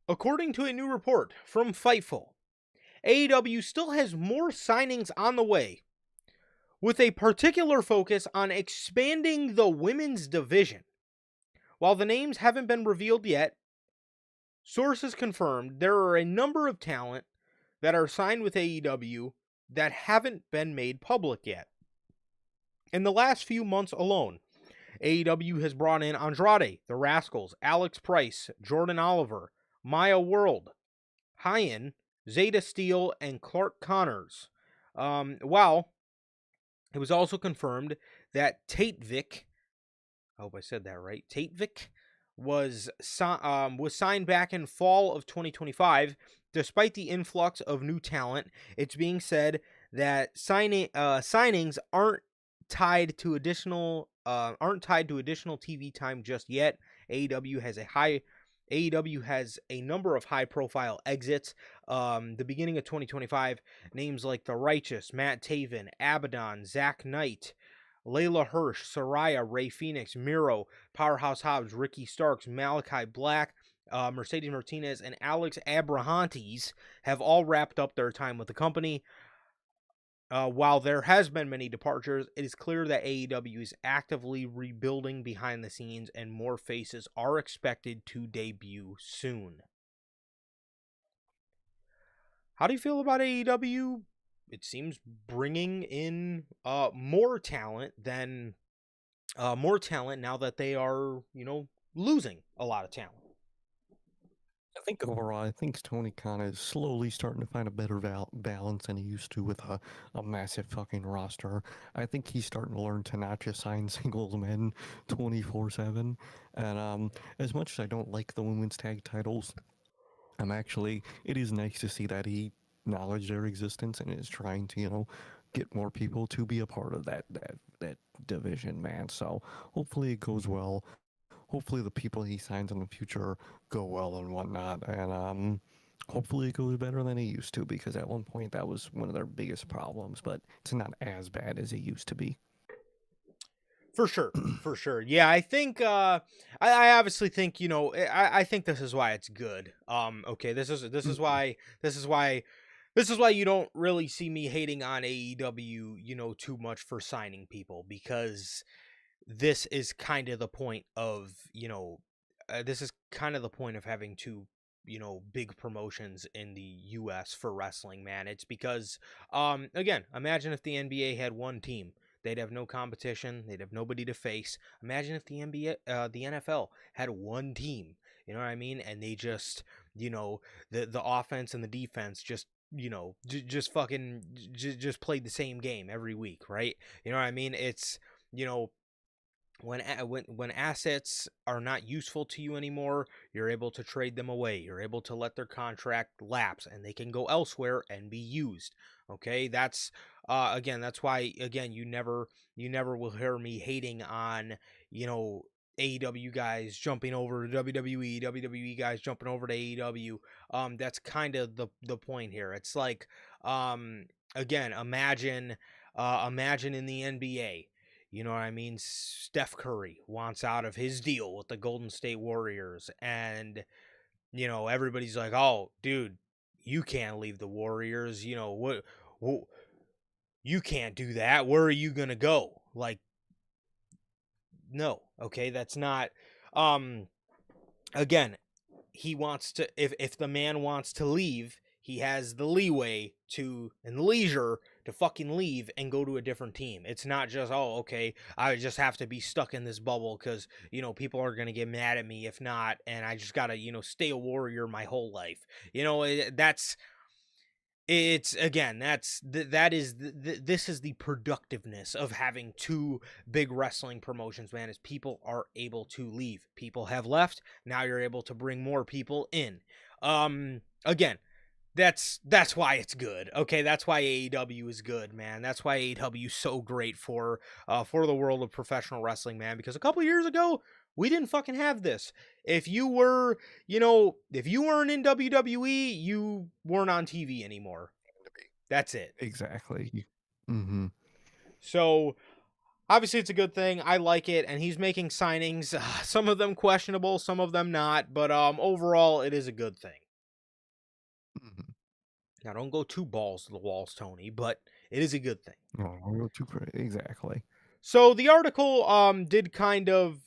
according to a new report from Fightful, AEW still has more signings on the way, with a particular focus on expanding the women's division. While the names haven't been revealed yet, sources confirmed there are a number of talent that are signed with AEW that haven't been made public yet. In the last few months alone, AEW has brought in Andrade, The Rascals, Alex Price, Jordan Oliver, Maya World, Hyen, Zeta Steel, and Clark Connors. While it was also confirmed that Tatevik, I hope I said that right, Tatevik was signed back in fall of 2025. Despite the influx of new talent, it's being said that signings aren't tied to additional TV time just yet. AEW has a number of high-profile exits. The beginning of 2025, names like The Righteous, Matt Taven, Abaddon, Zach Knight, Layla Hirsch, Soraya, Ray Phoenix, Miro, Powerhouse Hobbs, Ricky Starks, Malachi Black, Mercedes Martinez, and Alex Abrahantes have all wrapped up their time with the company. While there has been many departures, it is clear that AEW is actively rebuilding behind the scenes, and more faces are expected to debut soon. How do you feel about AEW? It seems bringing in more talent now that they are, losing a lot of talent. I think overall, I think Tony Khan is slowly starting to find a better balance than he used to with a massive fucking roster. I think he's starting to learn to not just sign singles men 24/7. And as much as I don't like the women's tag titles, it is nice to see that he acknowledged their existence and is trying to, get more people to be a part of that division, man. So hopefully it goes well. Hopefully the people he signs in the future go well and whatnot, and hopefully it goes better than it used to, because at one point that was one of their biggest problems, but it's not as bad as it used to be. For sure, for sure. Yeah, I think I obviously think, I think this is why it's good. Okay, this is why you don't really see me hating on AEW, too much for signing people, because this is kind of the point of, having two, big promotions in the US for wrestling, man. It's because again, imagine if the NBA had one team. They'd have no competition. They'd have nobody to face. Imagine if the NFL had one team. You know what I mean? And they just, the offense and the defense just, just played the same game every week, right? You know what I mean? It's, you know, when assets are not useful to you anymore, you're able to trade them away. You're able to let their contract lapse, and they can go elsewhere and be used. Okay, that's that's why, again, you never will hear me hating on, AEW guys jumping over to WWE, WWE guys jumping over to AEW. That's kind of the point here. It's like, again, imagine in the NBA. You know what I mean? Steph Curry wants out of his deal with the Golden State Warriors, and everybody's like, "Oh, dude, you can't leave the Warriors. What you can't do that. Where are you gonna go?" Like, no, okay, that's not. Again, he wants to. If the man wants to leave, he has the leeway to and leisure to fucking leave and go to a different team. It's not just, oh, okay, I just have to be stuck in this bubble because people are gonna get mad at me if not, and I just gotta stay a Warrior my whole life. That's it's again this is the productiveness of having two big wrestling promotions, man. Is people are able to leave, people have left, now you're able to bring more people in. Again, that's why it's good. Okay, that's why AEW is good, man. That's why AEW is so great for the world of professional wrestling, man. Because a couple years ago, we didn't fucking have this. If you were, if you weren't in WWE, you weren't on TV anymore. That's it. Exactly. Mm-hmm. So obviously, it's a good thing. I like it, and he's making signings. Some of them questionable, some of them not, but overall, it is a good thing. Mm-hmm. Now, don't go too balls to the walls, Tony, but it is a good thing. Oh, I go too crazy. Exactly. So the article did kind of,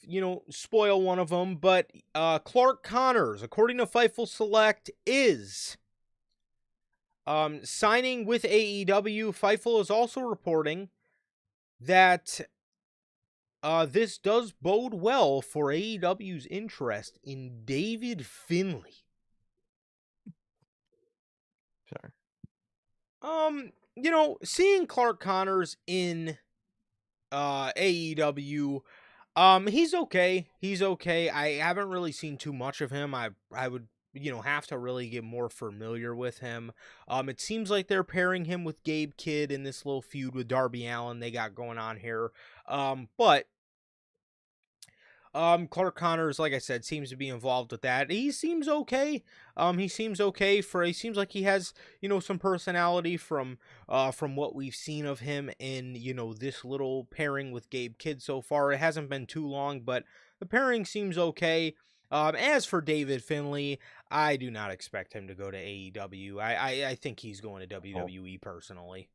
spoil one of them, but Clark Connors, according to Fightful Select, is signing with AEW. Fightful is also reporting that this does bode well for AEW's interest in David Finlay. Sorry. Seeing Clark Connors in AEW, he's okay. He's okay. I haven't really seen too much of him. I would have to really get more familiar with him. It seems like they're pairing him with Gabe Kidd in this little feud with Darby Allin they got going on here. But Clark Connors, like I said, seems to be involved with that. He seems okay. He seems okay he seems like he has, some personality from what we've seen of him in, this little pairing with Gabe Kidd so far. It hasn't been too long, but the pairing seems okay. As for David Finlay, I do not expect him to go to AEW. I think he's going to Oh, WWE personally.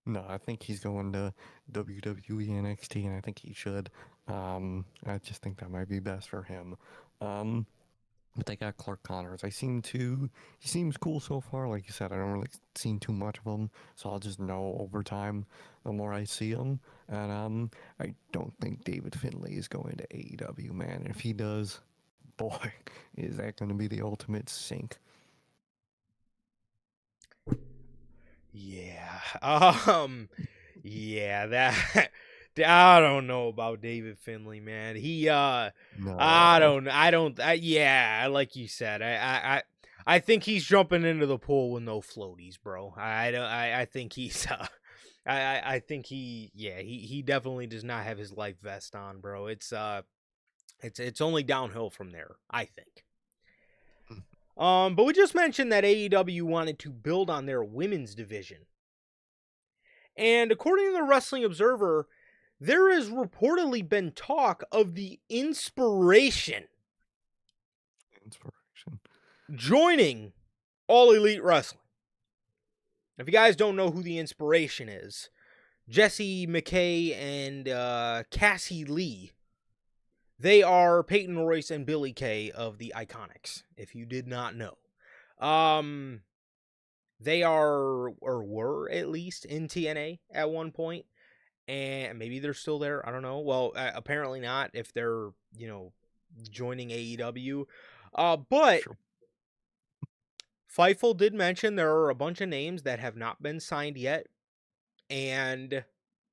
no, I think he's going to WWE NXT, and I think he should. I just think that might be best for him. Um, but they got Clark Connors. He seems cool so far. Like you said, I don't really seen too much of him, so I'll just know over time the more I see him. And I don't think David Finlay is going to AEW, man. If he does, boy, is that going to be the ultimate sink. Yeah. Yeah, that I don't know about David Finlay, man. No, Yeah, like you said, I think he's jumping into the pool with no floaties, bro. I think he's I think he definitely does not have his life vest on, bro. It's only downhill from there, I think. But we just mentioned that AEW wanted to build on their women's division. And according to the Wrestling Observer, there has reportedly been talk of the Inspiration inspiration. joining All Elite Wrestling. If you guys don't know who the Inspiration is, Jesse McKay and Cassie Lee, they are Peyton Royce and Billy Kay of the Iconics, if you did not know. They are, or were at least, in TNA at one point, and maybe they're still there. I don't know. Well, apparently not if they're, joining AEW. But Sure. Fightful did mention there are a bunch of names that have not been signed yet, and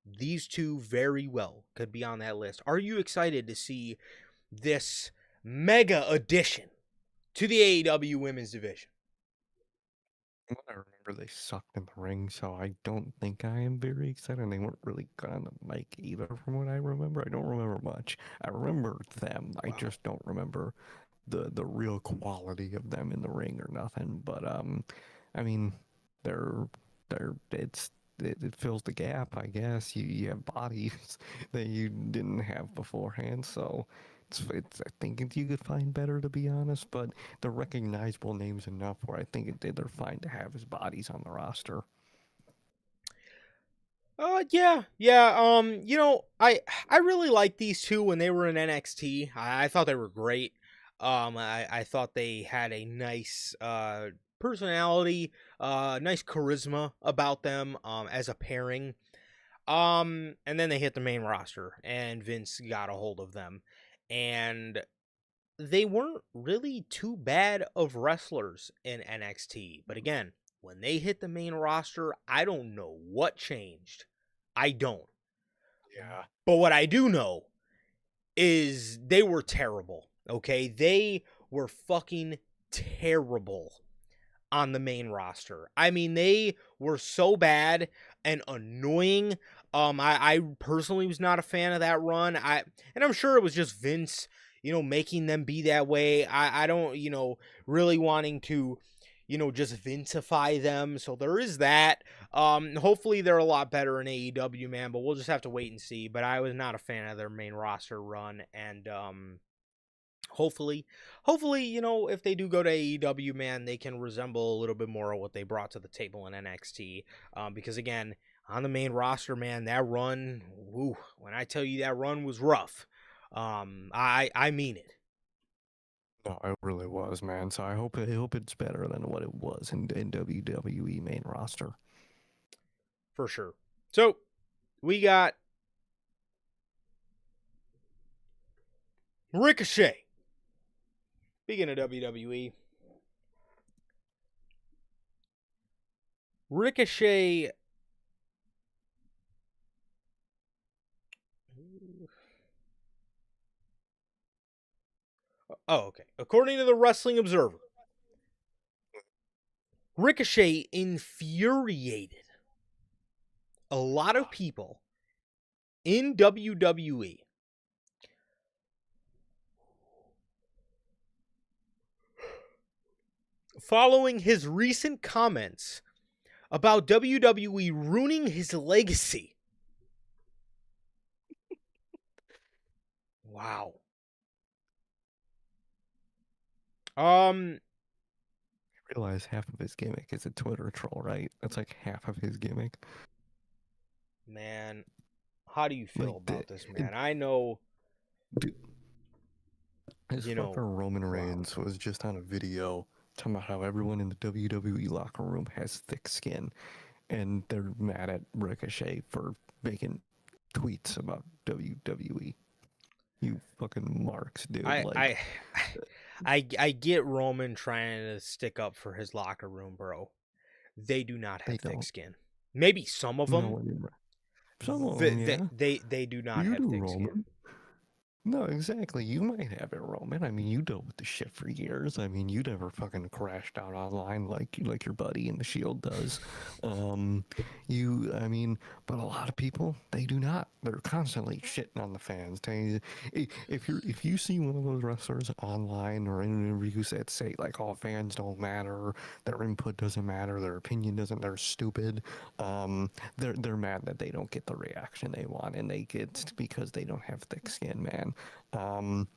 these two very well could be on that list. Are you excited to see this mega addition to the AEW women's division? I remember they sucked in the ring, so I don't think I am very excited. And they weren't really good on the mic either, from what I remember. I don't remember much. I remember them. I Wow. just don't remember the real quality of them in the ring or nothing. But I mean, they're it fills the gap, I guess. You have bodies that you didn't have beforehand, so I think you could find better, to be honest. But the recognizable names enough where I think they're fine to have his bodies on the roster. Yeah, yeah. I really liked these two when they were in NXT. I thought they were great. I thought they had a nice personality, nice charisma about them as a pairing. And then they hit the main roster, and Vince got a hold of them, and they weren't really too bad of wrestlers in NXT. But again, when they hit the main roster, I don't know what changed. I don't. Yeah. But what I do know is they were terrible. Okay? They were fucking terrible. on the main roster. I mean, they were so bad and annoying. I personally was not a fan of that run. And I'm sure it was just Vince, making them be that way. I don't, really wanting to, just Vincify them. So there is that. Hopefully they're a lot better in AEW, man, but we'll just have to wait and see. But I was not a fan of their main roster run, and hopefully, if they do go to AEW, man, they can resemble a little bit more of what they brought to the table in NXT. Because again, on the main roster, man, that run, when I tell you that run was rough, I mean it. No, it really was, man. So I hope it's better than what it was in WWE main roster. For sure. So we got Ricochet. Speaking of WWE, Ricochet. Oh, okay. According to the Wrestling Observer, Ricochet infuriated a lot of people in WWE following his recent comments about WWE ruining his legacy. Wow. I realize half of his gimmick is a Twitter troll, right? That's like half of his gimmick. Man, how do you feel Like about this, man? I know, dude, his you fucking know, Roman wow. Reigns was just on a video talking about how everyone in the WWE locker room has thick skin, and they're mad at Ricochet for making tweets about WWE. You fucking marks, dude. I Like I I get Roman trying to stick up for his locker room, bro. They do not they have thick don't. skin. Maybe some of them. No anymore. Some of them, yeah. They do not You have do, thick skin. Roman. No, exactly. You might have it, Roman. I mean, you dealt with the shit for years. I mean, you never fucking crashed out online like your buddy in the Shield does. Um, I mean, but a lot of people they do not. They're constantly shitting on the fans. If you see one of those wrestlers online or in interviews that say like, "Oh, fans don't matter, their input doesn't matter, their opinion doesn't, they're stupid," they're mad that they don't get the reaction they want, and they get because they don't have thick skin, man. Um,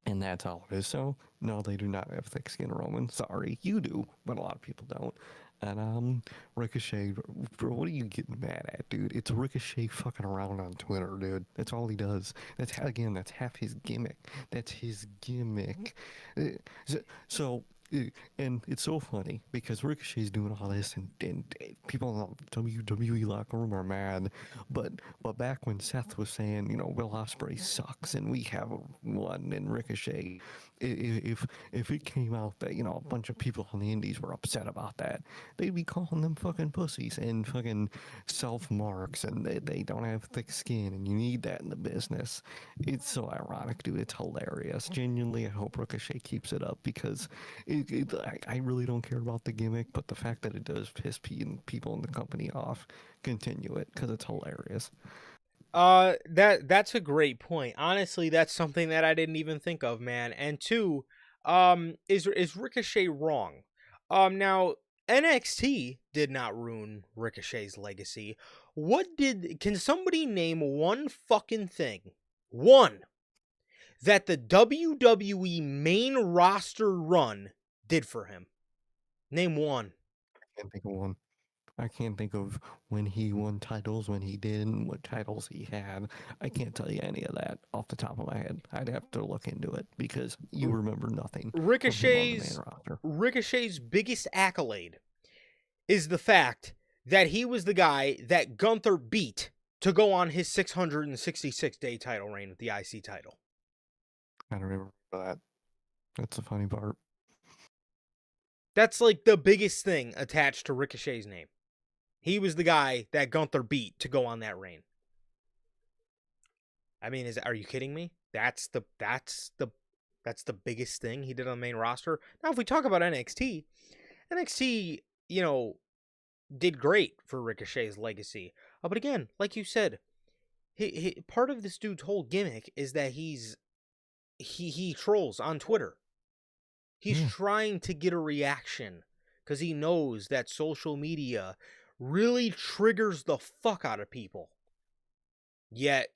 and that's all it is. So, no, they do not have thick skin, Roman. Sorry, you do, but a lot of people don't. And Ricochet, bro, what are you getting mad at, dude? It's Ricochet fucking around on Twitter, dude. That's all he does. That's half his gimmick. That's his gimmick. Uh, so, so and it's so funny because Ricochet's doing all this, and people in the WWE locker room are mad. But back when Seth was saying, Will Ospreay sucks and we have one, and Ricochet, if it came out that a bunch of people on the Indies were upset about that, they'd be calling them fucking pussies and fucking self marks, and they don't have thick skin, and you need that in the business. It's so ironic, dude. It's hilarious. Genuinely, I hope Ricochet keeps it up because I really don't care about the gimmick, but the fact that it does piss people in the company off, continue it because it's hilarious. That's a great point. Honestly, that's something that I didn't even think of, man. And two, is Ricochet wrong? Now NXT did not ruin Ricochet's legacy. Can somebody name one fucking thing, one, that the WWE main roster run did for him? Name one. I can't think of one. I can't think of when he won titles, when he didn't, what titles he had. I can't tell you any of that off the top of my head. I'd have to look into it because you remember nothing from him on the main Ricochet's roster. Ricochet's biggest accolade is the fact that he was the guy that Gunther beat to go on his 666-day title reign with the IC title. I don't remember that. That's the funny part. That's like the biggest thing attached to Ricochet's name. He was the guy that Gunther beat to go on that reign. I mean, are you kidding me? That's the biggest thing he did on the main roster. Now, if we talk about NXT, NXT, did great for Ricochet's legacy. But again, like you said, part of this dude's whole gimmick is that he trolls on Twitter. He's Yeah. trying to get a reaction because he knows that social media really triggers the fuck out of people. Yet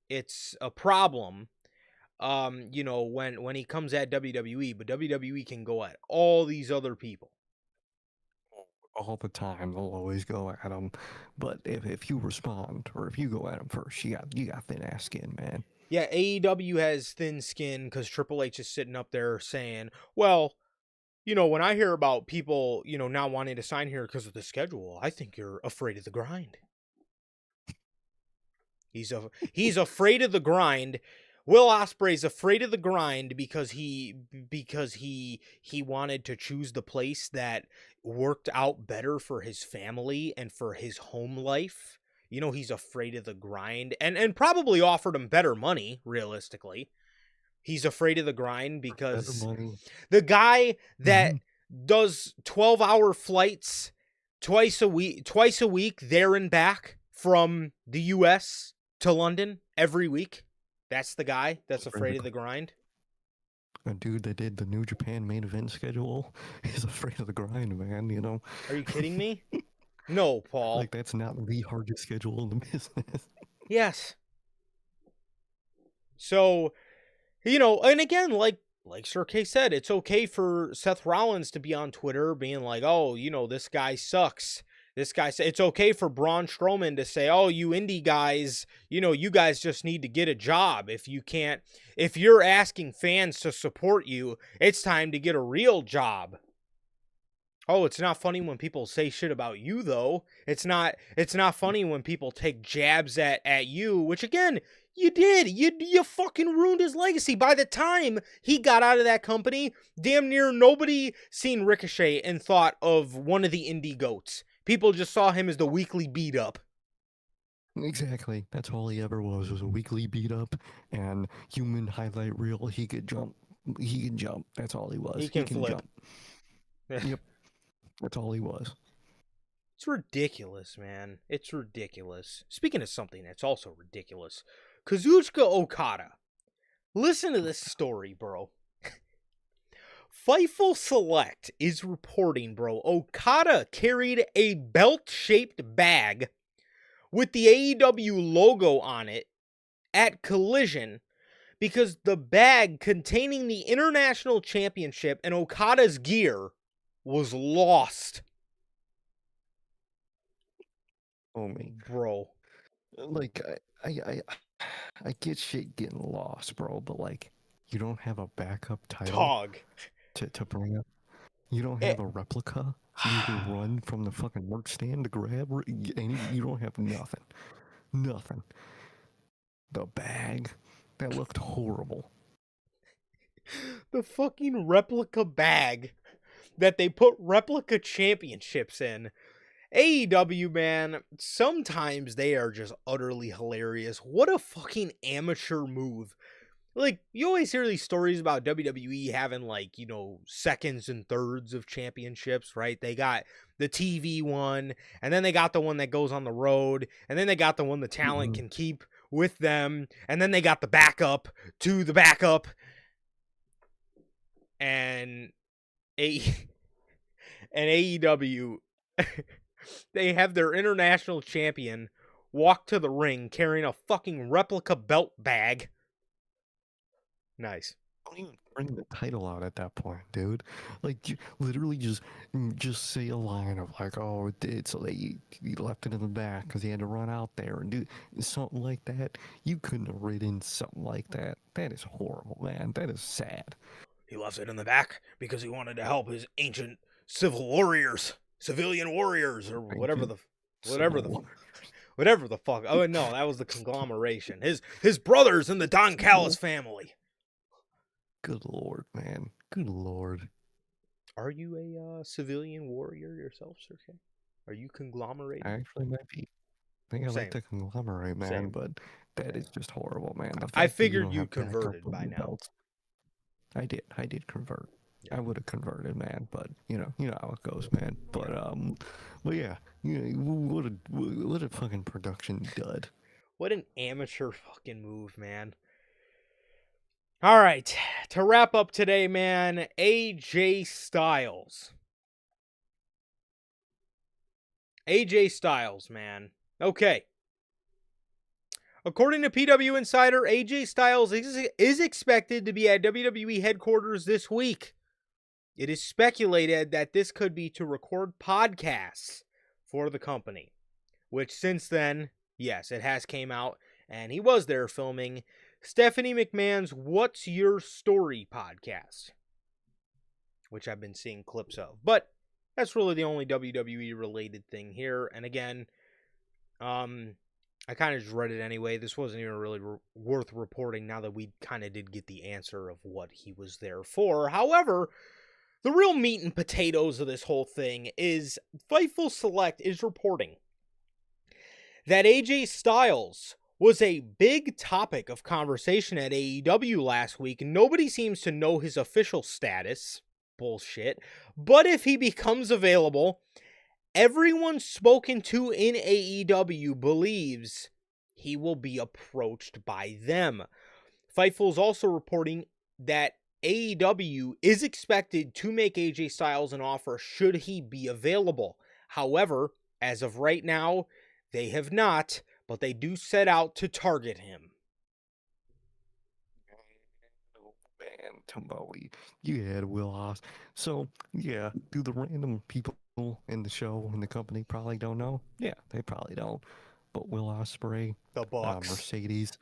it's a problem, when he comes at WWE, but WWE can go at all these other people. All the time, they'll always go at him. But if you respond or if you go at him first, you got thin ass skin, man. Yeah, AEW has thin skin because Triple H is sitting up there saying, well, when I hear about people, not wanting to sign here because of the schedule, I think you're afraid of the grind. He's afraid of the grind. Will Ospreay's afraid of the grind because he wanted to choose the place that worked out better for his family and for his home life. He's afraid of the grind and probably offered him better money, realistically. He's afraid of the grind Better because money. the guy that Mm-hmm. does 12-hour flights twice a week there and back from the US to London every week, that's the guy that's afraid of the grind. A dude that did the New Japan main event schedule is afraid of the grind, man. Are you kidding me? No, Paul. Like, that's not the hardest schedule in the business. Yes. So, and again, like Sir K said, it's okay for Seth Rollins to be on Twitter being like, oh, this guy sucks. It's okay for Braun Strowman to say, oh, you indie guys, you guys just need to get a job. If you're asking fans to support you, it's time to get a real job. Oh, it's not funny when people say shit about you, though. It's not funny when people take jabs at you, which again, you did. You fucking ruined his legacy. By the time he got out of that company, damn near nobody seen Ricochet and thought of one of the indie goats. People just saw him as the weekly beat up. Exactly. That's all he ever was a weekly beat up and human highlight reel. He could jump. He can jump. That's all he was. He can flip. Jump. Yep. That's all he was. It's ridiculous, man. It's ridiculous. Speaking of something that's also ridiculous, Kazuchika Okada. Listen to this story, bro. Fightful Select is reporting, bro, Okada carried a belt-shaped bag with the AEW logo on it at Collision because the bag containing the International Championship and Okada's gear was lost. Oh, man. Bro. Like, I get shit getting lost, bro, but, like, you don't have a backup title Dog. to bring up. You don't have a replica you can run from the fucking work stand to grab, and you don't have nothing. Nothing. The bag, that looked horrible. The fucking replica bag that they put replica championships in. AEW, man, sometimes they are just utterly hilarious. What a fucking amateur move. Like, you always hear these stories about WWE having, like, seconds and thirds of championships, right? They got the TV one, and then they got the one that goes on the road, and then they got the one the talent can keep with them, and then they got the backup to the backup. And AEW, they have their international champion walk to the ring carrying a fucking replica belt bag. Nice. Don't even bring the title out at that point, dude. Like, you literally just say a line of like, oh, it so that he left it in the back because he had to run out there and do something like that. You couldn't have written something like that. That is horrible, man. That is sad. He left it in the back because he wanted to help his ancient civilian warriors, or whatever the fuck. Oh no, that was the conglomeration. His brothers in the Don Callis family. Good lord, man. Good lord. Are you a civilian warrior yourself, Sir K? Are you conglomerated? I actually might be. I think I like to conglomerate, man, Same. but that is just horrible, man. I figured you converted by now. Belts. I did convert. I would have converted, man. But you know how it goes, man. But yeah, what a fucking production dud. What an amateur fucking move, man. All right, to wrap up today, man, AJ Styles. AJ Styles, man. Okay. According to PW Insider, AJ Styles is expected to be at WWE headquarters this week. It is speculated that this could be to record podcasts for the company, which since then, yes, it has came out, and he was there filming Stephanie McMahon's What's Your Story podcast, which I've been seeing clips of. But that's really the only WWE related thing here. And again, I kind of just read it anyway. This wasn't even really worth reporting now that we kind of did get the answer of what he was there for. However, the real meat and potatoes of this whole thing is Fightful Select is reporting that AJ Styles was a big topic of conversation at AEW last week. Nobody seems to know his official status. Bullshit. But if he becomes available, everyone spoken to in AEW believes he will be approached by them. Fightful is also reporting that AEW is expected to make AJ Styles an offer should he be available. However, as of right now, they have not, but they do set out to target him. Oh, man, Tumbleweed, you had Will Hoss. So yeah, do the random people in the show in the company probably don't know? Yeah, they probably don't. But Will Ospreay, The Bucks. Mercedes,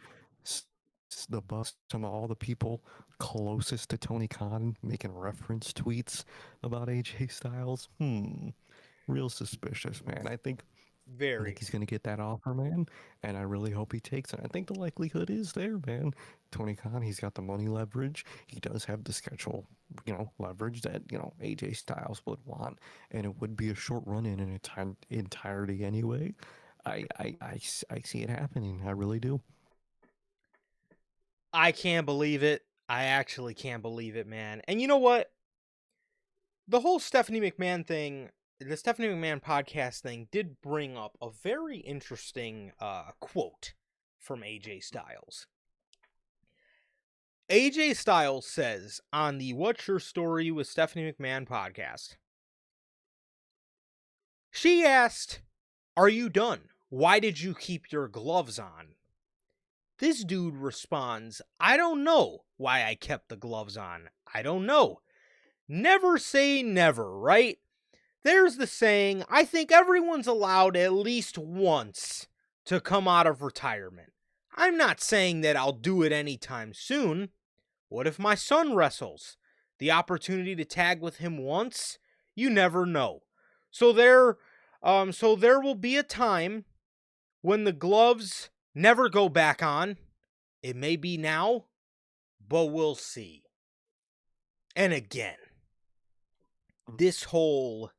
the Bucks, some of all the people closest to Tony Khan making reference tweets about AJ Styles. Real suspicious, man. I think Very. he's gonna get that offer, man, and I really hope he takes it. I think the likelihood is there, man. Tony Khan, he's got the money leverage. He does have the schedule, leverage that AJ Styles would want, and it would be a short run in its entirety anyway. I see it happening. I really do. I can't believe it. I actually can't believe it, man. And you know what? The whole Stephanie McMahon thing, the Stephanie McMahon podcast thing, did bring up a very interesting quote from AJ Styles. AJ Styles says on the What's Your Story with Stephanie McMahon podcast, she asked, "Are you done? Why did you keep your gloves on?" This dude responds, "I don't know why I kept the gloves on. I don't know. Never say never, right? There's the saying, I think everyone's allowed at least once to come out of retirement. I'm not saying that I'll do it anytime soon. What if my son wrestles? The opportunity to tag with him once? You never know. So there will be a time when the gloves never go back on. It may be now, but we'll see." And again, this whole,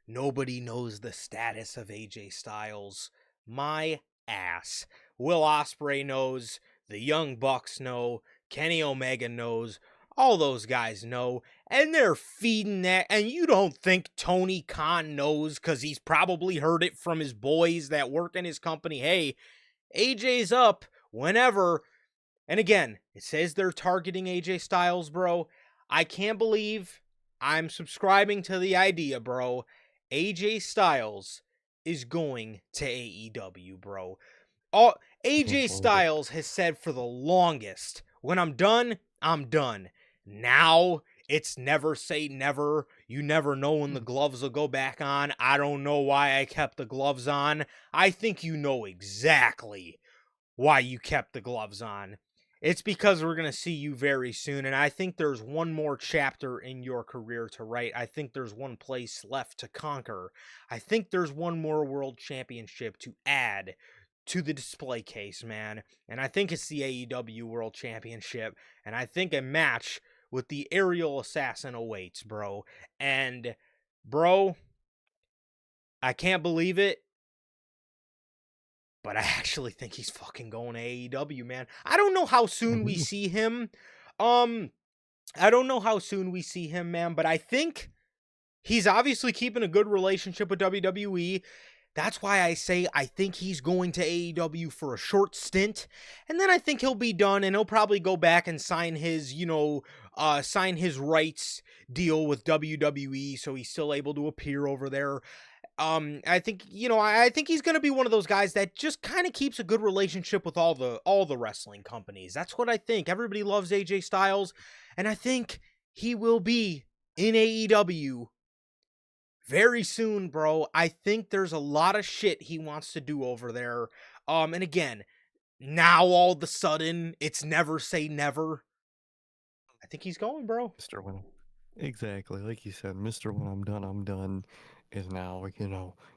nobody knows the status of AJ Styles. My ass. Will Ospreay knows. The Young Bucks know. Kenny Omega knows. All those guys know. And they're feeding that. And you don't think Tony Khan knows because he's probably heard it from his boys that work in his company. Hey, AJ's up whenever. And again, it says they're targeting AJ Styles, bro. I can't believe I'm subscribing to the idea, bro. AJ Styles is going to AEW, bro. Can't AJ believe it. Styles has said for the longest, when I'm done, I'm done. Now, it's never say never. You never know when the gloves will go back on. I don't know why I kept the gloves on. I think you know exactly why you kept the gloves on. It's because we're going to see you very soon, and I think there's one more chapter in your career to write. I think there's one place left to conquer. I think there's one more world championship to add to the display case, man. And I think it's the AEW World Championship, and I think a match with the Aerial Assassin awaits, bro. And, bro, I can't believe it, but I actually think he's fucking going to AEW, man. I don't know how I soon we do. see him. Um, I don't know how soon we see him, man, but I think he's obviously keeping a good relationship with WWE. That's why I say I think he's going to AEW for a short stint, and then I think he'll be done, and he'll probably go back and sign his, sign his rights deal with WWE, so he's still able to appear over there. I think I think he's going to be one of those guys that just kind of keeps a good relationship with all the wrestling companies. That's what I think. Everybody loves AJ Styles, and I think he will be in AEW very soon, bro. I think there's a lot of shit he wants to do over there. And again, now all of a sudden, it's never say never. I think he's going, bro. Mr. When exactly, like you said, Mr. When I'm done is now,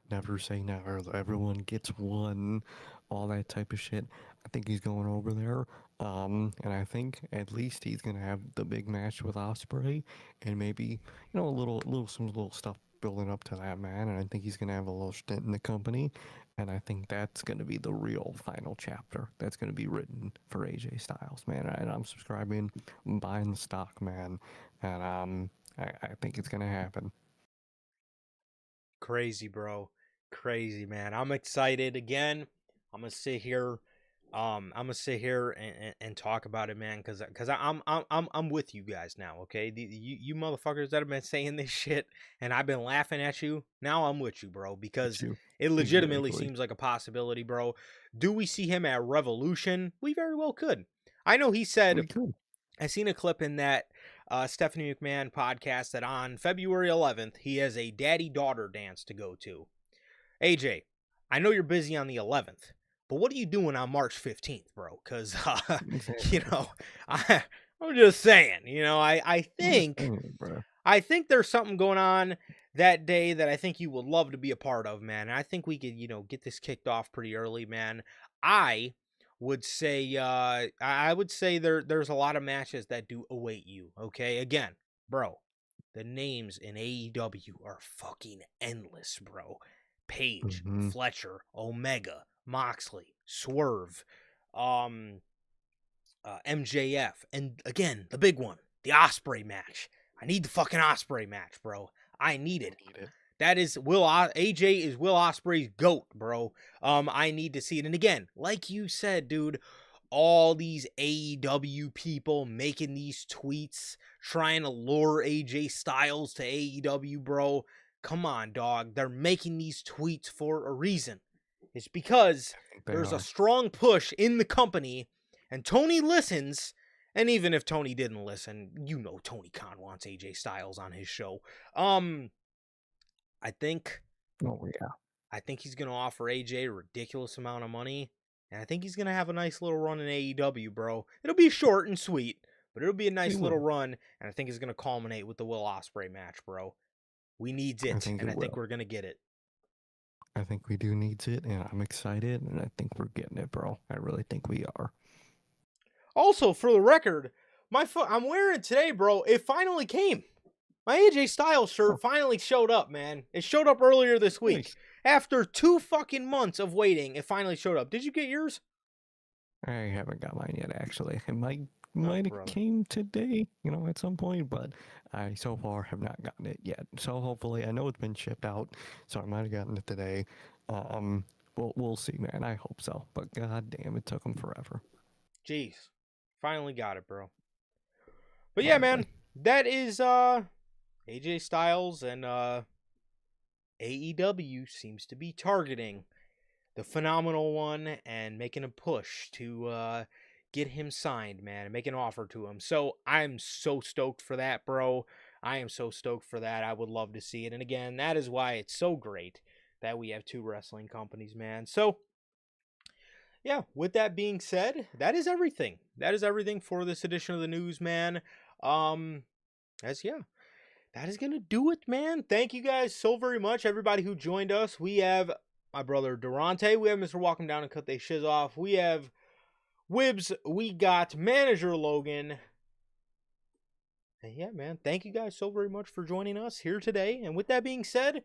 never say never. Everyone gets one, all that type of shit. I think he's going over there. And I think at least he's gonna have the big match with Osprey, and maybe some little stuff building up to that, man. And I think he's gonna have a little stint in the company, and I think that's gonna be the real final chapter that's gonna be written for AJ Styles, man. And I'm subscribing, I'm buying the stock, man, and I think it's gonna happen. Crazy, bro. Crazy, man. I'm excited again. I'm gonna sit here. I'm gonna sit here and talk about it, man, because I'm with you guys now. Okay, you motherfuckers that have been saying this shit, and I've been laughing at you. Now I'm with you, bro, It's because you, it legitimately exactly. seems like a possibility, bro. Do we see him at Revolution? We very well could. I know he said, We could. I seen a clip in that Stephanie McMahon podcast that on February 11th he has a daddy-daughter dance to go to. AJ, I know you're busy on the 11th, but what are you doing on March 15th, bro? Because, you Exactly. know, I'm just saying, I'm just saying, bro. I think there's something going on that day that I think you would love to be a part of, man. And I think we could, get this kicked off pretty early, man. I would say, I would say there's a lot of matches that do await you. Okay, again, bro, the names in AEW are fucking endless, bro. Page, Mm-hmm. Fletcher, Omega, Moxley, Swerve, um, MJF, and again, the big one, the Osprey match. I need the fucking Osprey match, bro. I need it. Need it. That is AJ is Will Ospreay's goat, bro. I need to see it. And again, like you said, dude, all these AEW people making these tweets trying to lure AJ Styles to AEW, bro. Come on, dog. They're making these tweets for a reason. It's because I think they there's a are. strong push in the company, and Tony listens. And even if Tony didn't listen, Tony Khan wants AJ Styles on his show. I think Oh yeah, I think he's gonna offer AJ a ridiculous amount of money, and I think he's gonna have a nice little run in AEW, bro. It'll be short and sweet, but it'll be a it nice little will. run, and I think it's gonna culminate with the Will Ospreay match, bro. We needs I it, think and it I think will. we're gonna get it. I think we do needs it, and I'm excited, and I think we're getting it, bro. I really think we are. Also, for the record, my foot I'm wearing it today, bro. It finally came. My AJ Styles Oh, shirt finally showed up, man. It showed up earlier this week. nice. After 2 fucking months of waiting, it finally showed up. Did you get yours? I haven't got mine yet, actually. It Oh, might have brother. came today, at some point, but I so far have not gotten it yet. So hopefully, I know it's been shipped out, so I might have gotten it today. We'll see, man. I hope so, but god damn, it took them forever. Jeez. Finally got it, bro. But yeah, man, Finally, that is AJ Styles, and AEW seems to be targeting the phenomenal one and making a push to get him signed, man, and make an offer to him. So I'm so stoked for that, bro. I am so stoked for that. I would love to see it. And again, that is why it's so great that we have two wrestling companies, man. So yeah, with that being said, that is everything. That is everything for this edition of the news, man. Um, as yeah, that is gonna do it, man. Thank you guys so very much, everybody who joined us. We have my brother Durante. We have Mr. Walk 'em Down and Cut They Shiz Off. We have Wibs. We got Manager Logan. And yeah, man, thank you guys so very much for joining us here today. And with that being said,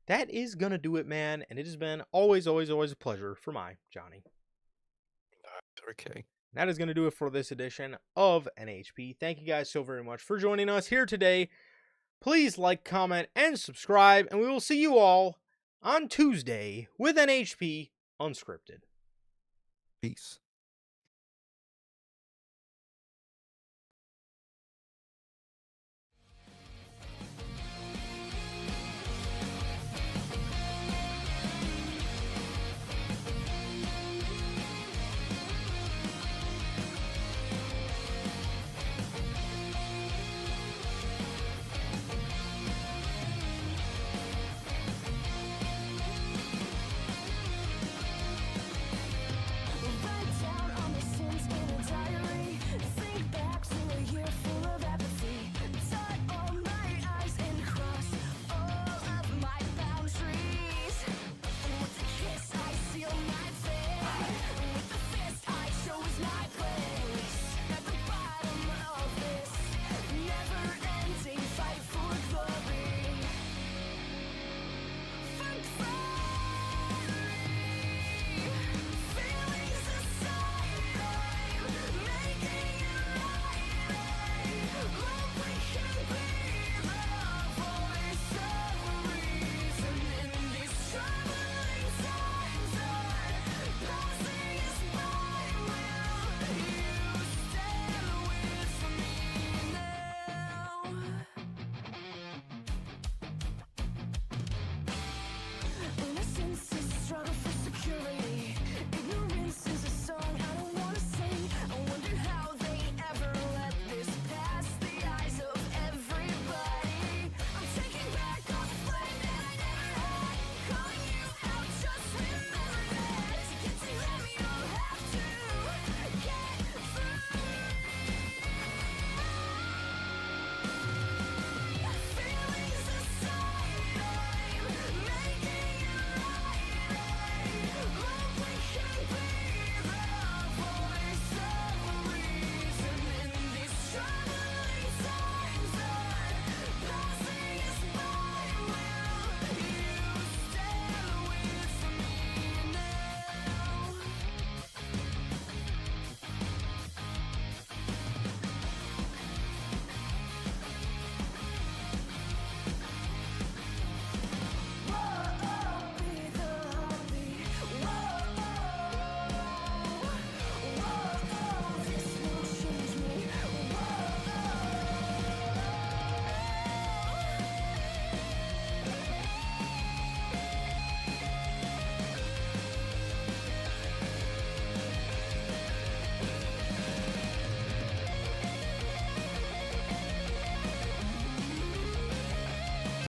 that is gonna do it, man. And it has been always, always, always a pleasure for my Johnny. okay. That is going to do it for this edition of NHP. Thank you guys so very much for joining us here today. Please like, comment, and subscribe, and we will see you all on Tuesday with NHP Unscripted. Peace.